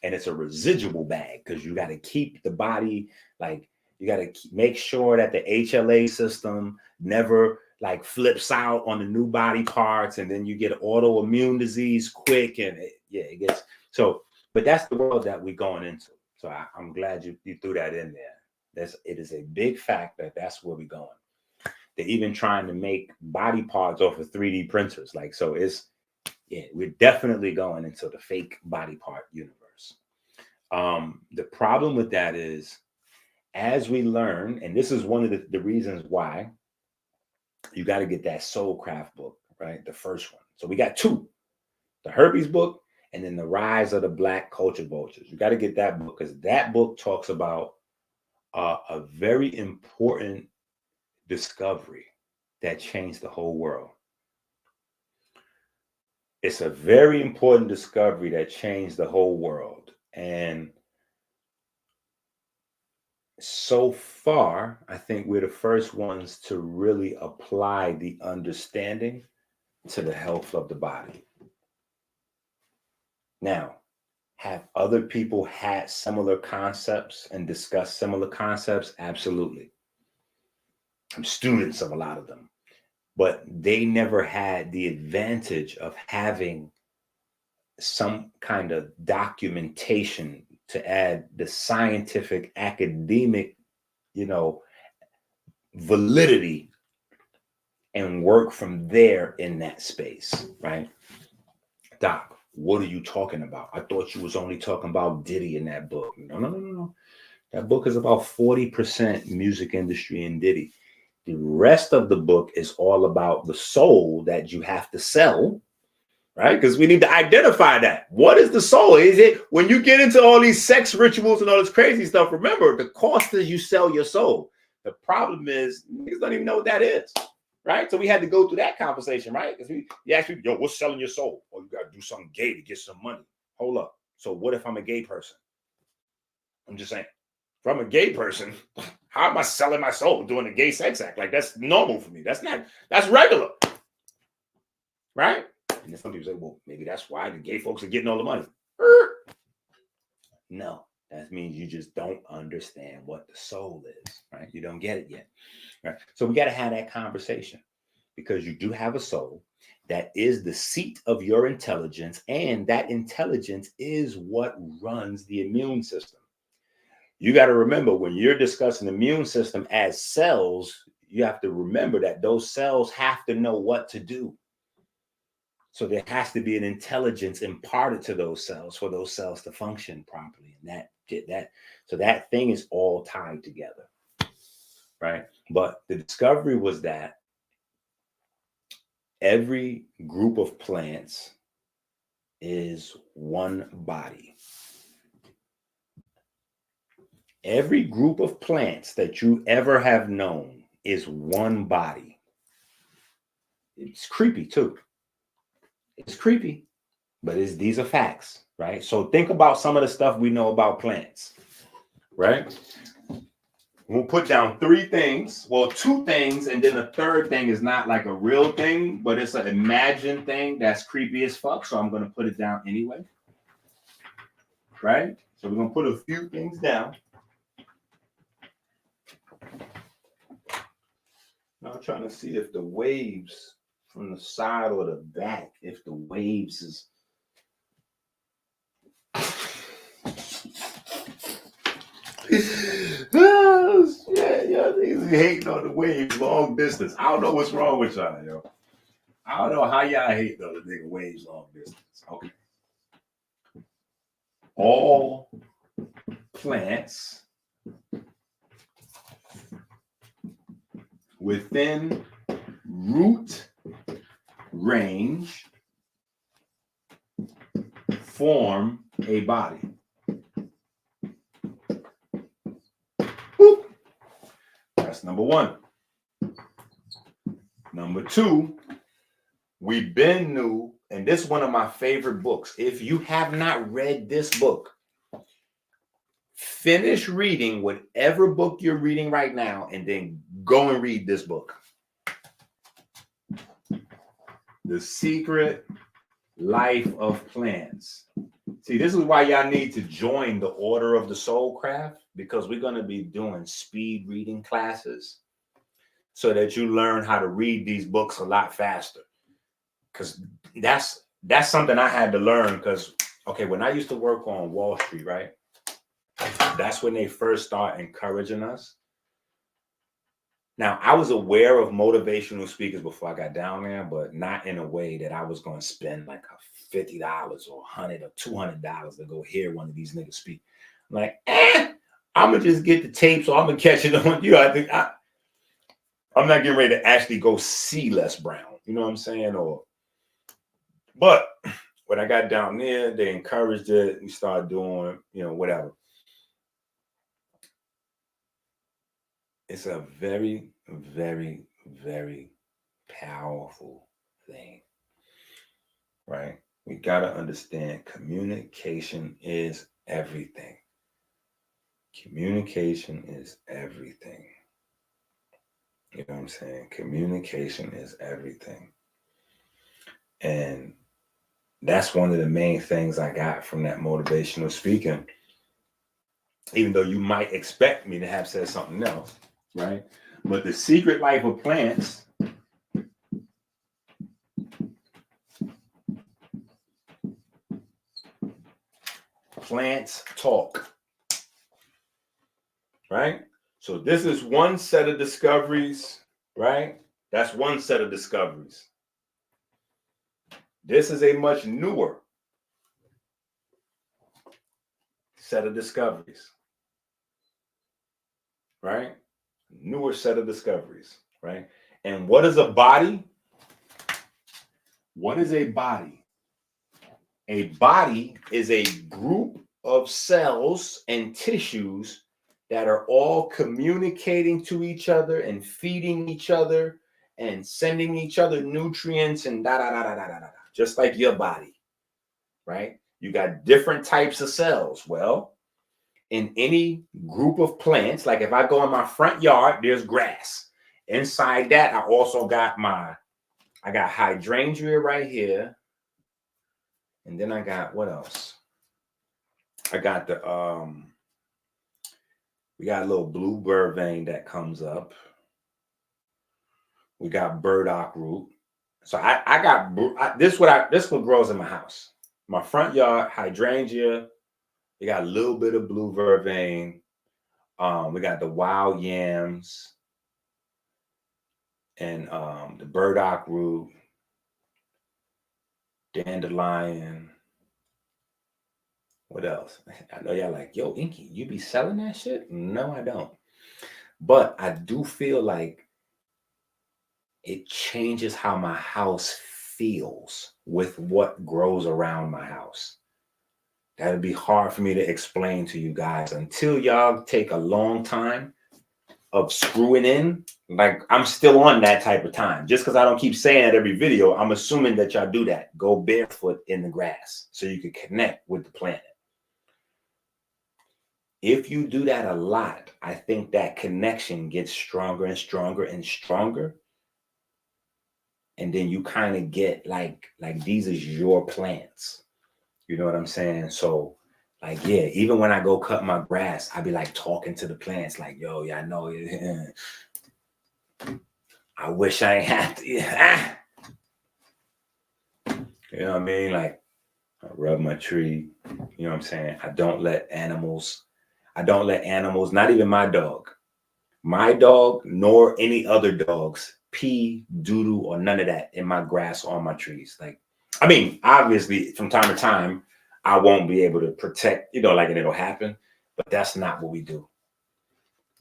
And it's a residual bag, because you got to keep the body, like, you got to make sure that the HLA system never like flips out on the new body parts, and then you get autoimmune disease quick. And it gets so, but that's the world that we're going into. So I'm glad you threw that in there. It is a big fact that that's where we're going. They're even trying to make body parts off of 3D printers. Like, so we're definitely going into the fake body part universe. The problem with that is, as we learn, and this is one of the reasons why you got to get that Soulcraft book, right? The first one. So we got two, the herpes book, and then the rise of the Black culture vultures. You got to get that book, because that book talks about a very important discovery that changed the whole world. It's a very important discovery that changed the whole world. And so far, I think we're the first ones to really apply the understanding to the health of the body. Now, have other people had similar concepts and discussed similar concepts? Absolutely. I'm students of a lot of them, but they never had the advantage of having some kind of documentation to add the scientific, academic, validity, and work from there in that space, right? Doc, what are you talking about? I thought you was only talking about Diddy in that book. No. That book is about 40% music industry and Diddy. The rest of the book is all about the soul that you have to sell, right? Because we need to identify that. What is the soul? Is it when you get into all these sex rituals and all this crazy stuff? Remember, the cost is you sell your soul. The problem is niggas don't even know what that is, right? So we had to go through that conversation, right? Because you ask people, yo, what's selling your soul? Oh, you got to do something gay to get some money. Hold up. So what if I'm a gay person? I'm just saying, if I'm a gay person, how am I selling my soul doing a gay sex act? Like, that's normal for me. That's regular. right? And then some people say, well, maybe that's why the gay folks are getting all the money. No, that means you just don't understand what the soul is, right? You don't get it yet, right? So we got to have that conversation, because you do have a soul that is the seat of your intelligence, and that intelligence is what runs the immune system. You got to remember, when you're discussing the immune system as cells, you have to remember that those cells have to know what to do. So there has to be an intelligence imparted to those cells for those cells to function properly. And so that thing is all tied together, right? But the discovery was that every group of plants is one body. Every group of plants that you ever have known is one body. It's creepy too. It's creepy, but these are facts, right? So think about some of the stuff we know about plants, right? We'll put down 3 things, well, 2 things, and then the third thing is not like a real thing, but it's an imagined thing that's creepy as fuck. So I'm going to put it down anyway, right? So we're going to put a few things down. Now I'm trying to see if the waves from the side or the back, if the waves is. Oh, shit, y'all niggas hating on the waves long distance. I don't know what's wrong with y'all, yo. I don't know how y'all hate on the nigga waves long distance. Okay. All plants within root range form a body. Boop. That's number 1. Number 2, we've been new, and this is one of my favorite books. If you have not read this book, finish reading whatever book you're reading right now, and then go and read this book. The Secret Life of Plants. See, this is why y'all need to join the Order of the Soul Craft, because we're going to be doing speed reading classes so that you learn how to read these books a lot faster. Because that's something I had to learn, because, okay, when I used to work on Wall Street, right? That's when they first start encouraging us. Now, I was aware of motivational speakers before I got down there, but not in a way that I was going to spend like $50 or $100 or $200 to go hear one of these niggas speak. I'm like, I'm going to just get the tape, so I'm going to catch it on you. I think I'm not getting ready to actually go see Les Brown. You know what I'm saying? But when I got down there, they encouraged it. We started doing, whatever. It's a very, very, very powerful thing, right? We got to understand communication is everything. Communication is everything. You know what I'm saying? Communication is everything. And that's one of the main things I got from that motivational speaking. Even though you might expect me to have said something else, right? But The Secret Life of Plants plants talk, right? So this is one set of discoveries, right? That's one set of discoveries. This is a much newer set of discoveries, right? Newer set of discoveries, right? And what is a body? What is a body? A body is a group of cells and tissues that are all communicating to each other and feeding each other and sending each other nutrients and just like your body, right? You got different types of cells. Well, in any group of plants, like if I go in my front yard, there's grass. Inside that, I also got my I got hydrangea right here. And then I got, what else? I got the, we got a little blue vervain that comes up. We got burdock root. So I got, this what grows in my house. My front yard, hydrangea. We got a little bit of blue vervain. We got the wild yams and the burdock root, dandelion. What else? I know y'all like, yo, Inky, you be selling that shit? No, I don't. But I do feel like it changes how my house feels with what grows around my house. That would be hard for me to explain to you guys until y'all take a long time of screwing in. Like, I'm still on that type of time. Just because I don't keep saying it every video, I'm assuming that y'all do that. Go barefoot in the grass so you can connect with the planet. If you do that a lot, I think that connection gets stronger and stronger and stronger. And then you kind of get like these is your plants. You know what I'm saying? So like, yeah, even when I go cut my grass, I be like talking to the plants like, yo, yeah, I know. I wish I had to. Yeah. You know what I mean? Like, I rub my tree. You know what I'm saying? I don't let animals, not even my dog, nor any other dogs pee, doo-doo, or none of that in my grass or on my trees. Like, I mean, obviously, from time to time, I won't be able to protect, like, and it'll happen, but that's not what we do.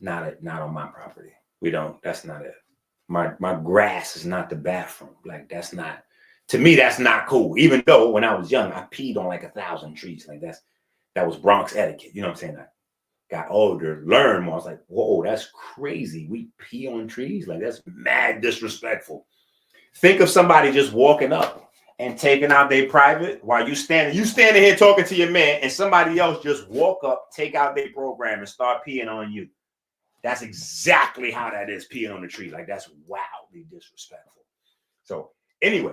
Not on my property. We don't, that's not it. My grass is not the bathroom. Like, that's not, to me, that's not cool. Even though when I was young, I peed on like 1,000 trees. Like, that was Bronx etiquette. You know what I'm saying? I got older, learned more. I was like, whoa, that's crazy. We pee on trees? Like, that's mad disrespectful. Think of somebody just walking up and taking out their private while you standing here talking to your man, and somebody else just walk up, take out their program, and start peeing on you. That's exactly how that is, peeing on the tree. Like, that's wildly disrespectful. So anyway,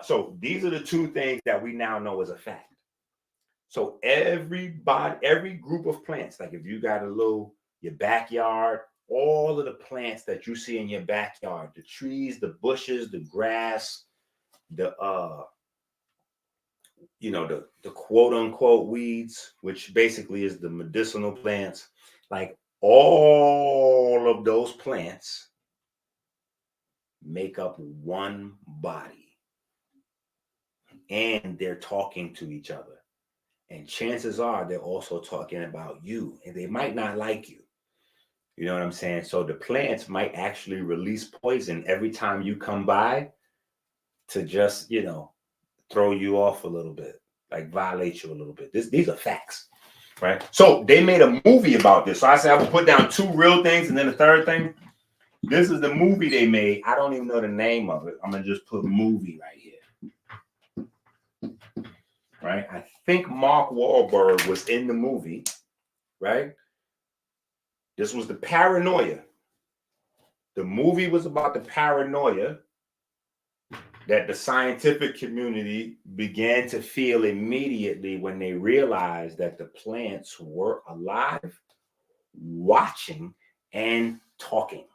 so these are the two things that we now know as a fact. So every group of plants, like if you got your backyard, all of the plants that you see in your backyard, the trees, the bushes, the grass, the quote unquote weeds, which basically is the medicinal plants, like all of those plants make up one body, and they're talking to each other. And chances are they're also talking about you, and they might not like you. You know what I'm saying? So the plants might actually release poison every time you come by to just, throw you off a little bit, like violate you a little bit. These are facts, right? So they made a movie about this. So I said I would put down two real things and then the third thing. This is the movie they made. I don't even know the name of it. I'm going to just put movie right here. Right? I think Mark Wahlberg was in the movie, right? This was the paranoia. The movie was about the paranoia that the scientific community began to feel immediately when they realized that the plants were alive, watching, and talking.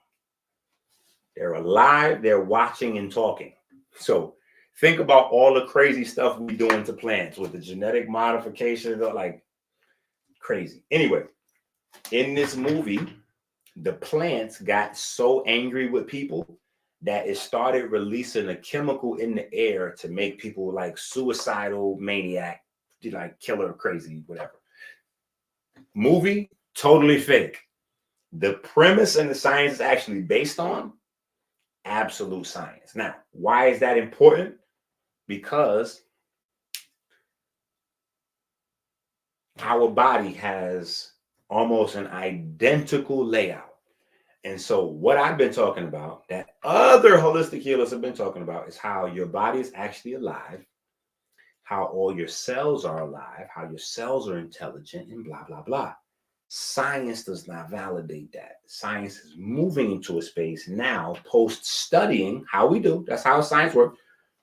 They're alive, they're watching and talking. So think about all the crazy stuff we doing to plants with the genetic modification, like crazy. Anyway, in this movie, the plants got so angry with people that it started releasing a chemical in the air to make people like suicidal, maniac, like killer, crazy, whatever. Movie, totally fake. The premise and the science is actually based on absolute science. Now, why is that important? Because our body has almost an identical layout. And so what I've been talking about, that other holistic healers have been talking about, is how your body is actually alive, how all your cells are alive, how your cells are intelligent, and blah, blah, blah. Science does not validate that. Science is moving into a space now, post studying how we do. That's how science works.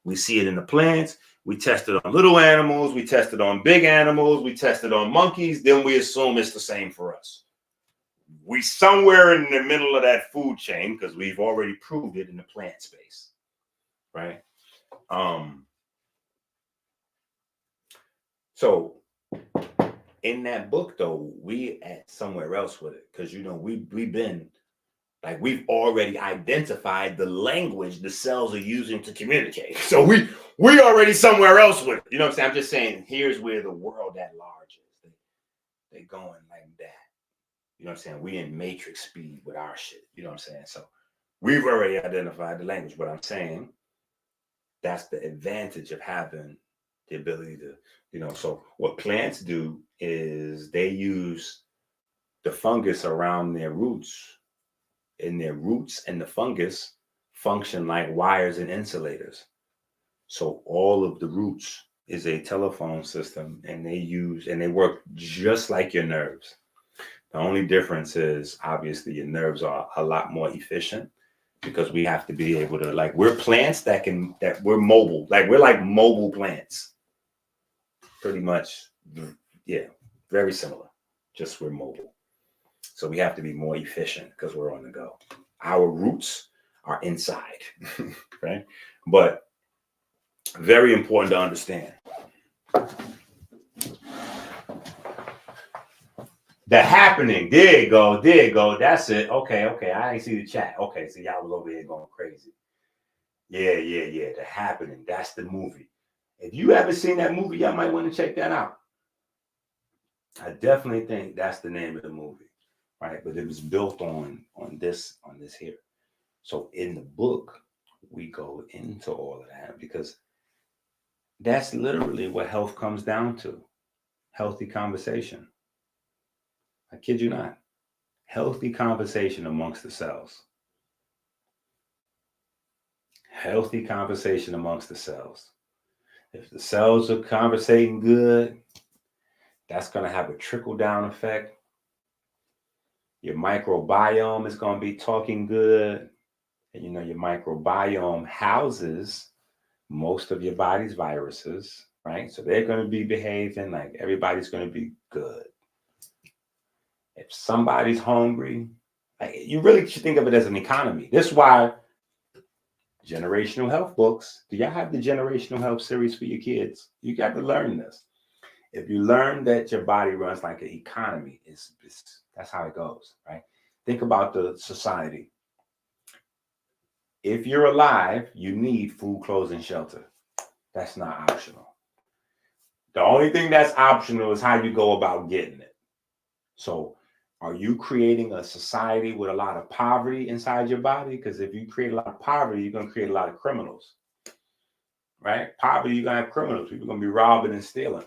We see it in the plants. We test it on little animals. We test it on big animals. We test it on monkeys. Then we assume it's the same for us. We somewhere in the middle of that food chain because we've already proved it in the plant space, right? So in that book, though, we at somewhere else with it because we've been like we've already identified the language the cells are using to communicate. So we already somewhere else with it. You know what I'm saying? I'm just saying here's where the world at large is. They going like that. You know what I'm saying? We in matrix speed with our shit. You know what I'm saying? So we've already identified the language, but I'm saying that's the advantage of having the ability to, so what plants do is they use the fungus around their roots, and their roots and the fungus function like wires and insulators. So all of the roots is a telephone system, and they work just like your nerves. The only difference is obviously your nerves are a lot more efficient because we have to be able to, like, we're plants that we're mobile. Like, we're like mobile plants. Pretty much, yeah, very similar. Just we're mobile. So we have to be more efficient because we're on the go. Our roots are inside, right? But very important to understand. The happening. There you go. That's it. Okay. I ain't see the chat. Okay, so y'all was over here going crazy. Yeah. The Happening. That's the movie. If you haven't seen that movie, y'all might want to check that out. I definitely think that's the name of the movie, right? But it was built on this here. So in the book, we go into all of that because that's literally what health comes down to. Healthy conversation. I kid you not. Healthy conversation amongst the cells. Healthy conversation amongst the cells. If the cells are conversating good, that's going to have a trickle-down effect. Your microbiome is going to be talking good. And your microbiome houses most of your body's viruses, right? So they're going to be behaving like everybody's going to be good. If somebody's hungry, you really should think of it as an economy. This is why generational health books, do y'all have the generational health series for your kids? You got to learn this. If you learn that your body runs like an economy, that's how it goes, right? Think about the society. If you're alive, you need food, clothes, and shelter. That's not optional. The only thing that's optional is how you go about getting it. So are you creating a society with a lot of poverty inside your body? Because if you create a lot of poverty, you're going to create a lot of criminals, right? Poverty, you're going to have criminals. People are going to be robbing and stealing.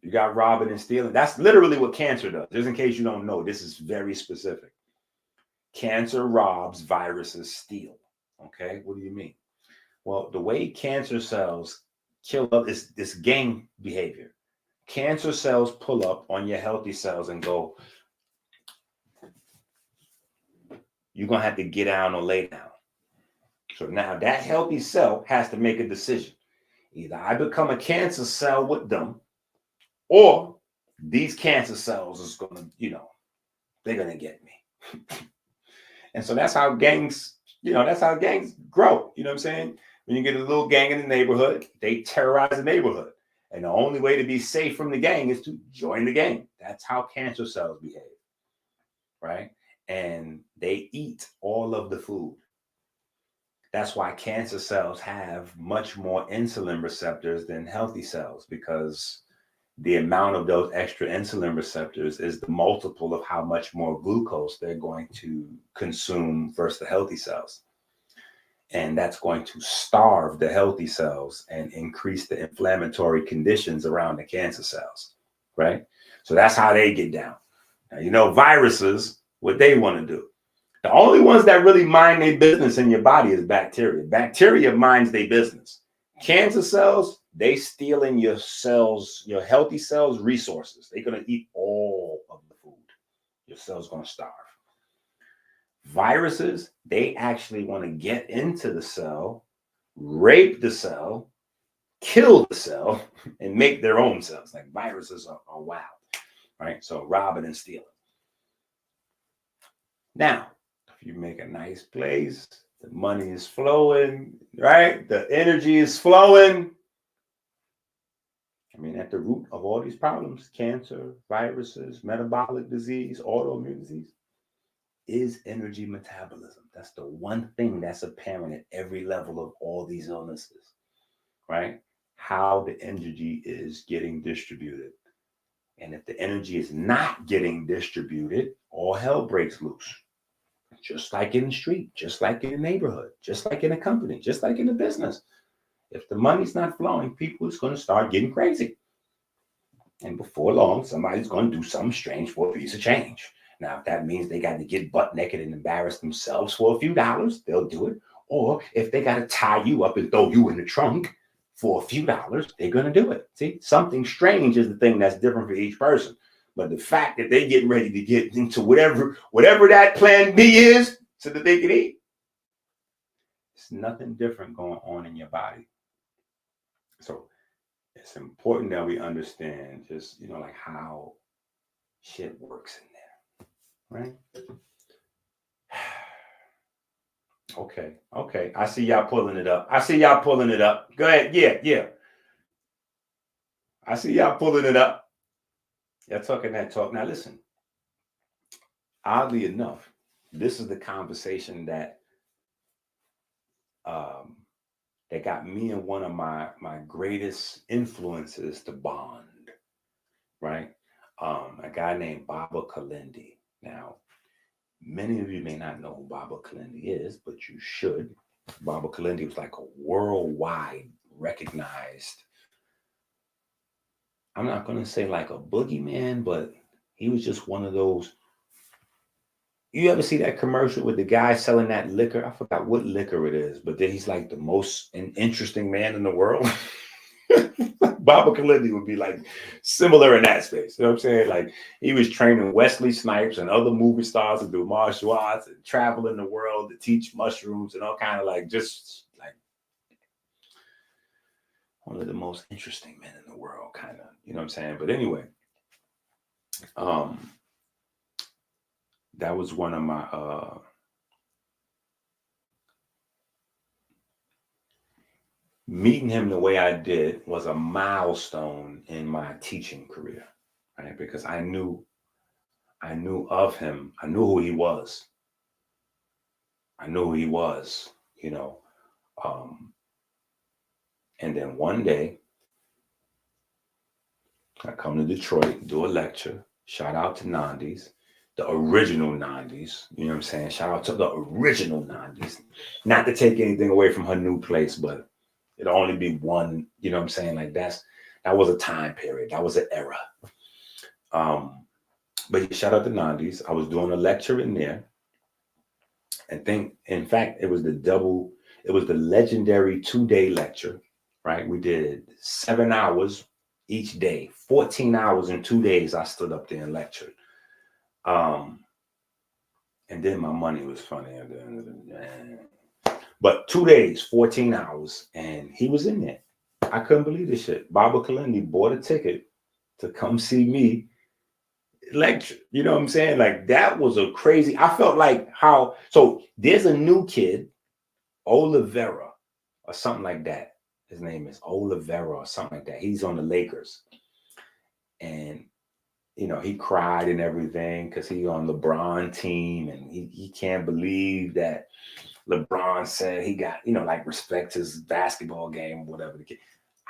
You got robbing and stealing. That's literally what cancer does. Just in case you don't know, this is very specific. Cancer robs, viruses steal. Okay, what do you mean? Well, the way cancer cells kill up is this gang behavior. Cancer cells pull up on your healthy cells and go, you're going to have to get down or lay down. So now that healthy cell has to make a decision. Either I become a cancer cell with them, or these cancer cells is going to, they're going to get me. And so that's how gangs, that's how gangs grow. You know what I'm saying? When you get a little gang in the neighborhood, they terrorize the neighborhood. And the only way to be safe from the gang is to join the gang. That's how cancer cells behave, right? And they eat all of the food. That's why cancer cells have much more insulin receptors than healthy cells, because the amount of those extra insulin receptors is the multiple of how much more glucose they're going to consume versus the healthy cells. And that's going to starve the healthy cells and increase the inflammatory conditions around the cancer cells, right? So that's how they get down. Now, viruses, what they want to do. The only ones that really mind their business in your body is bacteria. Bacteria minds their business. Cancer cells, they steal in your cells, your healthy cells, resources. They're going to eat all of the your cell's going to starve. Viruses, they actually want to get into the cell, rape the cell, kill the cell, and make their own cells. Like viruses are wild, right? So robbing and stealing. Now, if you make a nice place, the money is flowing, right? The energy is flowing. I mean, at the root of all these problems, cancer, viruses, metabolic disease, autoimmune disease, is energy metabolism. That's the one thing that's apparent at every level of all these illnesses, right? How the energy is getting distributed. And if the energy is not getting distributed, all hell breaks loose. Just like in the street, just like in the neighborhood, just like in a company, just like in a business. If the money's not flowing, people is going to start getting crazy. And before long, somebody's going to do something strange for a piece of change. Now, if that means they got to get butt naked and embarrass themselves for a few dollars, they'll do it. Or if they got to tie you up and throw you in the trunk for a few dollars, they're going to do it. See, something strange is the thing that's different for each person. But the fact that they're getting ready to get into whatever that plan B is so that they can eat, it's nothing different going on in your body. So it's important that we understand just, like how shit works in there, right? Okay. I see y'all pulling it up. Go ahead. Yeah. I see y'all pulling it up. Y'all talking that talk. Now listen, oddly enough, this is the conversation that got me and one of my greatest influences to bond, right? A guy named Baba Kalindi. Now, many of you may not know who Baba Kalindi is, but you should. Baba Kalindi was like a worldwide recognized, I'm not going to say like a boogeyman, but he was just one of those. You ever see that commercial with the guy selling that liquor? I forgot what liquor it is, but then he's like the most interesting man in the world. Baba Kalindi would be like similar in that space. You know what I'm saying? Like he was training Wesley Snipes and other movie stars to do martial arts and travel in the world to teach mushrooms and all kind of like just like one of the most interesting men in the world, kind of. You know what I'm saying? But anyway, that was one of my meeting him the way I did was a milestone in my teaching career, right? Because I knew of him. I knew who he was. And then one day I come to Detroit, do a lecture. Shout out to Nandi's, the original Nandi's. You know what I'm saying? Shout out to the original Nandi's. Not to take anything away from her new place, but it'll only be one. You know what I'm saying? Like that was a time period. That was an era. But shout out to Nandi's. I was doing a lecture in there. In fact, it was the legendary 2-day lecture, right? We did 7 hours each day, 14 hours in 2 days. I stood up there and lectured. And then my money was funny at the end of the day. But 2 days, 14 hours, and he was in there. I couldn't believe this shit. Baba Kalindi bought a ticket to come see me lecture. You know what I'm saying? Like that was a crazy. I felt like so there's a new kid, Olivera, or something like that. His name is Olivera or something like that. He's on the Lakers. And he cried and everything because he's on LeBron team and he can't believe that LeBron said he got, like respect his basketball game, whatever the kid.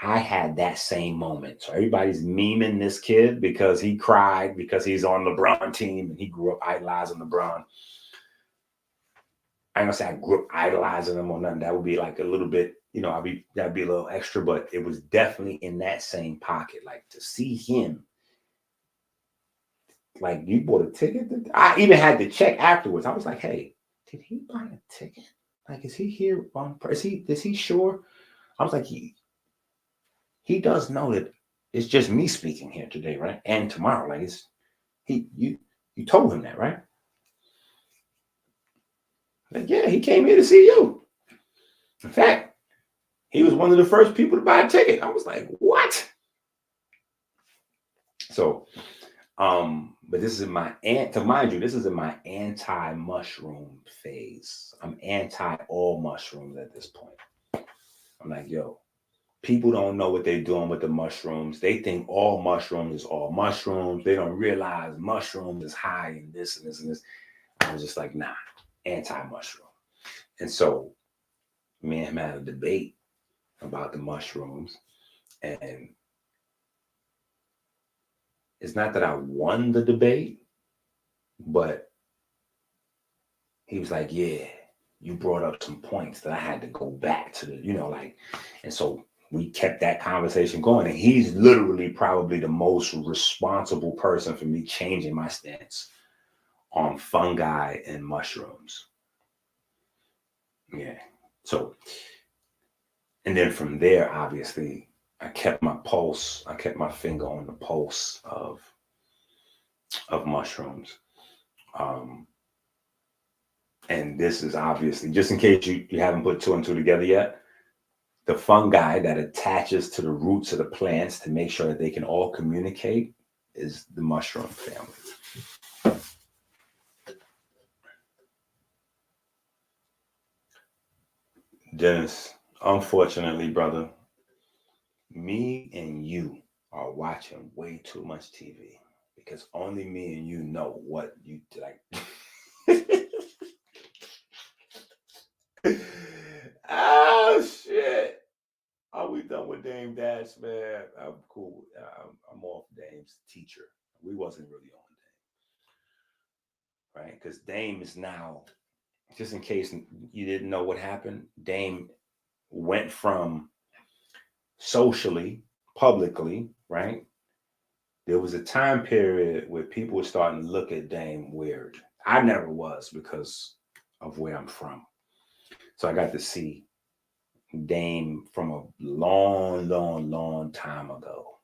I had that same moment. So everybody's memeing this kid because he cried because he's on LeBron team and he grew up idolizing LeBron. I ain't gonna say I grew up idolizing him or nothing. That would be like a little bit, that'd be a little extra, but it was definitely in that same pocket. Like to see him, like you bought a ticket. I even had to check afterwards. I was like, hey, did he buy a ticket? Like, is he here? Is he sure? I was like, he does know that it's just me speaking here today, right? And tomorrow, like You told him that, right? Like, yeah, he came here to see you. In fact, he was one of the first people to buy a ticket. I was like, what? So, but this is in my to mind you, this is in my anti-mushroom phase. I'm anti all mushrooms at this point. I'm like, yo, people don't know what they're doing with the mushrooms. They think all mushrooms is all mushrooms. They don't realize mushrooms is high in this and this and this. I was just like, nah, anti-mushroom. And so me and him had a debate about the mushrooms. And it's not that I won the debate, but he was like, yeah, you brought up some points that I had to go back to the, like, and so we kept that conversation going. And he's literally probably the most responsible person for me changing my stance on fungi and mushrooms. Yeah. So, and then from there, obviously, I kept my pulse. I kept my finger on the pulse of mushrooms. And this is obviously, just in case you haven't put two and two together yet, the fungi that attaches to the roots of the plants to make sure that they can all communicate is the mushroom family. Dennis, unfortunately, brother, me and you are watching way too much TV because only me and you know what you like. Oh shit! Are we done with Dame Dash, man? I'm cool. I'm off Dame's teacher. We wasn't really on Dame, right? Because Dame is now, just in case you didn't know what happened, Dame went from socially, publicly, right? There was a time period where people were starting to look at Dame weird. I never was because of where I'm from. So I got to see Dame from a long, long, long time ago.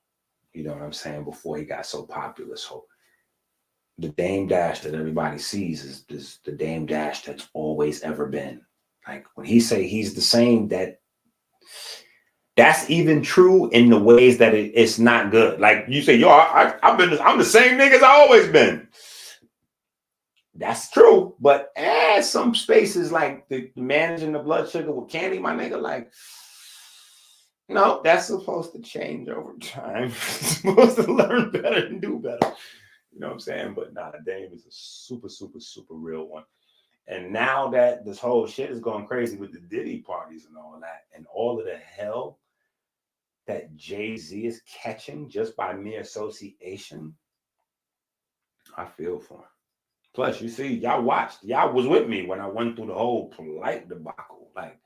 You know what I'm saying? Before he got so popular. So the Dame Dash that everybody sees is the Dame Dash that's always ever been. Like when he say he's the same, that's even true in the ways that it's not good. Like you say, yo, I'm the same nigga as I always been. That's true, but some spaces like the managing the blood sugar with candy, my nigga, like, no, that's supposed to change over time. You're supposed to learn better and do better. You know what I'm saying? But nah, Dame is a super, super, super real one. And now that this whole shit is going crazy with the Diddy parties and all that, and all of the hell that Jay-Z is catching just by mere association, I feel for him. Plus, you see, y'all was with me when I went through the whole Polite debacle. Like,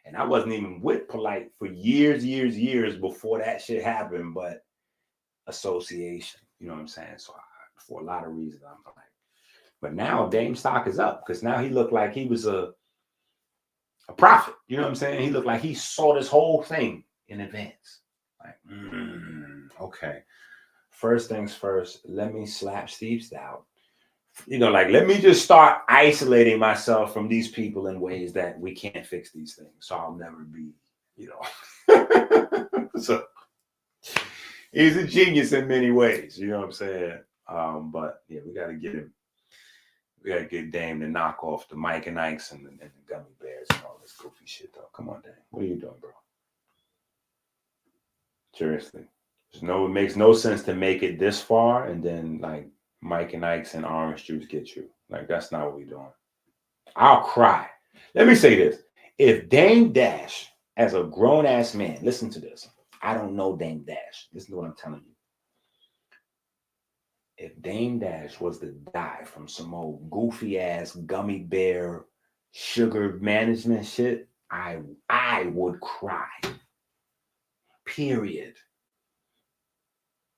and I wasn't even with Polite for years before that shit happened, but association, you know what I'm saying? So for a lot of reasons, I'm like, but now Dame stock is up because now he looked like he was a prophet. You know what I'm saying? He looked like he saw this whole thing in advance. Like, okay. First things first, let me slap Steve Stout. Like, let me just start isolating myself from these people in ways that we can't fix these things. So I'll never be, So he's a genius in many ways. You know what I'm saying? But yeah, we got to get him. We got to get Dame to knock off the Mike and Ikes and the gummy bears and all this goofy shit, though. Come on, Dame. What are you doing, bro? Seriously. It makes no sense to make it this far and then, like, Mike and Ikes and orange juice get you. Like, that's not what we're doing. I'll cry. Let me say this. If Dame Dash, as a grown-ass man, listen to this. I don't know Dame Dash. Listen to what I'm telling you. If Dame Dash was to die from some old goofy-ass gummy bear sugar management shit, I would cry. Period.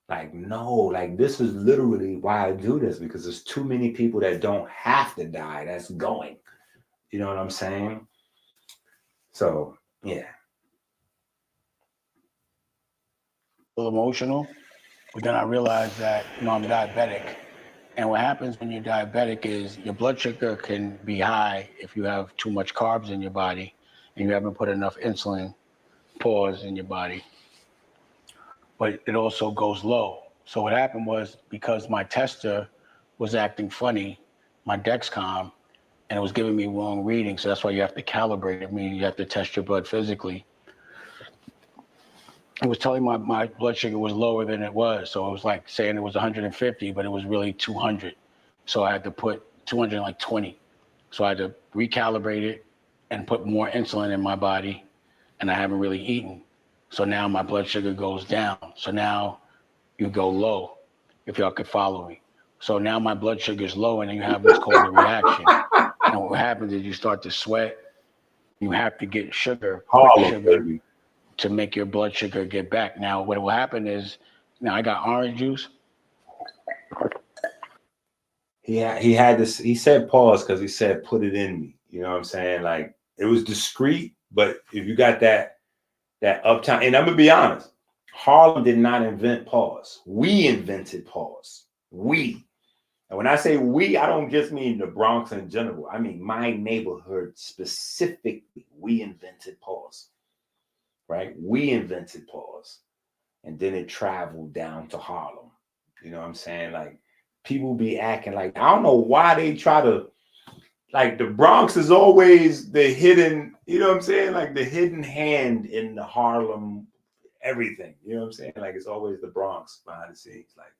Like, no, like, this is literally why I do this, because there's too many people that don't have to die that's going. You know what I'm saying? So, yeah. A little emotional, but then I realized that, I'm diabetic And what happens when you're diabetic is your blood sugar can be high if you have too much carbs in your body and you haven't put enough insulin pause in your body. But it also goes low. So what happened was, because my tester was acting funny, my Dexcom, and it was giving me wrong readings. So that's why you have to calibrate it. I mean, you have to test your blood physically. It was telling my blood sugar was lower than it was. So it was like saying it was 150, but it was really 200. So I had to put 220. So I had to recalibrate it and put more insulin in my body, and I haven't really eaten. So now my blood sugar goes down. So now you go low, if y'all could follow me. So now my blood sugar is low, and then you have what's called a reaction. And what happens is you start to sweat. You have to get sugar, quick sugar, to make your blood sugar get back. Now, what will happen is, now I got orange juice. He had this. He said pause because he said put it in me. You know what I'm saying? Like, it was discreet, but if you got that uptime, and I'm gonna be honest, Harlem did not invent pause. We invented pause. We. And when I say we, I don't just mean the Bronx in general. I mean my neighborhood specifically. We invented pause. Right? We invented pause. And then it traveled down to Harlem. You know what I'm saying? Like, people be acting like, I don't know why they try to, like, the Bronx is always the hidden, you know what I'm saying? Like, the hidden hand in the Harlem everything. You know what I'm saying? Like, it's always the Bronx behind the scenes. Like,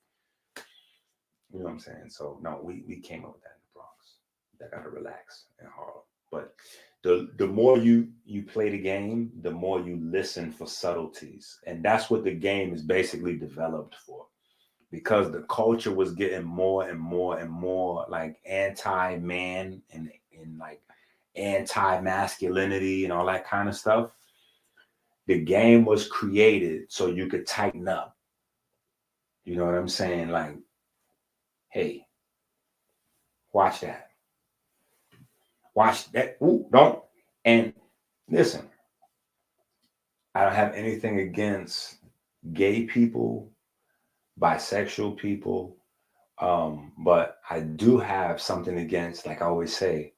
you know what I'm saying? So no, we came up with that in the Bronx. I gotta relax in Harlem. But the more you play the game, the more you listen for subtleties. And that's what the game is basically developed for. Because the culture was getting more and more and more like anti-man and like anti-masculinity and all that kind of stuff. The game was created so you could tighten up. You know what I'm saying? Like, hey, watch that. Watch that. Ooh, don't. And listen, I don't have anything against gay people, bisexual people, but I do have something against, like I always say,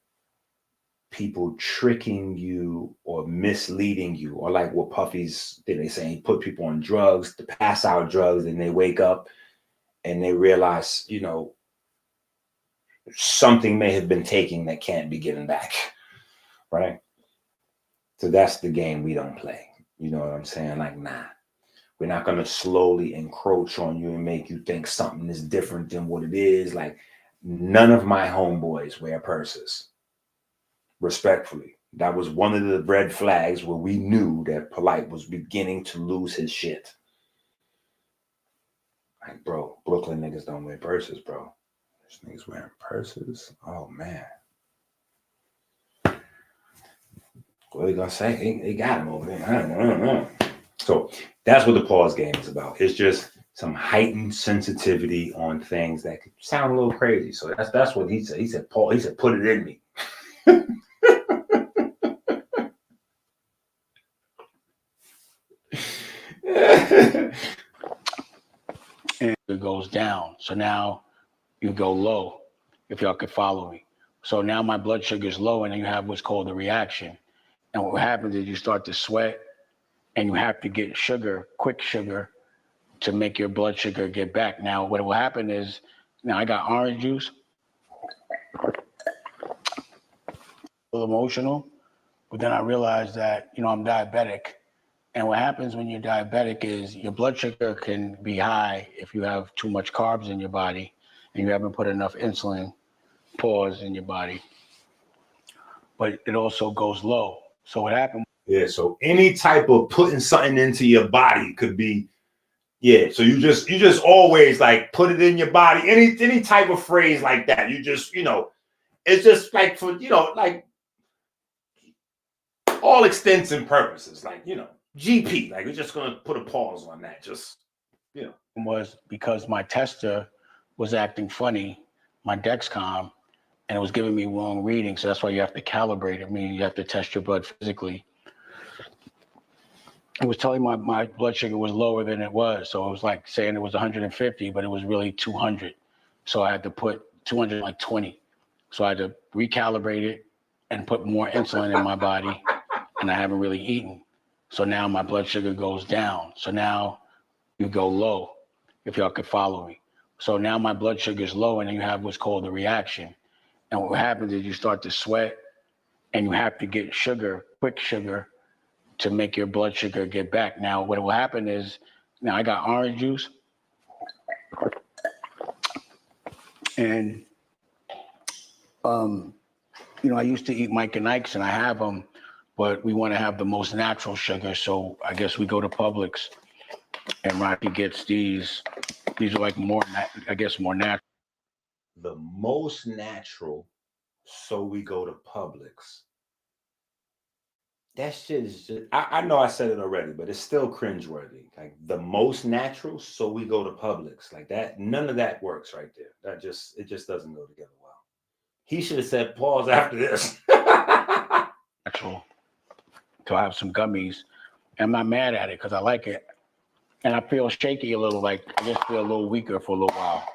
people tricking you or misleading you, or like what Puffy's did. They say put people on drugs, to pass out drugs, and they wake up and they realize, you know, something may have been taken that can't be given back, right? So that's the game we don't play. You know what I'm saying? Like, nah, we're not going to slowly encroach on you and make you think something is different than what it is. Like, none of my homeboys wear purses. Respectfully, that was one of the red flags where we knew that Polite was beginning to lose his shit. Like, bro, Brooklyn niggas don't wear purses, bro. This niggas wearing purses. Oh man. What are you gonna say? They got him over there. I don't know. So that's what the pause game is about. It's just some heightened sensitivity on things that could sound a little crazy. So that's what he said. He said, Paul, he said, put it in me. And it goes down. So now you go low, if y'all could follow me. So now my blood sugar is low, and then you have what's called a reaction. And what happens is you start to sweat, and you have to get sugar, quick sugar, to make your blood sugar get back. Now, what will happen is, now I got orange juice, a little emotional, but then I realized that, you know, I'm diabetic. And what happens when you're diabetic is your blood sugar can be high if you have too much carbs in your body and you haven't put enough insulin pause in your body. But it also goes low. So what happened? Yeah, so any type of putting something into your body could be, yeah. So you just always like put it in your body. Any type of phrase like that. You just, you know, it's just like for, you know, like all extents and purposes, like, you know, GP, like we're just gonna put a pause on that. Just, you know, was because my tester was acting funny, my Dexcom, and it was giving me wrong readings. So that's why you have to calibrate it. I mean, you have to test your blood physically. It was telling my blood sugar was lower than it was. So it was like saying it was 150, but it was really 200. So I had to put 220. So I had to recalibrate it and put more insulin in my body, and I haven't really eaten. So now my blood sugar goes down. So now you go low, if y'all could follow me. So now my blood sugar is low, and then you have what's called a reaction. And what happens is you start to sweat, and you have to get sugar, quick sugar, to make your blood sugar get back. Now, what will happen is, now I got orange juice, and I used to eat Mike and Ike's, and I have them, but we want to have the most natural sugar. So I guess we go to Publix, and Rocky gets these. These are like more natural. The most natural, so we go to Publix. That shit is just, I know I said it already, but it's still cringeworthy. Like the most natural, so we go to Publix. Like that, none of that works right there. It just doesn't go together well. He should have said pause after this. Natural. So I have some gummies. I'm not mad at it because I like it. And I feel shaky a little, like I just feel a little weaker for a little while.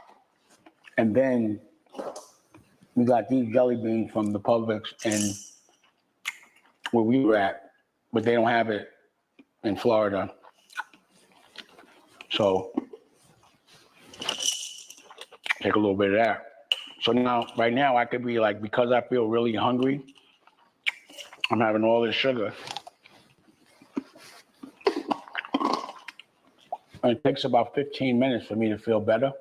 And then we got these jelly beans from the Publix and where we were at, but they don't have it in Florida. So take a little bit of that. So right now I could be like, because I feel really hungry, I'm having all this sugar. And it takes about 15 minutes for me to feel better.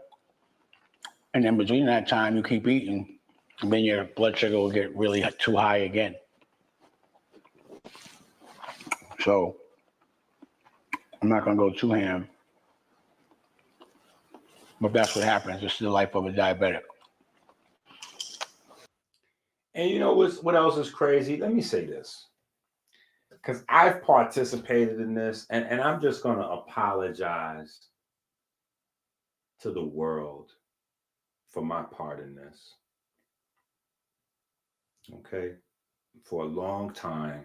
And then between that time, you keep eating, and then your blood sugar will get really too high again. So I'm not going to go too ham. But that's what happens. It's the life of a diabetic. And you know what else is crazy? Let me say this. Because I've participated in this, and I'm just going to apologize to the world for my part in this. Okay? For a long time,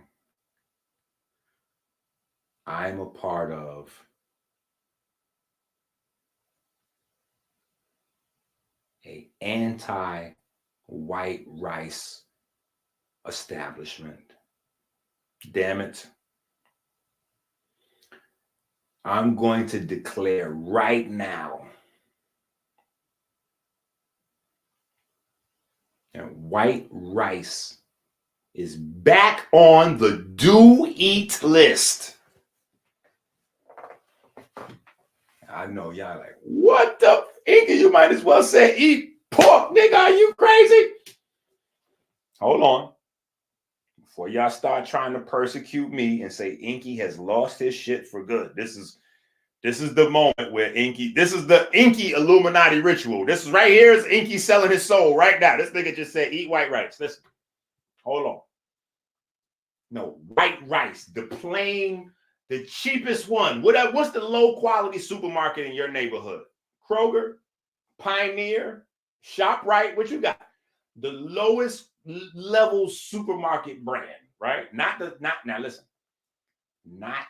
I'm a part of an anti-white rice establishment. Damn it. I'm going to declare right now that white rice is back on the do-eat list. I know y'all like, what the Inky? You might as well say eat pork, nigga. Are you crazy? Hold on. Before y'all start trying to persecute me and say Inky has lost his shit for good. This is the moment where Inky, this is the Inky Illuminati ritual. This is right here is Inky selling his soul right now. This nigga just said eat white rice. Listen. Hold on. No, white rice, the plain, the cheapest one. What's the low quality supermarket in your neighborhood? Kroger, Pioneer, ShopRite. What you got? The lowest level supermarket brand, right? Now listen, not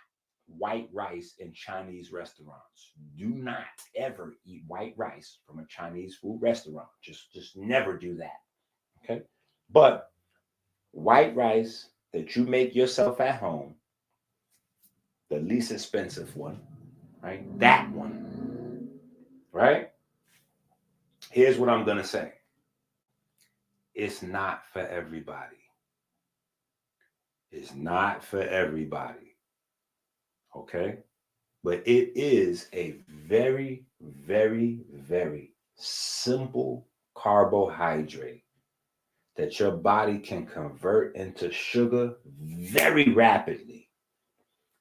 white rice in Chinese restaurants. Do not ever eat white rice from a Chinese food restaurant. Just never do that. Okay? But white rice that you make yourself at home, the least expensive one, right? That one, right? Here's what I'm going to say. It's not for everybody. It's not for everybody. Okay? But it is a very, very, very simple carbohydrate that your body can convert into sugar very rapidly,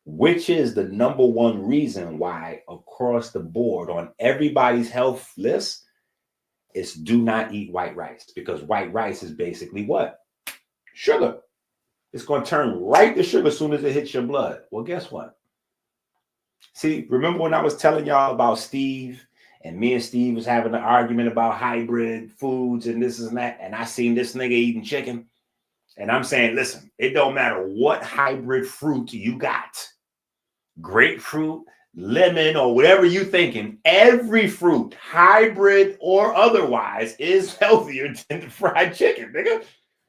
which is the number one reason why across the board on everybody's health list is do not eat white rice, because white rice is basically what? Sugar. It's going to turn right to sugar as soon as it hits your blood. Well, guess what? See, remember when I was telling y'all about Steve, and me and Steve was having an argument about hybrid foods and this and that, and I seen this nigga eating chicken, and I'm saying, listen, it don't matter what hybrid fruit you got. Grapefruit, lemon, or whatever you thinking, every fruit, hybrid or otherwise, is healthier than the fried chicken, nigga.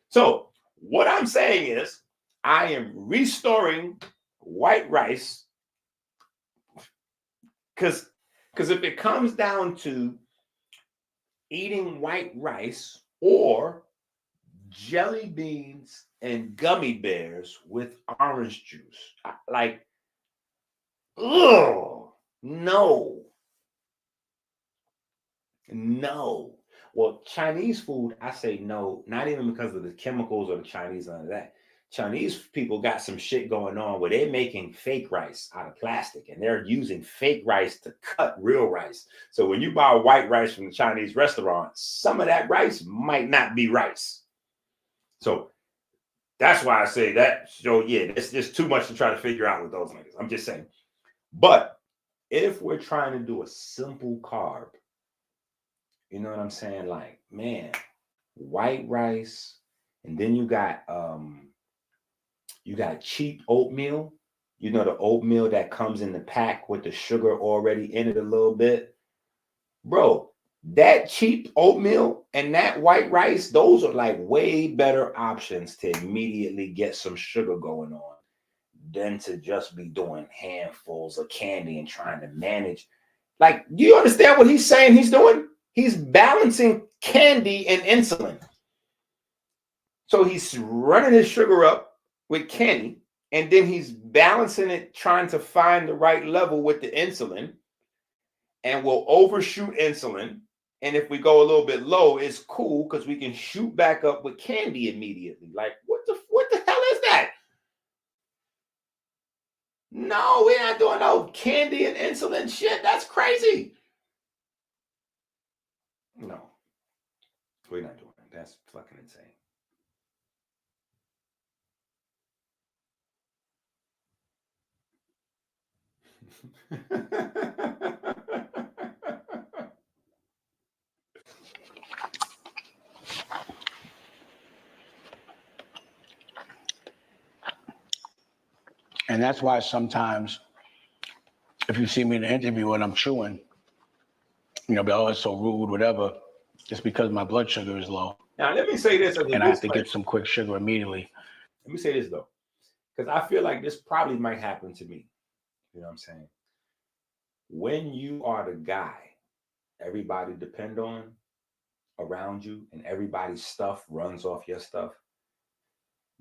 So what I'm saying is, I am restoring white rice, because if it comes down to eating white rice or jelly beans and gummy bears with orange juice, like, ugh, no. Well, Chinese food, I say no, not even because of the chemicals or the Chinese, none of that. Chinese people got some shit going on where they're making fake rice out of plastic, and they're using fake rice to cut real rice. So when you buy white rice from the Chinese restaurant, some of that rice might not be rice. So that's why I say that. So yeah, it's just too much to try to figure out with those niggas. I'm just saying. But if we're trying to do a simple carb, you know what I'm saying? Like, man, white rice, and then you got cheap oatmeal. You know, the oatmeal that comes in the pack with the sugar already in it a little bit. Bro, that cheap oatmeal and that white rice, those are like way better options to immediately get some sugar going on than to just be doing handfuls of candy and trying to manage. Like, do you understand what he's saying he's doing? He's balancing candy and insulin. So he's running his sugar up with candy, and then he's balancing it, trying to find the right level with the insulin, and we'll overshoot insulin. And if we go a little bit low, it's cool because we can shoot back up with candy immediately. Like, what the hell is that? No, we're not doing no candy and insulin shit. That's crazy. No, we're not doing that. That's fucking insane. And that's why sometimes, if you see me in an interview and I'm chewing, you know, be, oh, it's so rude, whatever, just because my blood sugar is low. Now, let me say this. And I have to get some quick sugar immediately. Let me say this, though, because I feel like this probably might happen to me. You know what I'm saying? When you are the guy everybody depend on around you and everybody's stuff runs off your stuff,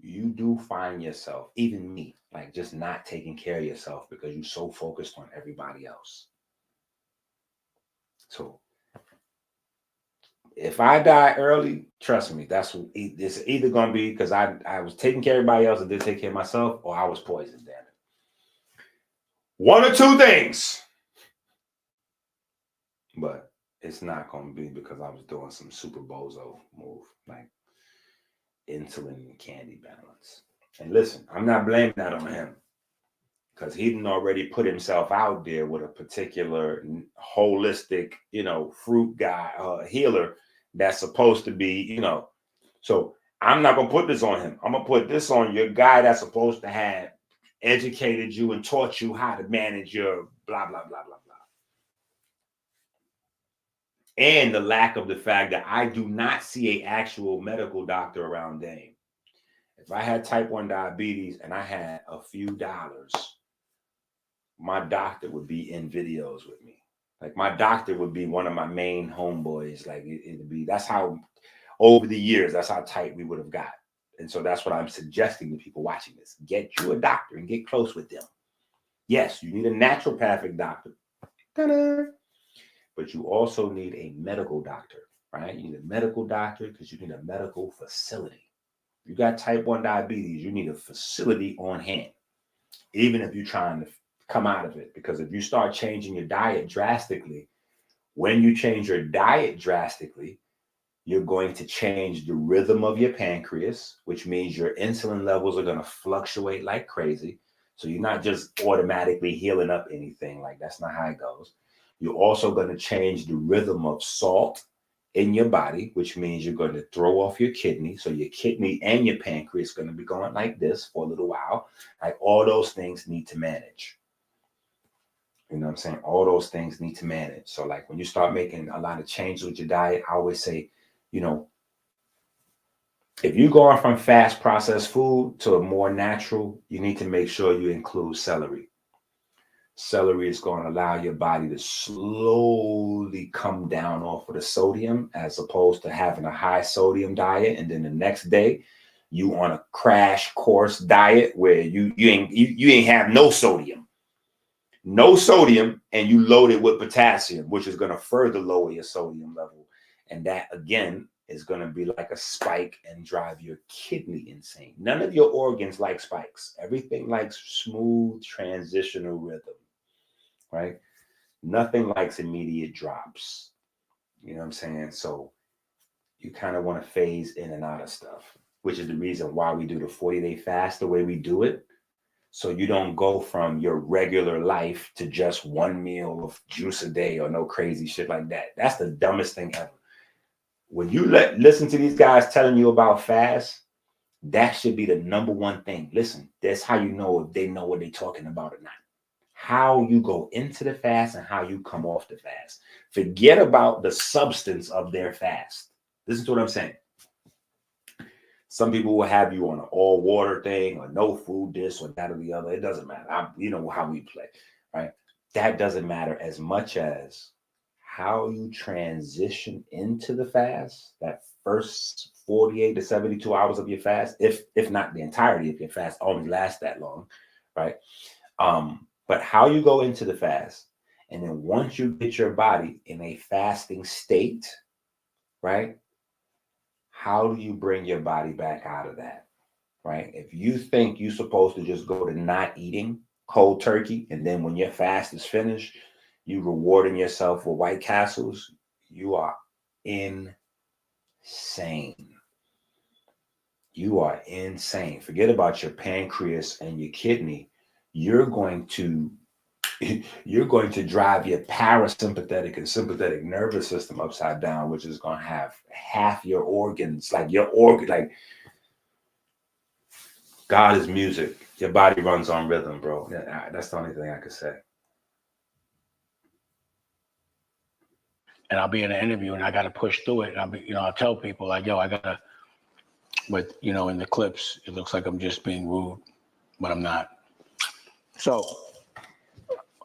you do find yourself, even me, like just not taking care of yourself because you're so focused on everybody else. So if I die early, trust me, it's either going to be because I was taking care of everybody else and didn't take care of myself, or I was poisoned, damn it. One or two things. But it's not going to be because I was doing some super bozo move, like insulin and candy balance. And listen, I'm not blaming that on him because he didn't already put himself out there with a particular holistic, fruit guy, healer that's supposed to be, So I'm not going to put this on him. I'm going to put this on your guy that's supposed to have educated you and taught you how to manage your blah, blah, blah, blah, blah. And the lack of the fact that I do not see an actual medical doctor around Dame. If I had type 1 diabetes and I had a few dollars, my doctor would be in videos with me. Like my doctor would be one of my main homeboys. Like it'd be, that's how over the years, that's how tight we would have got. And so that's what I'm suggesting to people watching this. Get you a doctor and get close with them. Yes, you need a naturopathic doctor. Ta-da! But you also need a medical doctor, right? You need a medical doctor because you need a medical facility. You got type 1 diabetes, you need a facility on hand, even if you're trying to come out of it. Because if you start changing your diet drastically, when you change your diet drastically, you're going to change the rhythm of your pancreas, which means your insulin levels are going to fluctuate like crazy. So you're not just automatically healing up anything. Like that's not how it goes. You're also going to change the rhythm of salt in your body, which means you're going to throw off your kidney. So your kidney and your pancreas are going to be going like this for a little while. Like all those things need to manage. You know what I'm saying? All those things need to manage. So like when you start making a lot of changes with your diet, I always say, you know, if you're going from fast processed food to a more natural, you need to make sure you include celery. Celery is going to allow your body to slowly come down off of the sodium, as opposed to having a high sodium diet. And then the next day you on a crash course diet where you ain't have no sodium, and you load it with potassium, which is going to further lower your sodium level. And that again is going to be like a spike and drive your kidney insane. None of your organs like spikes. Everything likes smooth transitional rhythm. Right? Nothing likes immediate drops. You know what I'm saying? So you kind of want to phase in and out of stuff, which is the reason why we do the 40-day fast the way we do it. So you don't go from your regular life to just one meal of juice a day or no crazy shit like that. That's the dumbest thing ever. When you listen to these guys telling you about fast, that should be the number one thing. Listen, that's how you know if they know what they're talking about or not. How you go into the fast and how you come off the fast. Forget about the substance of their fast. Listen to what I'm saying. Some people will have you on an all water thing or no food, this or that or the other. It doesn't matter. You know how we play, right? That doesn't matter as much as how you transition into the fast, that first 48 to 72 hours of your fast, if not the entirety of your fast only lasts that long, right? But how you go into the fast, and then once you get your body in a fasting state, right? How do you bring your body back out of that, right? If you think you're supposed to just go to not eating cold turkey, and then when your fast is finished, you rewarding yourself with White Castles, you are insane. You are insane. Forget about your pancreas and your kidney. You're going to drive your parasympathetic and sympathetic nervous system upside down, which is going to have half your organs, like God is music. Your body runs on rhythm, bro. That's the only thing I could say. And I'll be in an interview and I got to push through it. And I'll tell people like, yo, I got to, but in the clips, it looks like I'm just being rude, but I'm not. So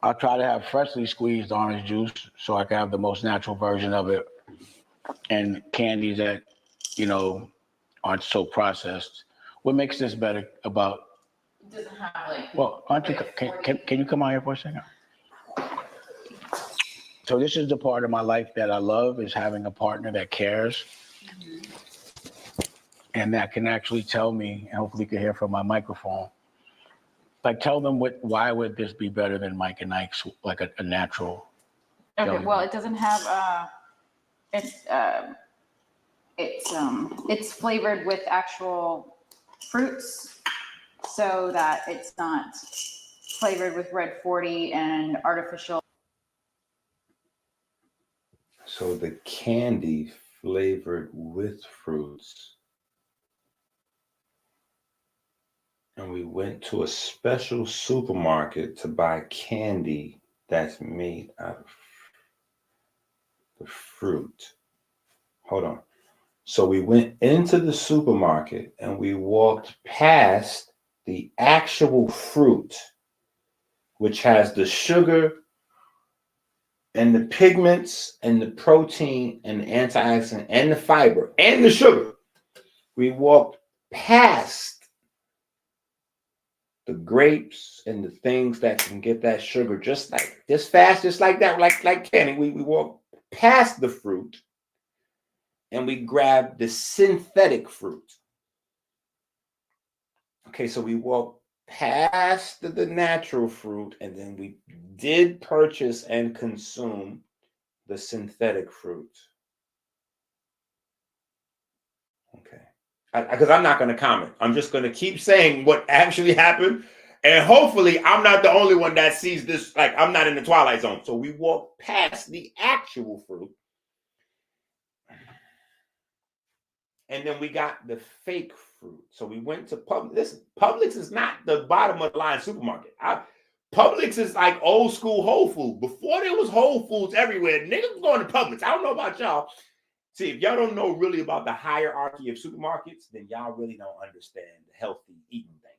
I'll try to have freshly squeezed orange juice so I can have the most natural version of it, and candies that, aren't so processed. What makes this better about? It doesn't have like. Well, aren't you? Can you come out here for a second? So this is the part of my life that I love, is having a partner that cares, and that can actually tell me, and hopefully you can hear from my microphone. Like, tell them why would this be better than Mike and Ike's, like a natural? Okay, well, it doesn't have it's flavored with actual fruits, so that it's not flavored with red 40 and artificial. So the candy flavored with fruits. And we went to a special supermarket to buy candy that's made out of the fruit. Hold on. So we went into the supermarket and we walked past the actual fruit, which has the sugar and the pigments and the protein and the antioxidant and the fiber and the sugar. We walked past the grapes and the things that can get that sugar just fast, just like that, like candy. We walked past the fruit and we grabbed the synthetic fruit. Okay, so we walked past the natural fruit, and then we did purchase and consume the synthetic fruit. Okay. Because I'm not going to comment. I'm just going to keep saying what actually happened. And hopefully I'm not the only one that sees this. Like, I'm not in the Twilight Zone. So we walked past the actual fruit. And then we got the fake fruit. So we went to Publix. Listen, Publix is not the bottom of the line supermarket. Publix is like old school Whole Foods. Before there was Whole Foods everywhere, niggas was going to Publix. I don't know about y'all. See, if y'all don't know really about the hierarchy of supermarkets, then y'all really don't understand the healthy eating thing.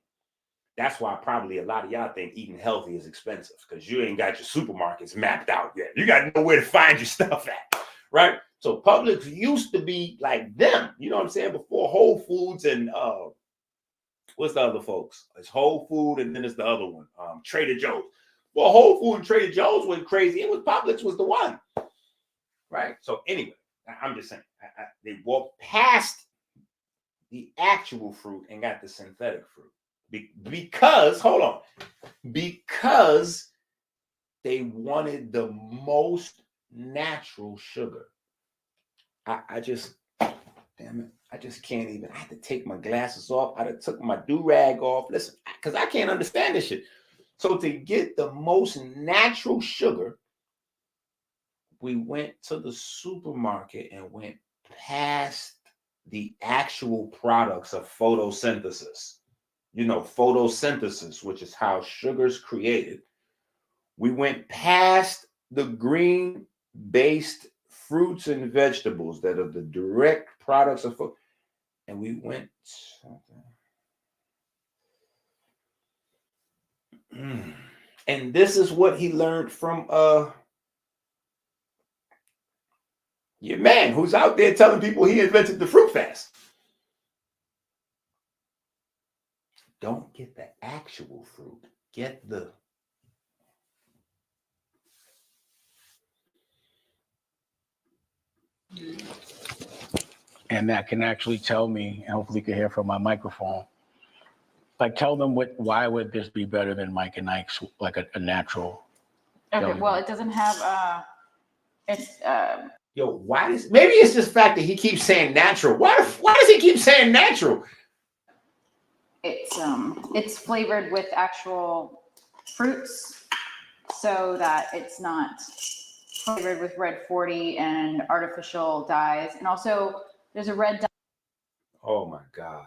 That's why probably a lot of y'all think eating healthy is expensive, because you ain't got your supermarkets mapped out yet. You got to know where to find your stuff at, right? So Publix used to be like them, you know what I'm saying? Before Whole Foods and what's the other folks? It's Whole Food and then it's the other one, Trader Joe's. Well, Whole Food and Trader Joe's went crazy. It was Publix was the one, right? So anyway, I'm just saying, they walked past the actual fruit and got the synthetic fruit. Because, hold on, because they wanted the most natural sugar. I just, damn it, I just can't even, I had to take my glasses off. I took my do-rag off. Listen, because I can't understand this shit. So to get the most natural sugar, we went to the supermarket and went past the actual products of photosynthesis. You know, photosynthesis, which is how sugar's created. We went past the green-based fruits and vegetables that are the direct products of food, and we went. And this is what he learned from your man who's out there telling people he invented the fruit fast. Don't get the actual fruit. Get the And that can actually tell me, and hopefully you can hear from my microphone, like tell them why would this be better than Mike and Ike's, like a natural. Okay, well, it doesn't have, it's, Yo, why does, maybe it's just the fact that he keeps saying natural. Why does he keep saying natural? it's flavored with actual fruits so that it's not flavored with red 40 and artificial dyes. And also there's a red dye. Oh my God.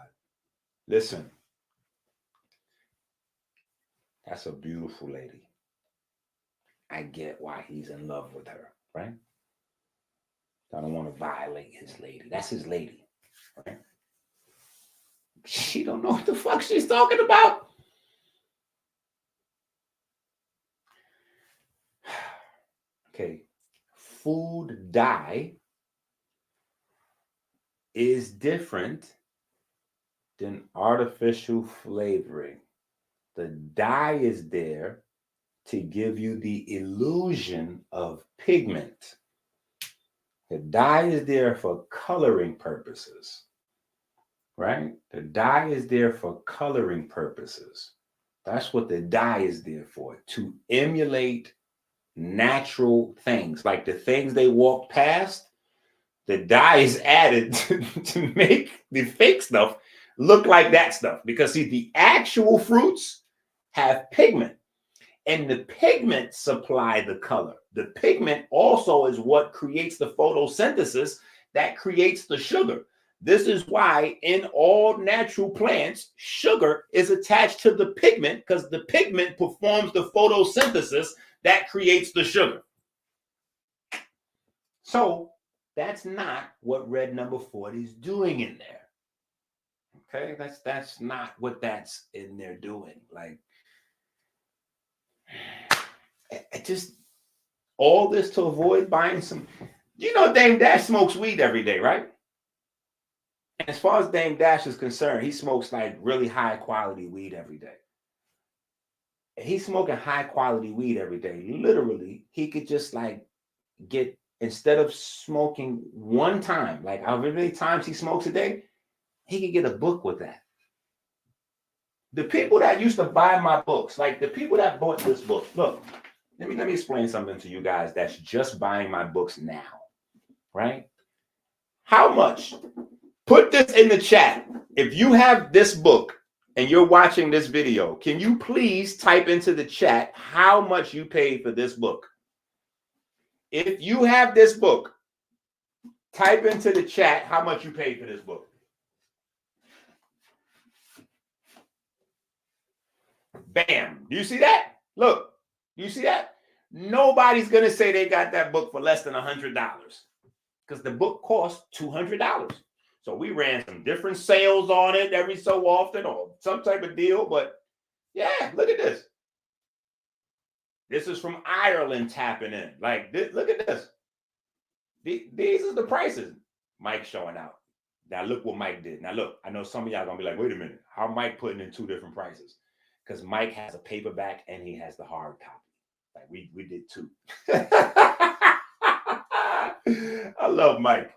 Listen. That's a beautiful lady. I get why he's in love with her, right? I don't want to violate his lady. That's his lady, right? She don't know what the fuck she's talking about. Okay. Food dye is different than artificial flavoring. The dye is there to give you the illusion of pigment. The dye is there for coloring purposes, right? The dye is there for coloring purposes. That's what the dye is there for, to emulate natural things. Like the things they walk past, the dye is added to make the fake stuff look like that stuff. Because see, the actual fruits have pigment, and the pigment supply the color. The pigment also is what creates the photosynthesis that creates the sugar. This is why in all natural plants, sugar is attached to the pigment, because the pigment performs the photosynthesis that creates the sugar. So that's not what red number 40 is doing in there. Okay, that's not what that's in there doing. Like, I just, all this to avoid buying some, you know, Dame Dash smokes weed every day, right? And as far as Dame Dash is concerned, he smokes like really high quality weed every day. He's smoking high quality weed every day. Literally, he could just like get, instead of smoking one time, like however many times he smokes a day, he could get a book with that. The people that used to buy my books, like the people that bought this book, look, let me explain something to you guys that's just buying my books now, right? How much? Put this in the chat. If you have this book and you're watching this video, can you please type into the chat how much you paid for this book? If you have this book, type into the chat how much you paid for this book. Bam. Do you see that? Look, you see that? Nobody's going to say they got that book for less than $100 because the book costs $200. So we ran some different sales on it every so often or some type of deal. But yeah, look at this. This is from Ireland tapping in. Like, this, look at this. These are the prices. Mike showing out. Now look what Mike did. Now look, I know some of y'all gonna be like, wait a minute, how Mike putting in two different prices? Because Mike has a paperback and he has the hard copy. Like we did two. I love Mike.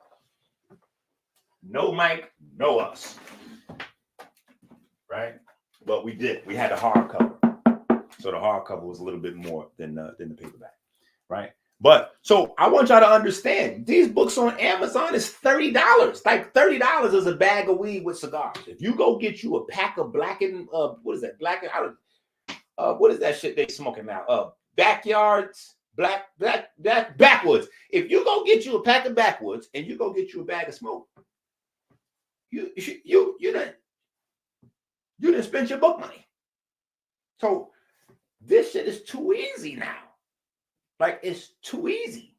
No Mike, no us. Right? But we did. We had the hardcover. So the hardcover was a little bit more than the paperback. Right? But so I want y'all to understand these books on Amazon is $30. Like $30 is a bag of weed with cigars. If you go get you a pack of blackened, what is that? What is that shit they smoking now? Backyards, backwoods. If you go get you a pack of backwoods and you go get you a bag of smoke, you didn't spend your book money. So this shit is too easy now. Like, it's too easy.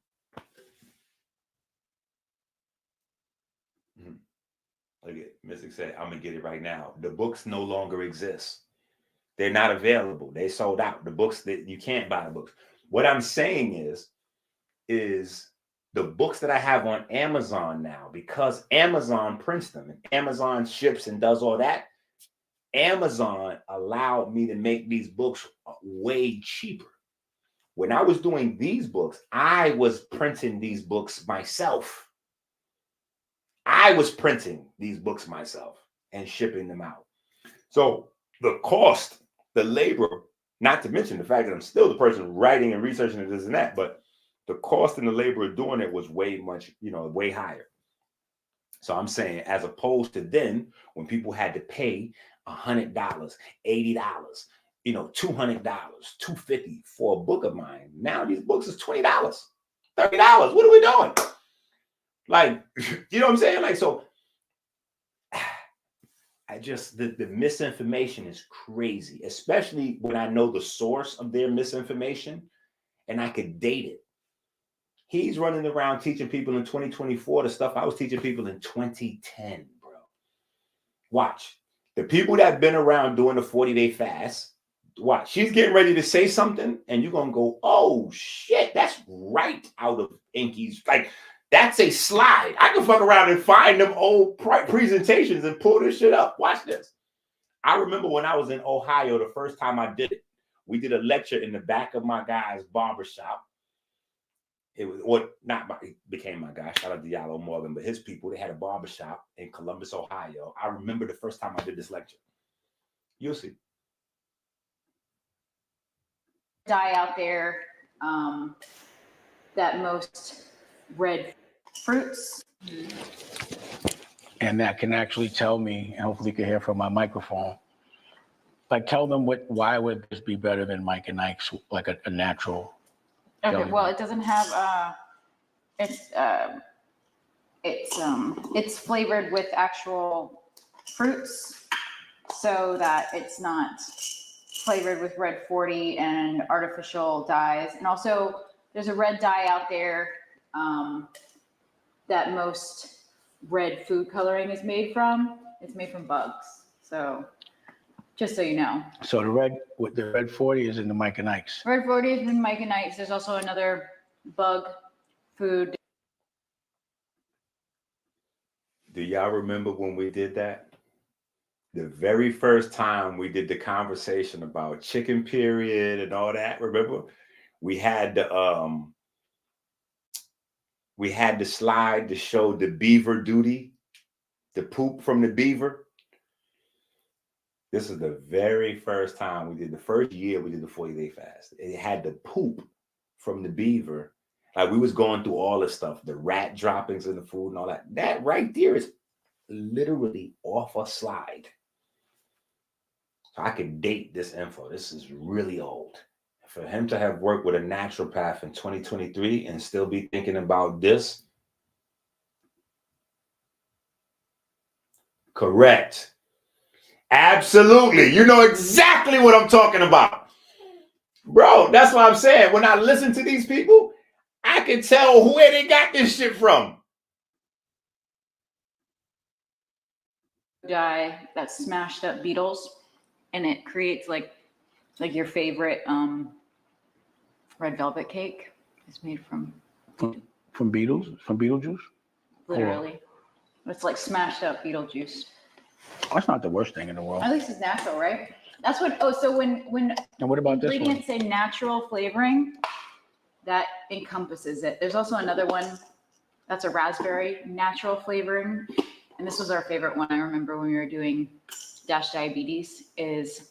Look at Mystic said, I'm going to get it right now. The books no longer exist. They're not available. They sold out. The books, that you can't buy the books. What I'm saying is the books that I have on Amazon now, because Amazon prints them and Amazon ships and does all that, Amazon allowed me to make these books way cheaper. When I was doing these books, I was printing these books myself. I was printing these books myself and shipping them out. So the cost, the labor, not to mention the fact that I'm still the person writing and researching this and that, but the cost and the labor of doing it was way higher. So I'm saying, as opposed to then when people had to pay $100, $80, $200, $250 for a book of mine. Now these books is $20, $30. What are we doing? Like, you know what I'm saying? Like, so I just, the misinformation is crazy, especially when I know the source of their misinformation and I could date it. He's running around teaching people in 2024 the stuff I was teaching people in 2010, bro. Watch. The people that have been around doing the 40-day fast, watch. She's getting ready to say something, and you're going to go, oh, shit, that's right out of Inky's. Like, that's a slide. I can fuck around and find them old presentations and pull this shit up. Watch this. I remember when I was in Ohio, the first time I did it, we did a lecture in the back of my guy's barbershop. It was, or not my, he became my guy. Shout out to Yellow Morgan, but his people, they had a barbershop in Columbus, Ohio. I remember the first time I did this lecture. You'll see. Dye out there that most red fruits. And that can actually tell me, and hopefully you can hear from my microphone, like tell them why would this be better than Mike and Ike's, like a natural. Okay, well, it doesn't have it's flavored with actual fruits so that it's not flavored with red 40 and artificial dyes. And also there's a red dye out there that most red food coloring is made from. It's made from bugs. So just so you know. So the red 40 is in the Mike and Ike's. Red 40 is in Mike and Ike's. There's also another bug food. Do y'all remember when we did that? The very first time we did the conversation about chicken period and all that, remember? We had the slide to show the beaver duty, the poop from the beaver. This is the very first time we did, the first year we did the 40-day fast. It had the poop from the beaver. Like, we was going through all this stuff, the rat droppings in the food and all that. That right there is literally off a slide. So I could date this info. This is really old. For him to have worked with a naturopath in 2023 and still be thinking about this. Correct. Absolutely. You know exactly what I'm talking about. Bro, that's what I'm saying. When I listen to these people, I can tell where they got this shit from. Dye that's smashed up beetles, and it creates like your favorite red velvet cake is made from beetles, from beetle juice. literally. It's like smashed up beetle juice. That's not the worst thing in the world. At least it's natural, right? That's what. Oh, so when And what about this one? ingredients say natural flavoring, that encompasses it. There's also another one that's a raspberry natural flavoring, and this was our favorite one. I remember when we were doing Dash Diabetes is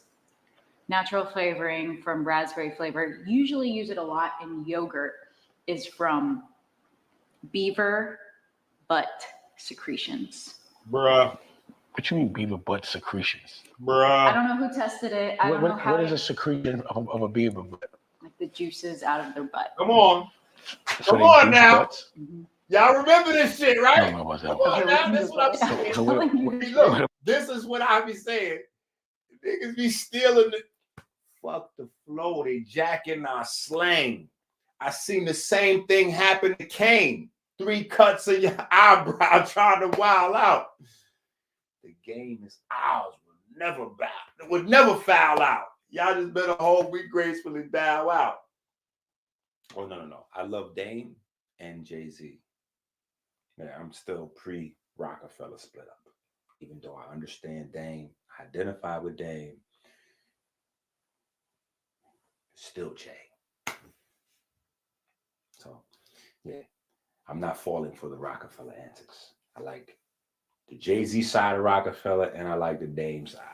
natural flavoring from raspberry flavor. Usually use it a lot in yogurt. Is from beaver butt secretions. Bruh. What you mean beaver butt secretions? Bruh. I don't know who tested it. I don't know how what is a secretion of a beaver butt? like the juices out of their butt. Come on. So Come they on juice now. butts? Y'all remember this shit, right? I don't know about that. Come on now. This is what I'm saying. So what- Look, this is what I be saying. Niggas be stealing the fuck the flow. They jacking our slang. I seen the same thing happen to Kane. 3 cuts of your eyebrow trying to wild out. The game is ours. We'll never foul out. Y'all just better hold we gracefully bow out. Oh, no. I love Dame and Jay-Z. Yeah, I'm still pre-Rockefeller split up. Even though I understand Dame, I identify with Dame. Still Jay. So, yeah, I'm not falling for the Rockefeller antics. I like the Jay-Z side of Rockefeller, and I like the Dame side.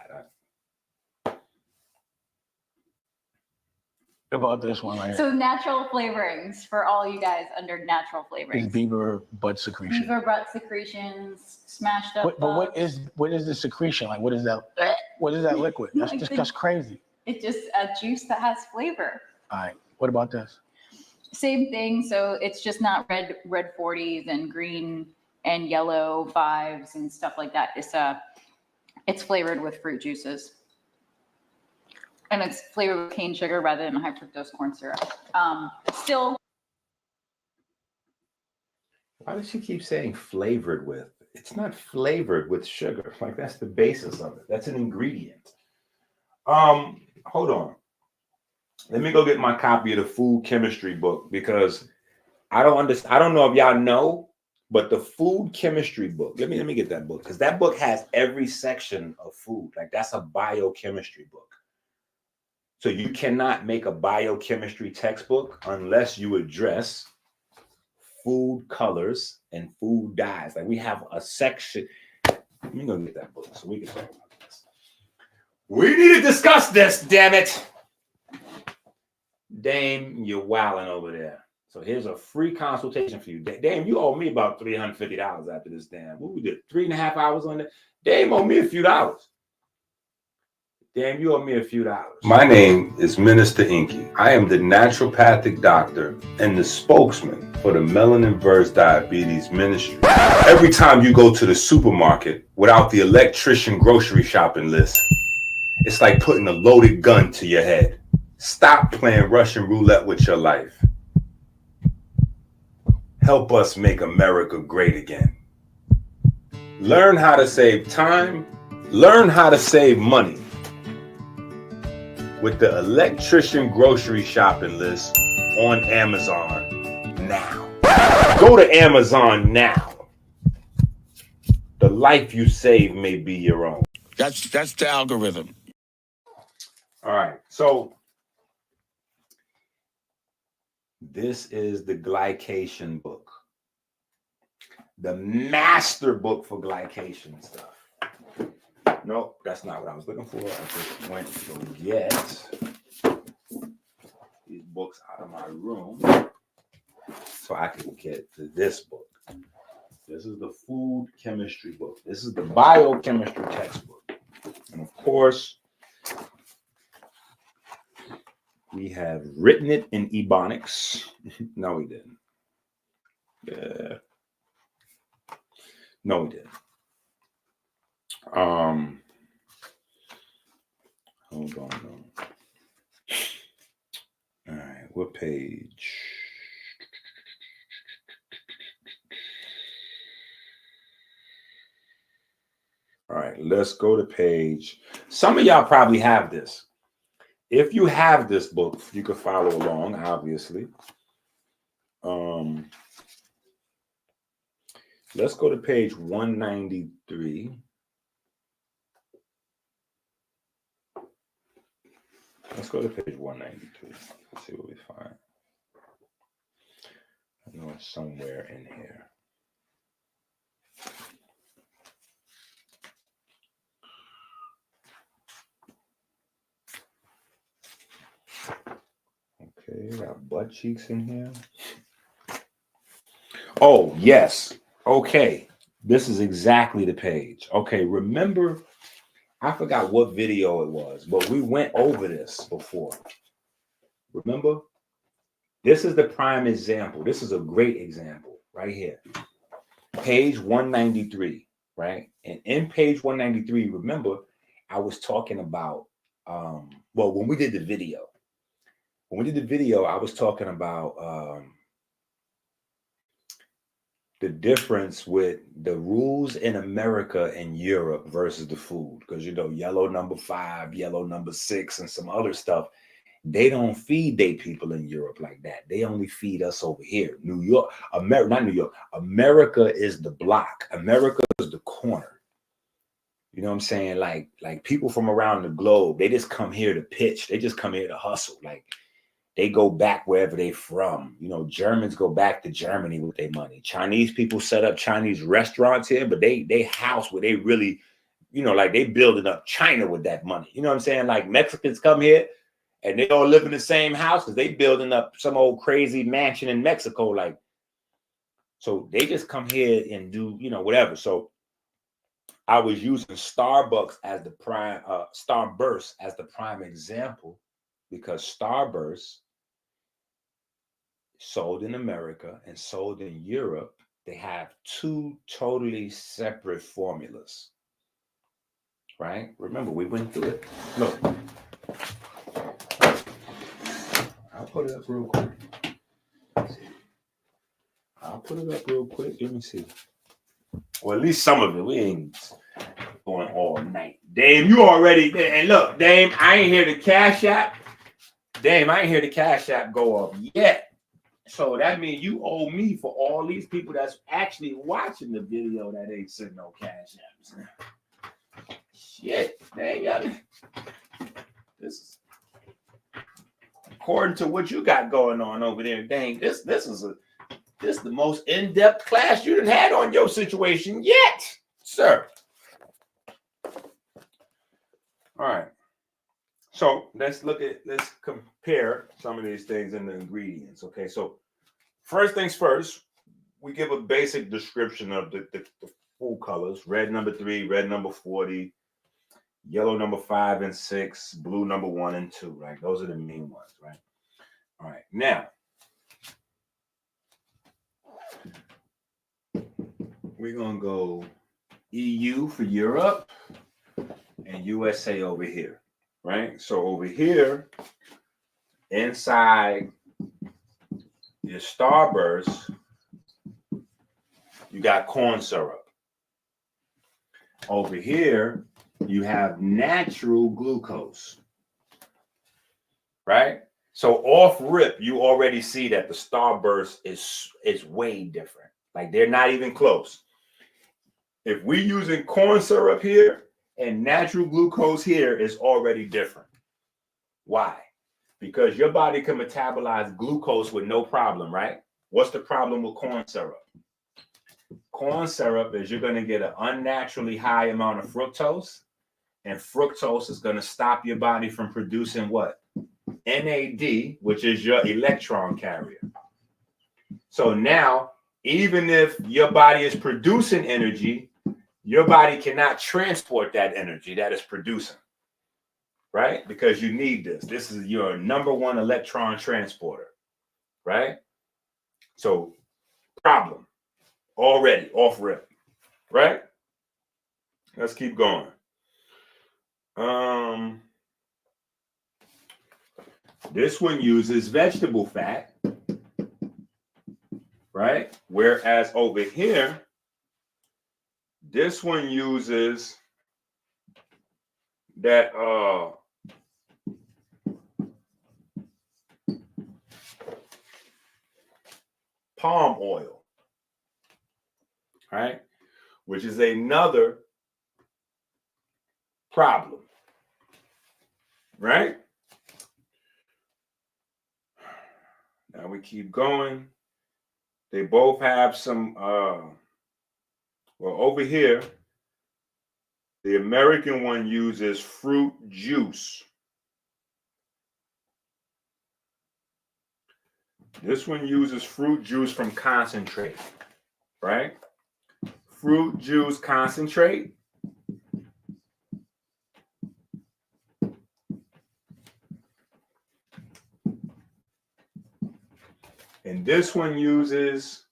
About this one right here. So natural flavorings for all you guys under natural It's flavorings. beaver butt secretion. Beaver butt secretions, smashed up. But what is the secretion? Like what is that? What is that liquid? That's crazy. It's just a juice that has flavor. All right. What about this? Same thing. So it's just not red 40s and green and yellow 5s and stuff like that. It's flavored with fruit juices. And it's flavored with cane sugar rather than high fructose corn syrup. Still. Why does she keep saying flavored with? It's not flavored with sugar. Like that's the basis of it. That's an ingredient. Hold on. Let me go get my copy of the food chemistry book because I don't understand. I don't know if y'all know, but the food chemistry book. Let me get that book because that book has every section of food. Like that's a biochemistry book. So you cannot make a biochemistry textbook unless you address food colors and food dyes. Like we have a section. Let me go get that book so we can talk about this. We need to discuss this, damn it. Dame, you're wilding over there. So here's a free consultation for you. Dame, you owe me about $350 after this damn. What we did 3.5 hours on that. Dame owe me a few dollars. Damn, you owe me a few dollars. My name is Minister Inky. I am the naturopathic doctor and the spokesman for the Melanin-Verse Diabetes Ministry. Every time you go to the supermarket without the electrician grocery shopping list, it's like putting a loaded gun to your head. Stop playing Russian roulette with your life. Help us make America great again. Learn how to save time. Learn how to save money with the electrician grocery shopping list on Amazon now. Go to Amazon now. The life you save may be your own. That's the algorithm. All right. So this is the glycation book. The master book for glycation stuff. Nope, that's not what I was looking for. I just went to get these books out of my room so I could get to this book. This is the food chemistry book. This is the biochemistry textbook. And of course, we have written it in Ebonics. No, we didn't. Yeah. No, we didn't. Hold on. page. All right, let's go to page. Some of y'all probably have this. If you have this book, you can follow along, obviously. Let's go to page 193. Let's go to page 193. Let's see what we find. I know it's somewhere in here. Okay, got butt cheeks in here. Oh, yes. Okay. This is exactly the page. Okay, remember, I forgot what video it was, but we went over this before. Remember? This is the prime example. This is a great example right here. Page 193, right? And in page 193, remember, I was talking about, well, when we did the video, I was talking about the difference with the rules in America and Europe versus the food. Because, you know, yellow number 5, yellow number 6, and some other stuff, they don't feed their people in Europe like that. They only feed us over here. New York, not New York. America is the block. America is the corner. You know what I'm saying? Like people from around the globe, they just come here to pitch. They just come here to hustle. Like, they go back wherever they from. You know, Germans go back to Germany with their money. Chinese people set up Chinese restaurants here, but they house where they really, you know, like they building up China with that money. You know what I'm saying? Like Mexicans come here and they all live in the same house because they building up some old crazy mansion in Mexico. Like, so they just come here and do, you know, whatever. So I was using Starbucks as the prime, Starburst as the prime example, because Starburst sold in America and sold in Europe, they have two totally separate formulas, right? Remember, we went through it. Look, I'll put it up real quick. Let me see. Well, at least some of it. We ain't going all night. Dame, you already, and look, Dame, I ain't hear the Cash App. Dame, I ain't hear the Cash App go up yet. So that means you owe me for all these people that's actually watching the video that ain't sending no Cash Apps. Shit, dang, this is according to what you got going on over there. Dang, this is the most in-depth class you done had on your situation yet, sir. All right. So let's compare some of these things in the ingredients. Okay, so first things first, we give a basic description of the food colors: red number 3, red number 40, yellow number 5 and 6, blue number 1 and 2. Right, those are the main ones. Right. All right. Now we're gonna go EU for Europe and USA over here. Right. So over here, inside your Starburst, you got corn syrup. Over here, you have natural glucose. Right? So off rip, you already see that the Starburst is way different. Like, they're not even close. If we're using corn syrup here and natural glucose here, is already different. Why? Because your body can metabolize glucose with no problem, right? What's the problem with corn syrup? Corn syrup is you're going to get an unnaturally high amount of fructose, and fructose is going to stop your body from producing what? NAD, which is your electron carrier. So now, even if your body is producing energy, your body cannot transport that energy that it's producing, right? Because you need this. This is your number one electron transporter, right? So, problem already off rip, right? Let's keep going. This one uses vegetable fat, right? Whereas over here, this one uses that palm oil, right? Which is another problem, right? Now we keep going. They both have some, well, over here, the American one uses fruit juice. This one uses fruit juice from concentrate, right? Fruit juice concentrate. And this one uses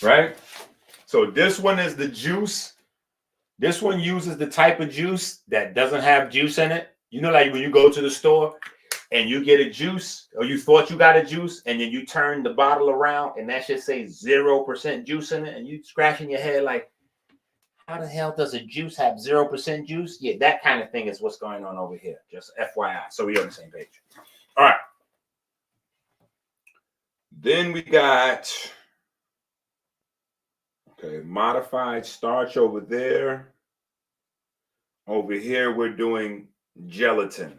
right? So this one is the juice. This one uses the type of juice that doesn't have juice in it. You know, like when you go to the store and you get a juice, or you thought you got a juice, and then you turn the bottle around and that should say 0% juice in it, and you scratching your head like, how the hell does a juice have 0% juice? Yeah, that kind of thing is what's going on over here. Just FYI, so we're on the same page. All right. Then we got, okay, modified starch over there. Over here, we're doing gelatin.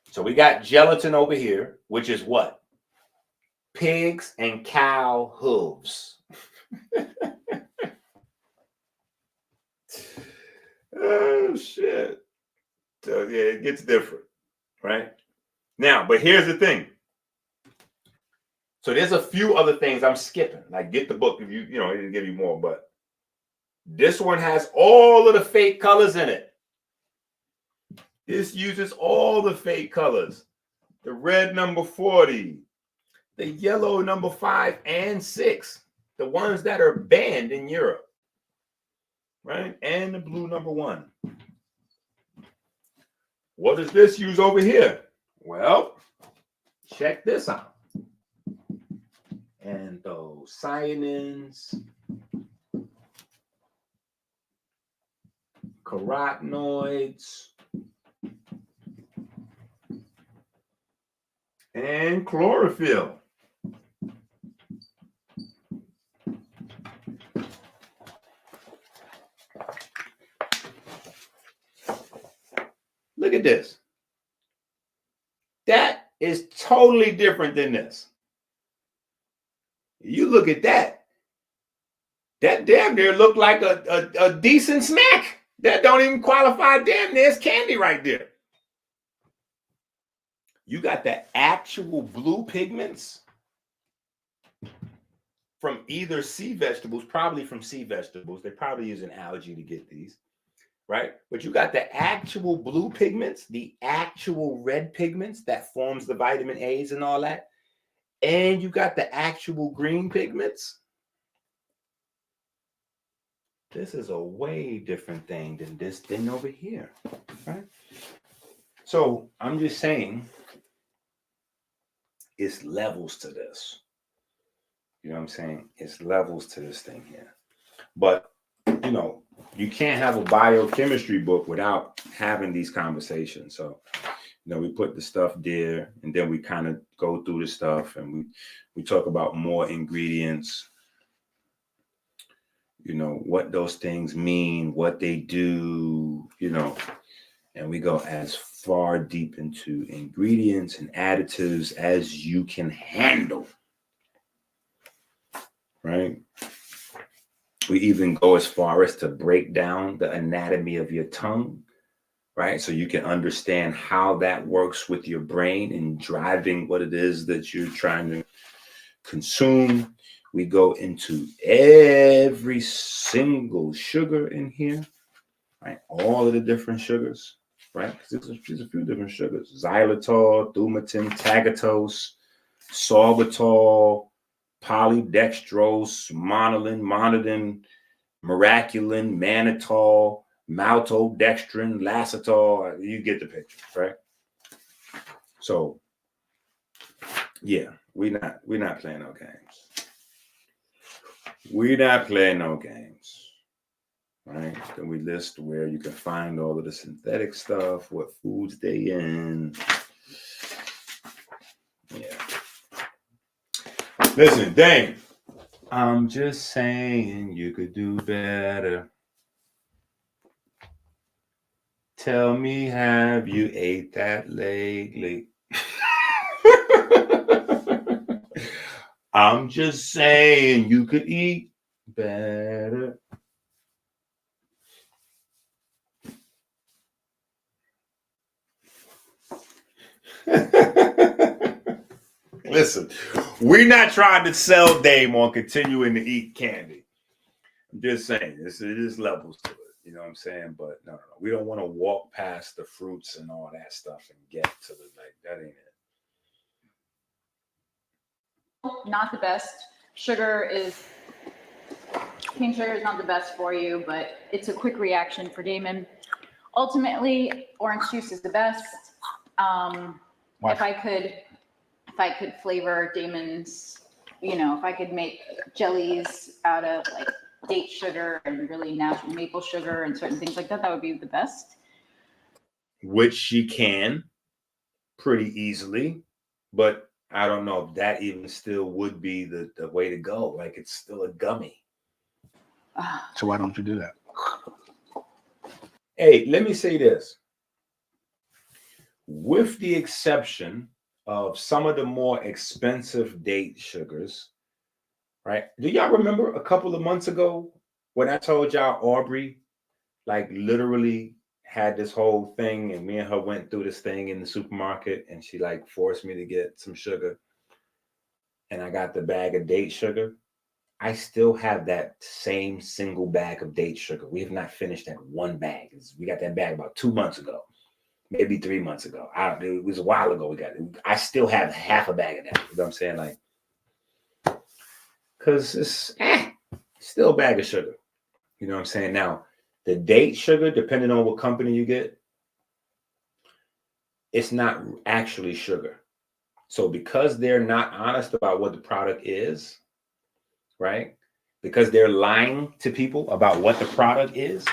So we got gelatin over here, which is what? Pigs and cow hooves. Oh, shit. So, yeah, it gets different, right? Now, but here's the thing. So there's a few other things I'm skipping. Like, get the book if you know, it'll give you more, but this one has all of the fake colors in it. This uses all the fake colors. The red number 40, the yellow number 5 and 6, the ones that are banned in Europe, right? And the blue number 1. What does this use over here? Well, check this out. Anthocyanins, carotenoids, and chlorophyll. Look at this. That is totally different than this. You look at that. That damn near looked like a decent snack. That don't even qualify damn near as candy right there. You got the actual blue pigments from either sea vegetables, probably from sea vegetables. They're probably using algae to get these, right? But you got the actual blue pigments, the actual red pigments that forms the vitamin A's and all that. And you got the actual green pigments. This is a way different thing than this thing over here, right? So I'm just saying, it's levels to this. You know what I'm saying? It's levels to this thing here. But, you know, you can't have a biochemistry book without having these conversations. So, you know, we put the stuff there, and then we kind of go through the stuff, and we talk about more ingredients, you know, what those things mean, what they do, you know, and we go as far deep into ingredients and additives as you can handle, right? We even go as far as to break down the anatomy of your tongue, right? So you can understand how that works with your brain and driving what it is that you're trying to consume. We go into every single sugar in here, right? All of the different sugars, right? Because there's a few different sugars: xylitol, thumatin, tagatose, sorbitol, polydextrose, monolin, miraculin, mannitol, maltodextrin, lacetol. You get the picture, right? So, yeah, we're not playing no games. We're not playing no games, right? Then we list where you can find all of the synthetic stuff, what foods they in. Yeah. Listen, Dane, I'm just saying you could do better. Tell me, have you ate that lately? I'm just saying you could eat better. Listen, we're not trying to sell Dame on continuing to eat candy. I'm just saying, it is levels to it. You know what I'm saying? But no. We don't want to walk past the fruits and all that stuff and get to the, like, that ain't it. Not the best. Cane sugar is not the best for you, but it's a quick reaction for Damon. Ultimately, orange juice is the best. If I could flavor Damon's, if I could make jellies out of like date sugar and really natural maple sugar and certain things like that, that would be the best. Which she can pretty easily, but I don't know if that even still would be the way to go. Like, it's still a gummy. So why don't you do that? Hey, let me say this. With the exception of some of the more expensive date sugars, right? Do y'all remember a couple of months ago when I told y'all Aubrey, like, literally had this whole thing, and me and her went through this thing in the supermarket, and she like forced me to get some sugar, and I got the bag of date sugar. I still have that same single bag of date sugar. We have not finished that one bag. We got that bag about 2 months ago, maybe 3 months ago. It was a while ago we got it. I still have half a bag of that. You know what I'm saying? Like, because it's still a bag of sugar. You know what I'm saying? Now, the date sugar, depending on what company you get, it's not actually sugar. So because they're not honest about what the product is, right? Because they're lying to people about what the product is,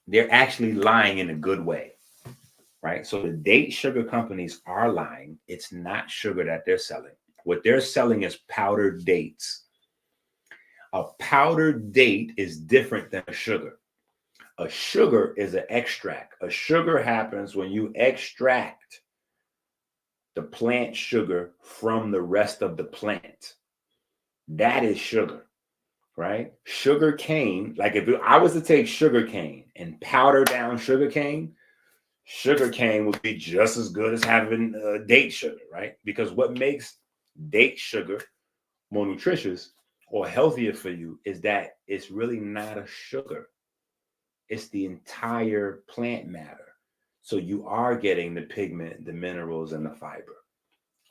they're actually lying in a good way, right? So the date sugar companies are lying. It's not sugar that they're selling. What they're selling is powdered dates. A powdered date is different than a sugar. A sugar is an extract. A sugar happens when you extract the plant sugar from the rest of the plant. That is sugar, right? Sugar cane, like if I was to take sugar cane and powder down sugar cane would be just as good as having date sugar, right? Because what makes date sugar more nutritious or healthier for you is that it's really not a sugar. It's the entire plant matter. So you are getting the pigment, the minerals, and the fiber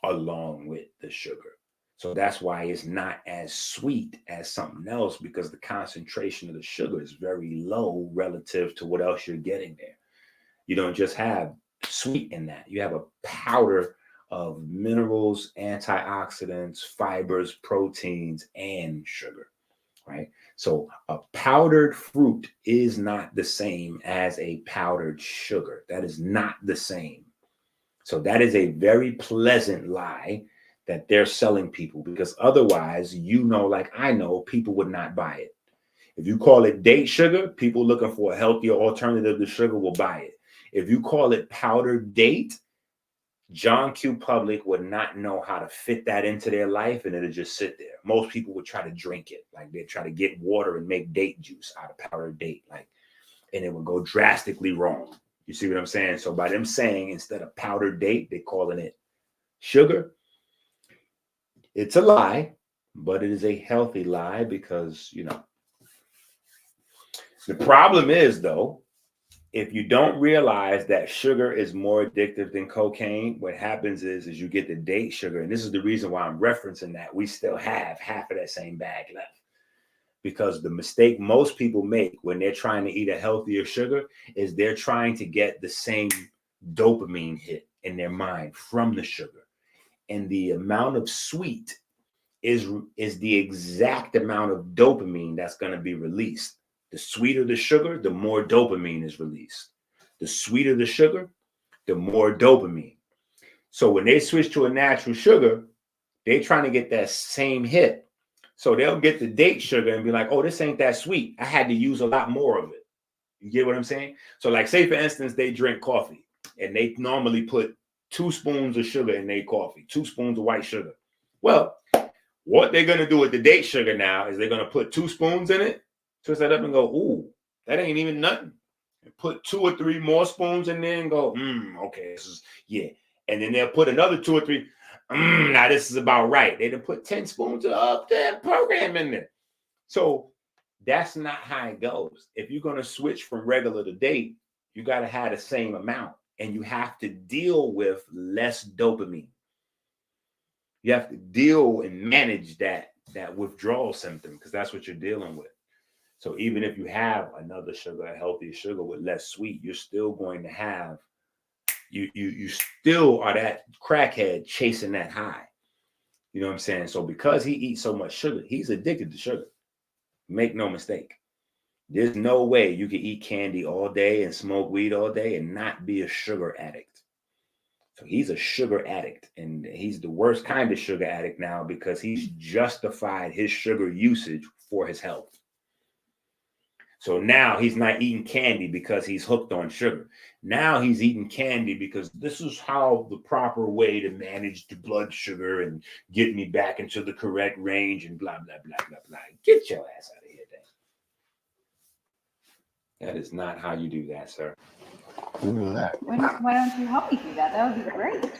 along with the sugar. So that's why it's not as sweet as something else, because the concentration of the sugar is very low relative to what else you're getting there. You don't just have sweet in that. You have a powder of minerals, antioxidants, fibers, proteins, and sugar, right? So a powdered fruit is not the same as a powdered sugar. That is not the same. So that is a very pleasant lie that they're selling people, because otherwise, like I know, people would not buy it. If you call it date sugar, people looking for a healthier alternative to sugar will buy it. If you call it powdered date, John Q. Public would not know how to fit that into their life, and it'll just sit there. Most people would try to drink it. Like, they'd try to get water and make date juice out of powdered date, and it would go drastically wrong. You see what I'm saying? So by them saying instead of powdered date, they're calling it sugar, it's a lie, but it is a healthy lie, because, the problem is, though, if you don't realize that sugar is more addictive than cocaine, what happens is you get the date sugar. And this is the reason why I'm referencing that we still have half of that same bag left. because the mistake most people make when they're trying to eat a healthier sugar is they're trying to get the same dopamine hit in their mind from the sugar. And the amount of sweet is the exact amount of dopamine that's going to be released. The sweeter the sugar, the more dopamine is released. The sweeter the sugar, the more dopamine. So when they switch to a natural sugar, they're trying to get that same hit. So they'll get the date sugar and be like, oh, this ain't that sweet. I had to use a lot more of it. You get what I'm saying? So like, say for instance, they drink coffee and they normally put 2 spoons of sugar in their coffee, 2 spoons of white sugar. Well, what they're going to do with the date sugar now is they're going to put 2 spoons in it, twist that up and go, ooh, that ain't even nothing. And put 2 or 3 more spoons in there and go, okay, this is, yeah. And then they'll put another 2 or 3, now this is about right. They done put 10 spoons of that program in there. So that's not how it goes. If you're going to switch from regular to date, you got to have the same amount, and you have to deal with less dopamine. You have to deal and manage that withdrawal symptom, because that's what you're dealing with. So even if you have another sugar, a healthier sugar with less sweet, you're still going to have, you still are that crackhead chasing that high. You know what I'm saying? So because he eats so much sugar, he's addicted to sugar. Make no mistake. There's no way you can eat candy all day and smoke weed all day and not be a sugar addict. So he's a sugar addict, and he's the worst kind of sugar addict now because he's justified his sugar usage for his health. So now he's not eating candy because he's hooked on sugar. Now he's eating candy because this is how the proper way to manage the blood sugar and get me back into the correct range and blah, blah, blah, blah, blah. Get your ass out of here, Dan. That is not how you do that, sir. Do that. Why don't you help me do that? That would be great.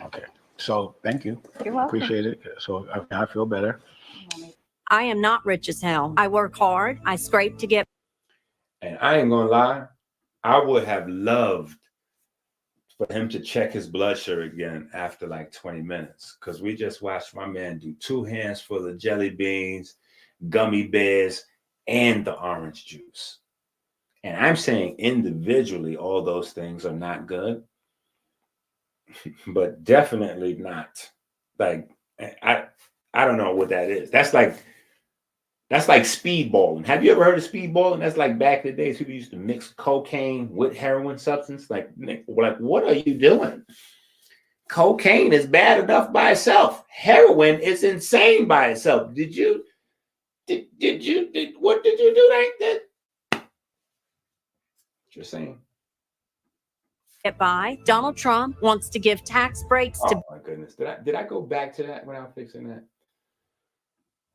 Okay. So thank you. You're welcome. Appreciate it. So I feel better. I am not rich as hell. I work hard. I scrape to get. And I ain't gonna lie, I would have loved for him to check his blood sugar again after like 20 minutes, because we just watched my man do 2 hands full of jelly beans, gummy bears, and the orange juice. And I'm saying individually, all those things are not good, but definitely not. Like, I don't know what that is. That's like speedballing. Have you ever heard of speedballing? That's like back in the days, people used to mix cocaine with heroin substance. Like what are you doing? Cocaine is bad enough by itself. Heroin is insane by itself. What did you do like that? What you're saying? Get by. Donald Trump wants to give tax breaks to. Oh my goodness. Did I go back to that without fixing that?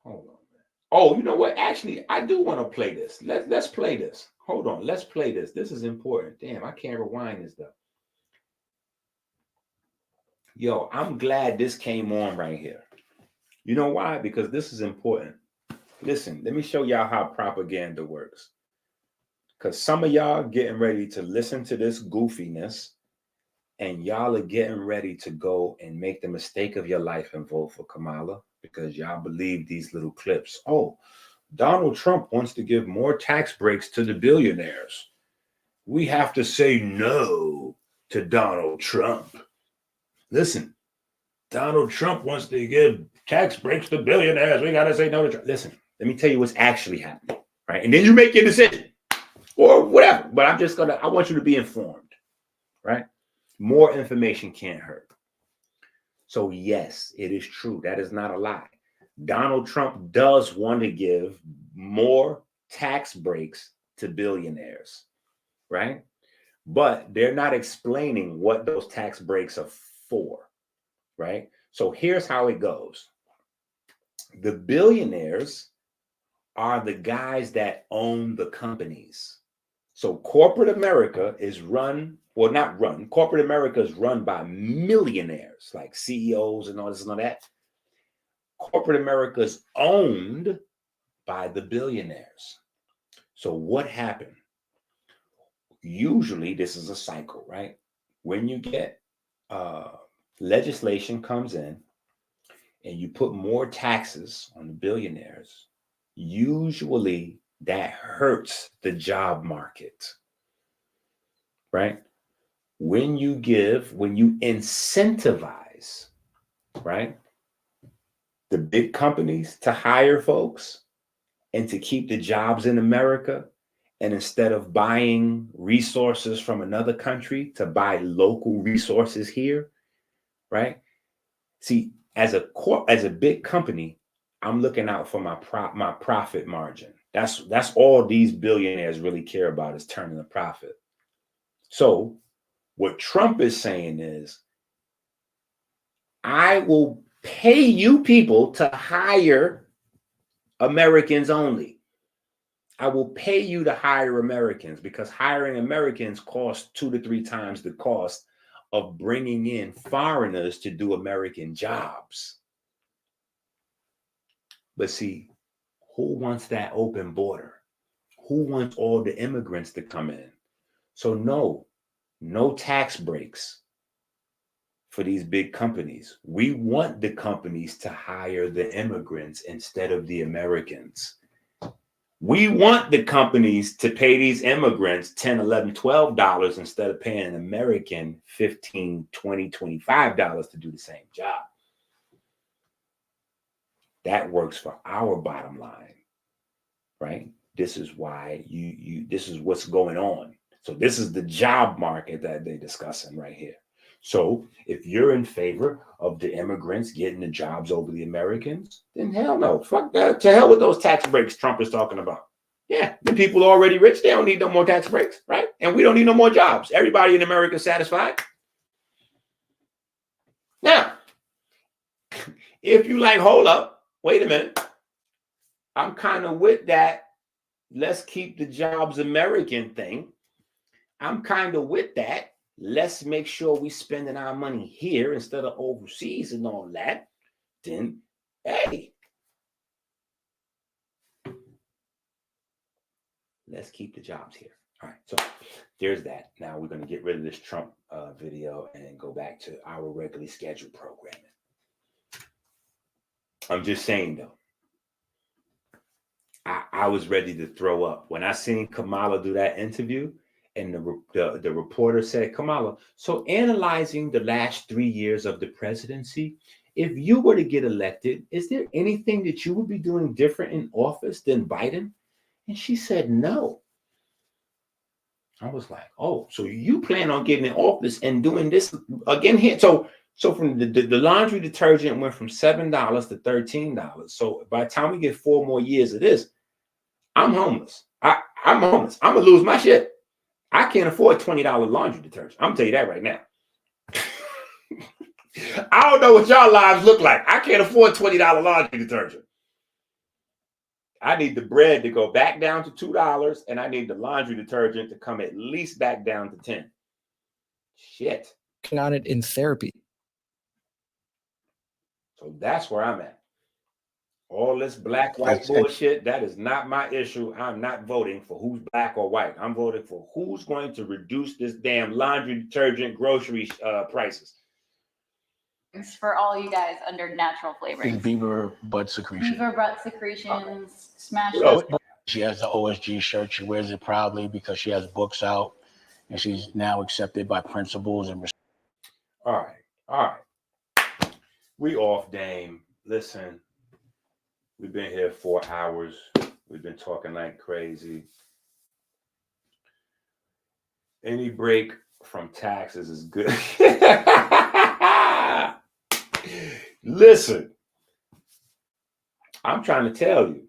Hold on. Oh, you know what? Actually, I do want to play this. Let's play this. Hold on. Let's play this. This is important. Damn, I can't rewind this stuff. Yo, I'm glad this came on right here. You know why? Because this is important. Listen, let me show y'all how propaganda works. Because some of y'all getting ready to listen to this goofiness, and y'all are getting ready to go and make the mistake of your life and vote for Kamala because y'all believe these little clips. Oh, Donald Trump wants to give more tax breaks to the billionaires. We have to say no to Donald Trump. Listen, Donald Trump wants to give tax breaks to billionaires. We got to say no to Trump. Listen, let me tell you what's actually happening, right? And then you make your decision or whatever. But I want you to be informed, right? More information can't hurt. So yes, it is true. That is not a lie. Donald Trump does want to give more tax breaks to billionaires, right? But they're not explaining what those tax breaks are for, right? So here's how it goes. The billionaires are the guys that own the companies. So corporate America is corporate America is run by millionaires, like CEOs and all this and all that. Corporate America is owned by the billionaires. So what happened? Usually this is a cycle, right? When you get legislation comes in and you put more taxes on the billionaires, usually that hurts the job market, right? When you incentivize, right, the big companies to hire folks and to keep the jobs in America, and instead of buying resources from another country, to buy local resources here, right? See, as a big company, I'm looking out for my profit margin. That's all these billionaires really care about, is turning a profit. So what Trump is saying is, I will pay you people to hire Americans only. I will pay you to hire Americans, because hiring Americans costs 2 to 3 times the cost of bringing in foreigners to do American jobs. But see, who wants that open border? Who wants all the immigrants to come in? So no tax breaks for these big companies. We want the companies to hire the immigrants instead of the Americans. We want the companies to pay these immigrants $10, $11, $12 instead of paying an American $15, $20, $25 to do the same job. That works for our bottom line, right? This is why this is what's going on. So this is the job market that they're discussing right here. So if you're in favor of the immigrants getting the jobs over the Americans, then hell no. Fuck that. To hell with those tax breaks Trump is talking about. Yeah, the people are already rich. They don't need no more tax breaks, right? And we don't need no more jobs. Everybody in America is satisfied. Now, if you like, hold up, wait a minute. I'm kind of with that. Let's keep the jobs American thing. I'm kind of with that. Let's make sure we spending our money here instead of overseas and all that. Then, hey, let's keep the jobs here. All right, so there's that. Now we're going to get rid of this Trump video and go back to our regularly scheduled programming. I'm just saying, though, I was ready to throw up. When I seen Kamala do that interview, and the reporter said, Kamala, so analyzing the last 3 years of the presidency, if you were to get elected, is there anything that you would be doing different in office than Biden? And she said, no. I was like, oh, so you plan on getting in office and doing this again here? So from the laundry detergent went from $7 to $13. So by the time we get 4 more years of this, I'm homeless. I'm homeless. I'm going to lose my shit. I can't afford $20 laundry detergent. I'm going to tell you that right now. I don't know what y'all lives look like. I can't afford $20 laundry detergent. I need the bread to go back down to $2, and I need the laundry detergent to come at least back down to 10. Shit. On it in therapy. So that's where I'm at. All this black-white bullshit, that is not my issue. I'm not voting for who's black or white. I'm voting for who's going to reduce this damn laundry detergent grocery prices. It's for all you guys under natural flavors. Beaver butt secretion. Beaver butt secretions, smash She has the OSG shirt. She wears it proudly because she has books out, and she's now accepted by principals and. All right. We off, Dame. Listen, we've been here 4 hours. We've been talking like crazy. Any break from taxes is good. Listen, I'm trying to tell you,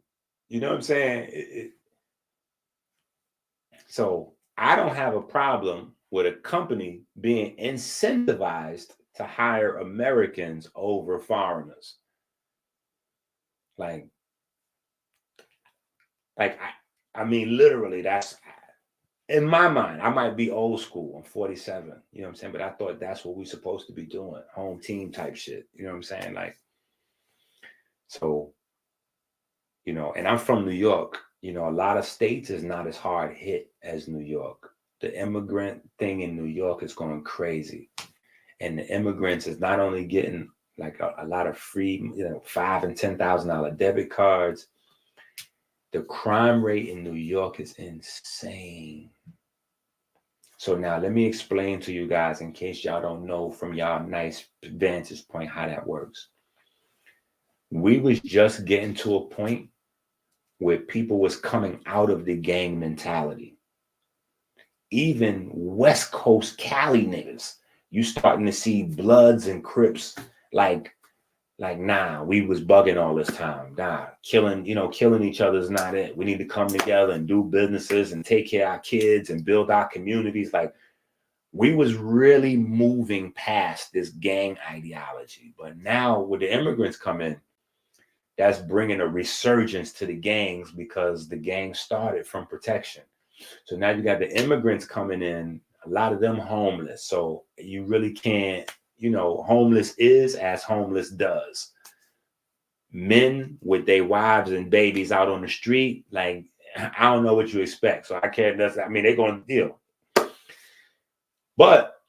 you know what I'm saying? So I don't have a problem with a company being incentivized to hire Americans over foreigners. Like I mean, literally, that's in my mind. I might be old school. I'm 47, you know what I'm saying? But I thought that's what we're supposed to be doing. Home team type shit. You know what I'm saying? Like, so, you know, and I'm from New York. You know, a lot of states is not as hard hit as New York. The immigrant thing in New York is going crazy. And the immigrants is not only getting like a lot of free, you know, $5,000 and $10,000 debit cards. The crime rate in New York is insane. So now let me explain to you guys, in case y'all don't know from y'all nice vantage point, how that works. We was just getting to a point where people was coming out of the gang mentality. Even West Coast Cali niggas, you starting to see Bloods and Crips like, nah, we was bugging all this time. Nah, killing each other is not it. We need to come together and do businesses and take care of our kids and build our communities. Like, we was really moving past this gang ideology. But now with the immigrants come in, that's bringing a resurgence to the gangs, because the gangs started from protection. So now you got the immigrants coming in, a lot of them homeless. So you really can't, homeless is as homeless does. Men with their wives and babies out on the street, like, I don't know what you expect. So I can't, they're going to deal. But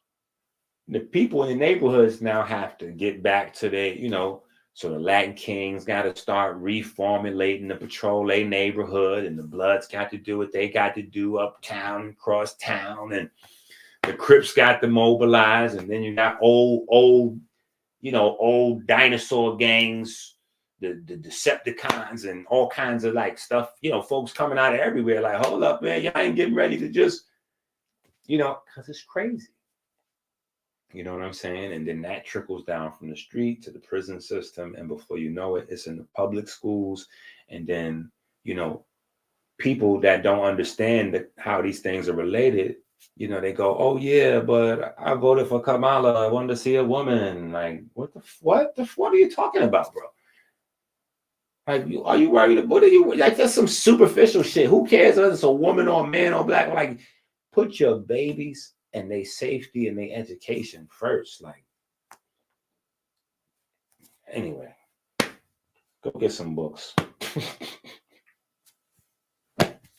the people in the neighborhoods now have to get back to their, so the Latin Kings got to start reformulating the patrol their neighborhood, and the Bloods got to do what they got to do uptown, across town, and the Crips got to mobilize, and then you got old dinosaur gangs, the Decepticons, and all kinds of like stuff, folks coming out of everywhere, like, hold up, man, y'all ain't getting ready to just, because it's crazy. You know what I'm saying? And then that trickles down from the street to the prison system. And before you know it, it's in the public schools. And then, people that don't understand how these things are related, they go, oh yeah, but I voted for Kamala. I wanted to see a woman. Like, what are you talking about, bro? Like, are you worried? What are you, like, that's some superficial shit. Who cares whether it's a woman or a man or black? Like, put your babies and their safety and their education first. Like, anyway, go get some books.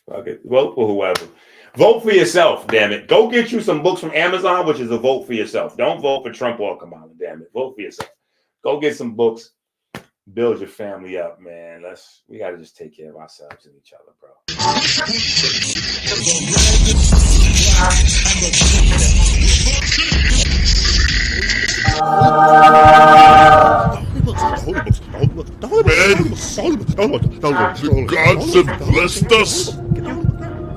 Vote for whoever. Vote for yourself, damn it. Go get you some books from Amazon, which is a vote for yourself. Don't vote for Trump or Kamala, damn it. Vote for yourself. Go get some books. Build your family up, man. We got to just take care of ourselves and each other, bro. The gods have blessed us.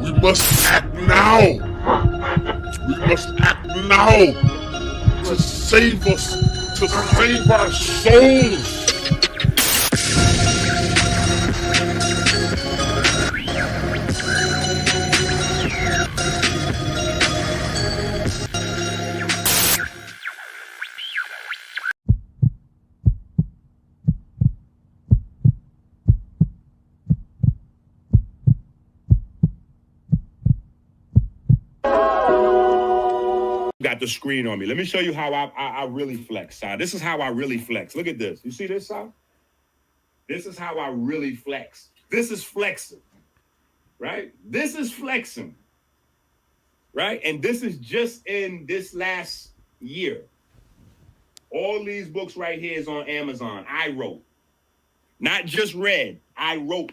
We must act now. We must act now to save us, to save our souls. Got the screen on me. Let me show you how I really flex, Si. This is how I really flex. Look at this. You see this, Si? This is how I really flex. This is flexing, right? This is flexing, right? And this is just in this last year. All these books right here is on Amazon. I wrote. Not just read. I wrote.